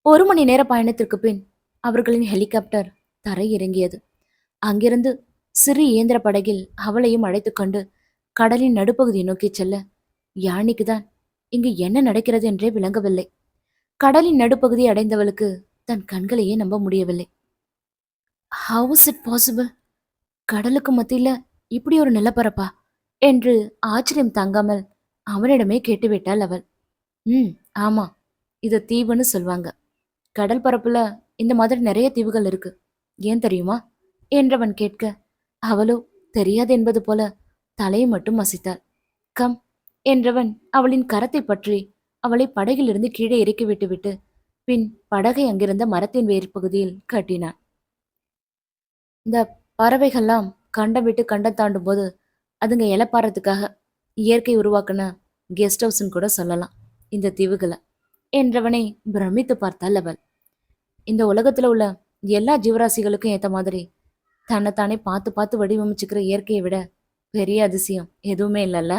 1 மணி நேர பயணத்திற்கு பின் அவர்களின் ஹெலிகாப்டர் தரை இறங்கியது. அங்கிருந்து சிறு இயந்திர படகில் அவளையும் அழைத்துக் கொண்டு கடலின் நடுப்பகுதியை நோக்கி செல்ல யாழினிக்குதான் இங்கு என்ன நடக்கிறது என்றே விளங்கவில்லை. கடலின் நடுப்பகுதி அடைந்தவளுக்கு தன் கண்களையே நம்ப முடியவில்லை. How is it possible? கடலுக்கு மத்தியில இப்படி ஒரு நிலப்பரப்பா என்று ஆச்சரியம் தாங்காமல் அவனிடமே கேட்டுவிட்டாள் அவள். ஆமா, இது தீவுன்னு சொல்வாங்க. கடல் பரப்புல இந்த மாதிரி நிறைய தீவுகள் இருக்கு. ஏன் தெரியுமா என்றவன் கேட்க அவளோ தெரியாது என்பது போல தலையை மட்டும் அசைத்தாள். கம் என்றவன் அவளின் கரத்தை பற்றி அவளை படகிலிருந்து கீழே இறக்கி விட்டுவிட்டு பின் படகை அங்கிருந்த மரத்தின் வேறு பகுதியில் கட்டினான். இந்த பறவைகள்லாம் கண்டம் விட்டு கண்டம் தாண்டும் போது அதுங்க இலப்பாறதுக்காக இயற்கை உருவாக்குன கெஸ்ட் ஹவுஸ்ன்னு கூட சொல்லலாம் இந்த தீவுகளை என்றவனை பிரமித்து பார்த்தாள் அவள். இந்த உலகத்துல உள்ள எல்லா ஜீவராசிகளுக்கும் ஏத்த மாதிரி தன்னைத்தானே பார்த்து பார்த்து வடிவமைச்சுக்கிற இயற்கையை விட பெரிய அதிசயம் எதுவுமே இல்லைல்ல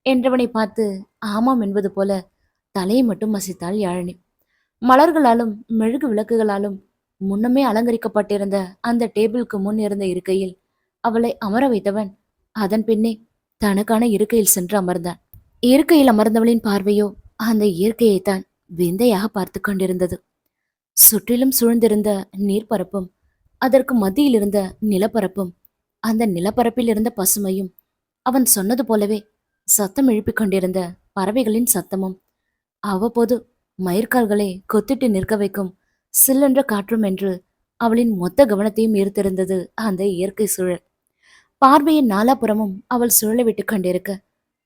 என்றவனை பார்த்து ஆமாம் என்பது போல தலையை மட்டும் அசைத்தாள் யாழினி. மலர்களாலும் மெழுகு விளக்குகளாலும் முன்னமே அலங்கரிக்கப்பட்டிருந்த அந்த டேபிளுக்கு முன் இருந்த இருக்கையில் அவளை அமர வைத்தவன் அதன் பின்னே தனக்கான இருக்கையில் சென்று அமர்ந்தான். இருக்கையில் அமர்ந்தவளின் பார்வையோ அந்த இயற்கையைத்தான் விந்தையாக பார்த்து கொண்டிருந்தது. சுற்றிலும் சூழ்ந்திருந்த நீர்ப்பரப்பும் அதற்கு மத்தியில் இருந்த நிலப்பரப்பும் அந்த நிலப்பரப்பில் இருந்த பசுமையும் அவன் சொன்னது போலவே சத்தம் எழுப்பிக் கொண்டிருந்த பறவைகளின் சத்தமும் அவ்வப்போது மயிர்கால்களை கொத்திட்டு நிற்க வைக்கும் சில்லென்ற காற்றும் என்று அவளின் மொத்த கவனத்தையும் ஈர்த்திருந்தது அந்த இயற்கை சூழல். பார்வையின் நாலாபுறமும் அவள் சுழலை விட்டு கொண்டிருக்க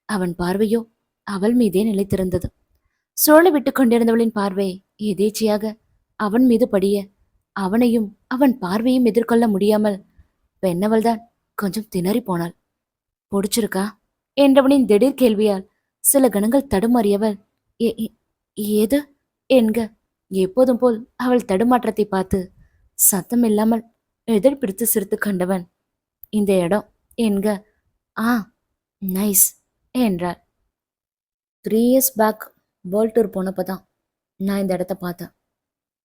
அவன் பார்வையோ அவள் மீதே நிலைத்திருந்தது. சுழலை விட்டு கொண்டிருந்தவளின் பார்வை எதேச்சியாக அவன் மீது படிய அவனையும் அவன் பார்வையும் எதிர்கொள்ள முடியாமல் பெண்ணவள்தான் கொஞ்சம் திணறி போனாள். பொடிச்சிருக்கா என்றவனின் திடீர் கேள்வியால் சில கணங்கள் தடுமாறியவள் ஏது என்க எப்போதும் போல் அவள் தடுமாற்றத்தை பார்த்து சத்தம் இல்லாமல் எதிர் பிடித்து சிரித்து கண்டவன் இந்த இடம் என்க ஆ நைஸ் என்றாள். 3 years பேக் வேர்ல்ட் டூர் போனப்பதான் நான் இந்த இடத்த பார்த்தேன்.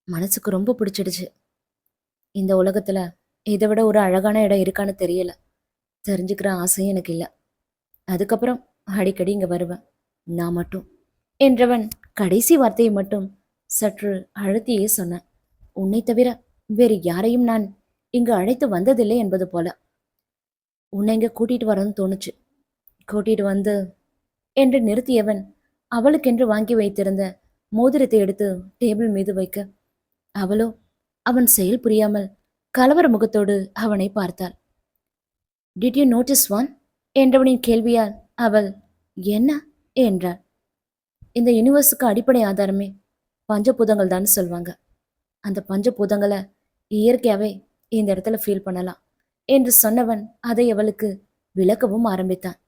மனசுக்கு ரொம்ப பிடிச்சிடுச்சு. இந்த உலகத்துல இதை விட ஒரு அழகான இடம் இருக்கான்னு தெரியல. தெரிஞ்சுக்கிற ஆசையும் எனக்கு இல்லை. அதுக்கப்புறம் அடிக்கடி இங்க வருவேன் நான் மட்டும் என்றவன் கடைசி வார்த்தையை மட்டும் சற்று அழுத்தியே சொன்னான். உன்னை தவிர வேறு யாரையும் நான் இங்கு அழைத்து வந்ததில்லை என்பது போல. உன்னை இங்க கூட்டிட்டு வரணும்னு தோணுச்சு. கூட்டிட்டு வந்து என்று நிறுத்தியவன் அவளுக்கென்று வாங்கி வைத்திருந்த மோதிரத்தை எடுத்து டேபிள் மீது வைக்க அவளோ அவன் செயல் புரியாமல் கலவர முகத்தோடு அவனை பார்த்தாள். டிட் யூ நோட்டிஸ் ஒன் என்றவனின் கேள்வியால் அவள் என்ன என்றாள். இந்த யூனிவர்ஸுக்கு அடிப்படை ஆதாரமே பஞ்சபூதங்கள் தான் சொல்வாங்க. அந்த பஞ்சபூதங்களை இயற்கையாவே இந்த இடத்துல ஃபீல் பண்ணலாம் என்று சொன்னவன் அதை அவளுக்கு விளக்கவும் ஆரம்பித்தான்.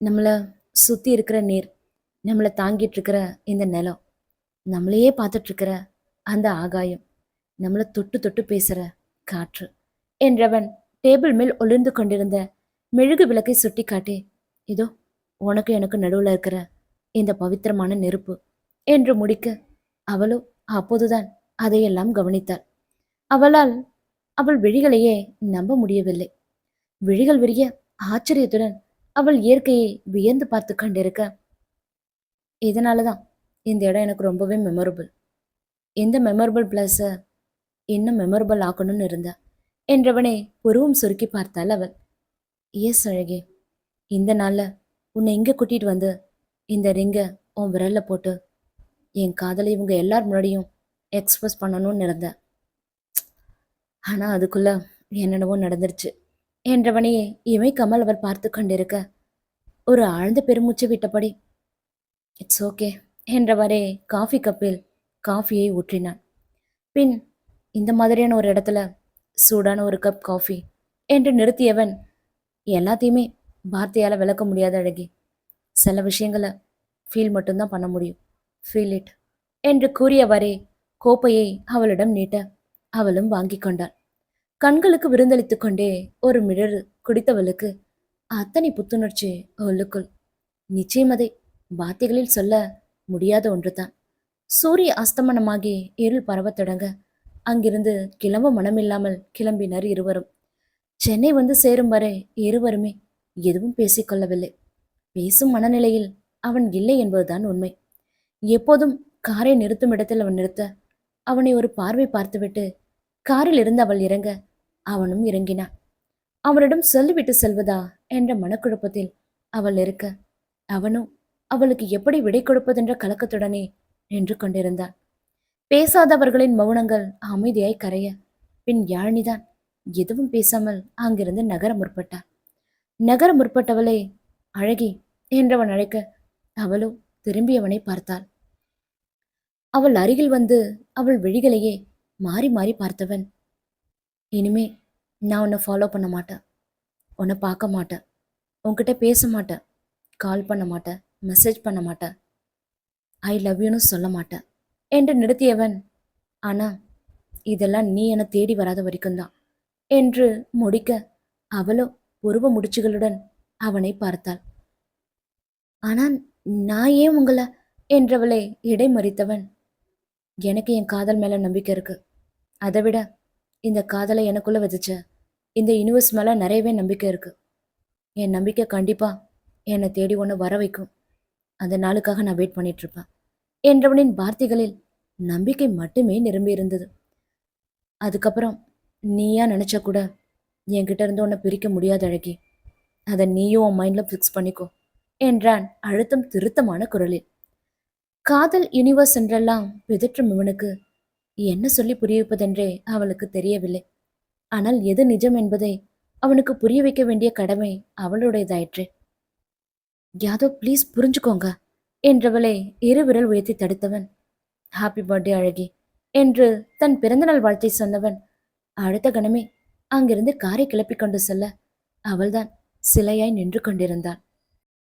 நம்மளை சுத்தி இருக்கிற நீர், நம்மளை தாங்கிட்டு இருக்கிற இந்த நிலம், நம்மளையே பார்த்துட்டு இருக்கிற அந்த ஆகாயம், நம்மளை தொட்டு தொட்டு பேசுற காற்று என்றவன் டேபிள் மேல் ஒளிர்ந்து கொண்டிருந்த மெழுகு விளக்கை சுட்டி காட்டி இதோ உனக்கு எனக்கு நடுவுல இருக்கிற இந்த பவித்திரமான நெருப்பு என்று முடிக்க அவளோ அப்போதுதான் அதையெல்லாம் கவனித்தாள். அவள் விழிகளையே நம்ப முடியவில்லை. விழிகள் விரிய ஆச்சரியத்துடன் அவள் இயற்கையை வியந்து பார்த்து கொண்டிருக்க இதனாலதான் இந்த இடம் எனக்கு ரொம்பவே மெமரபிள். இந்த மெமரபிள் பிளஸை இன்னும் மெமரபிள் ஆக்கணும்னு இருந்த என்றவனே உருவம் சுருக்கி பார்த்தாள் அவள். எஸ் அழகே, இந்த நாள்ல உன்னை இங்க கூட்டிட்டு வந்து இந்த ரிங்க உன் விரல்ல போட்டு என் காதலை இவங்க எல்லார் முன்னாடியும் எக்ஸ்பிரஸ் பண்ணணும்னு இருந்தேன். ஆனா அதுக்குள்ள என்னென்னவோ நடந்துருச்சு என்றவனையே இமைக்காமல் அவள் பார்த்து கொண்டிருக்க ஒரு ஆழ்ந்த பெருமூச்சு விட்டபடி இட்ஸ் ஓகே என்றவரே காஃபி கப்பில் காஃபியை ஊற்றினான். பின் இந்த மாதிரியான ஒரு இடத்துல சூடான ஒரு கப் காஃபி என்று நிறுத்தியவன் எல்லாத்தையுமே வார்த்தையால விளக்க முடியாத அழகி. சில விஷயங்களை ஃபீல் மட்டும்தான் பண்ண முடியும். ஃபீல் இட் என்று கூறியவரே கோப்பையை அவளிடம் நீட்ட அவளும் வாங்கி கொண்டாள். கண்களுக்கு விருந்தளித்துக் கொண்டே ஒரு மிடரு குடித்தவளுக்கு அத்தனை புத்துணர்ச்சி அவளுக்குள். நிச்சயம் அதை வார்த்தைகளில் சொல்ல முடியாத ஒன்றுதான். சூரிய அஸ்தமனமாகி இருள் பரவத் தொடங்க அங்கிருந்து கிளம்ப மனமில்லாமல் கிளம்பினர் இருவரும். சென்னை வந்து சேரும் வரை இருவருமே எதுவும் பேசிக்கொள்ளவில்லை. பேசும் மனநிலையில் அவன் இல்லை என்பதுதான் உண்மை. எப்போதும் காரை நிறுத்தும் இடத்தில் அவன் நிறுத்த அவனை ஒரு பார்வை பார்த்துவிட்டு காரில் இருந்து அவள் இறங்க அவனும் இறங்கினான். அவனிடம் சொல்லிவிட்டு செல்வதா என்ற மனக்குழப்பத்தில் அவள் இருக்க அவனோ அவளுக்கு எப்படி விடை கொடுப்பதென்ற கலக்கத்துடனே நின்று கொண்டிருந்தான். பேசாதவர்களின் மௌனங்கள் அமைதியாய் கரைய பின் யாழினிதான் எதுவும் பேசாமல் அங்கிருந்து நகர முற்பட்டாள். நகர முற்பட்டவளை அழகி என்றவன் அழைக்க அவளோ திரும்பி அவனை பார்த்தாள். அவள் அருகில் வந்து அவள் விழிகளையே மாறி மாறி பார்த்தவன், இனிமே நான் உன்னை ஃபாலோ பண்ண மாட்டேன், உன்னை பார்க்க மாட்டேன், உன்கிட்ட பேச மாட்டேன், கால் பண்ண மாட்டேன், மெசேஜ் பண்ண மாட்டேன், ஐ லவ் யூன்னு சொல்ல மாட்டேன் என்று நிறுத்தியவன், ஆனா இதெல்லாம் நீ என்னை தேடி வராத வரைக்கும் தான் என்று முடிக்க அவளோ உருவ முடிச்சுகளுடன் அவனை பார்த்தாள். ஆனால் நான் ஏன் உங்களை என்றவளை இடைமறித்தவன், எனக்கு என் காதல் மேல நம்பிக்கை இருக்கு. அதை விட இந்த காதலை எனக்குள்ள விதைச்ச இந்த யூனிவர்ஸ் மேல நிறையவே நம்பிக்கை இருக்கு. என் நம்பிக்கை கண்டிப்பா என்னை தேடி ஒன்று வர வைக்கும். அந்த நாளுக்காக நான் வெயிட் பண்ணிட்டு இருப்பேன் என்றவனின் வார்த்தைகளில் நம்பிக்கை மட்டுமே நிரம்பி இருந்தது. அதுக்கப்புறம் நீயா நினைச்சா கூட என்கிட்ட இருந்து உன்னை பிரிக்க முடியாத அழகி. அதை நீயும் உன் மைண்ட்ல ஃபிக்ஸ் பண்ணிக்கோ என்றான் அழுத்தம் திருத்தமான குரலில். காதல் யூனிவர்ஸ் என்றெல்லாம் பிதற்றும் இவனுக்கு என்ன சொல்லி புரிய வைப்பதென்றே அவளுக்கு தெரியவில்லை. ஆனால் எது நிஜம் என்பதை அவனுக்கு புரிய வைக்க வேண்டிய கடமை அவளுடையதாயிற்று. யாதோ ப்ளீஸ் புரிஞ்சுக்கோங்க என்றவளை இரு விரல் உயர்த்தி தடுத்தவன், ஹாப்பி பர்த்டே அழகி என்று தன் பிறந்தநாள் வாழ்த்தை சொன்னவன் அடுத்த கணமே அங்கிருந்து காரை கிளப்பிக் கொண்டு செல்ல அவள்தான் சிலையாய் நின்று கொண்டிருந்தாள்.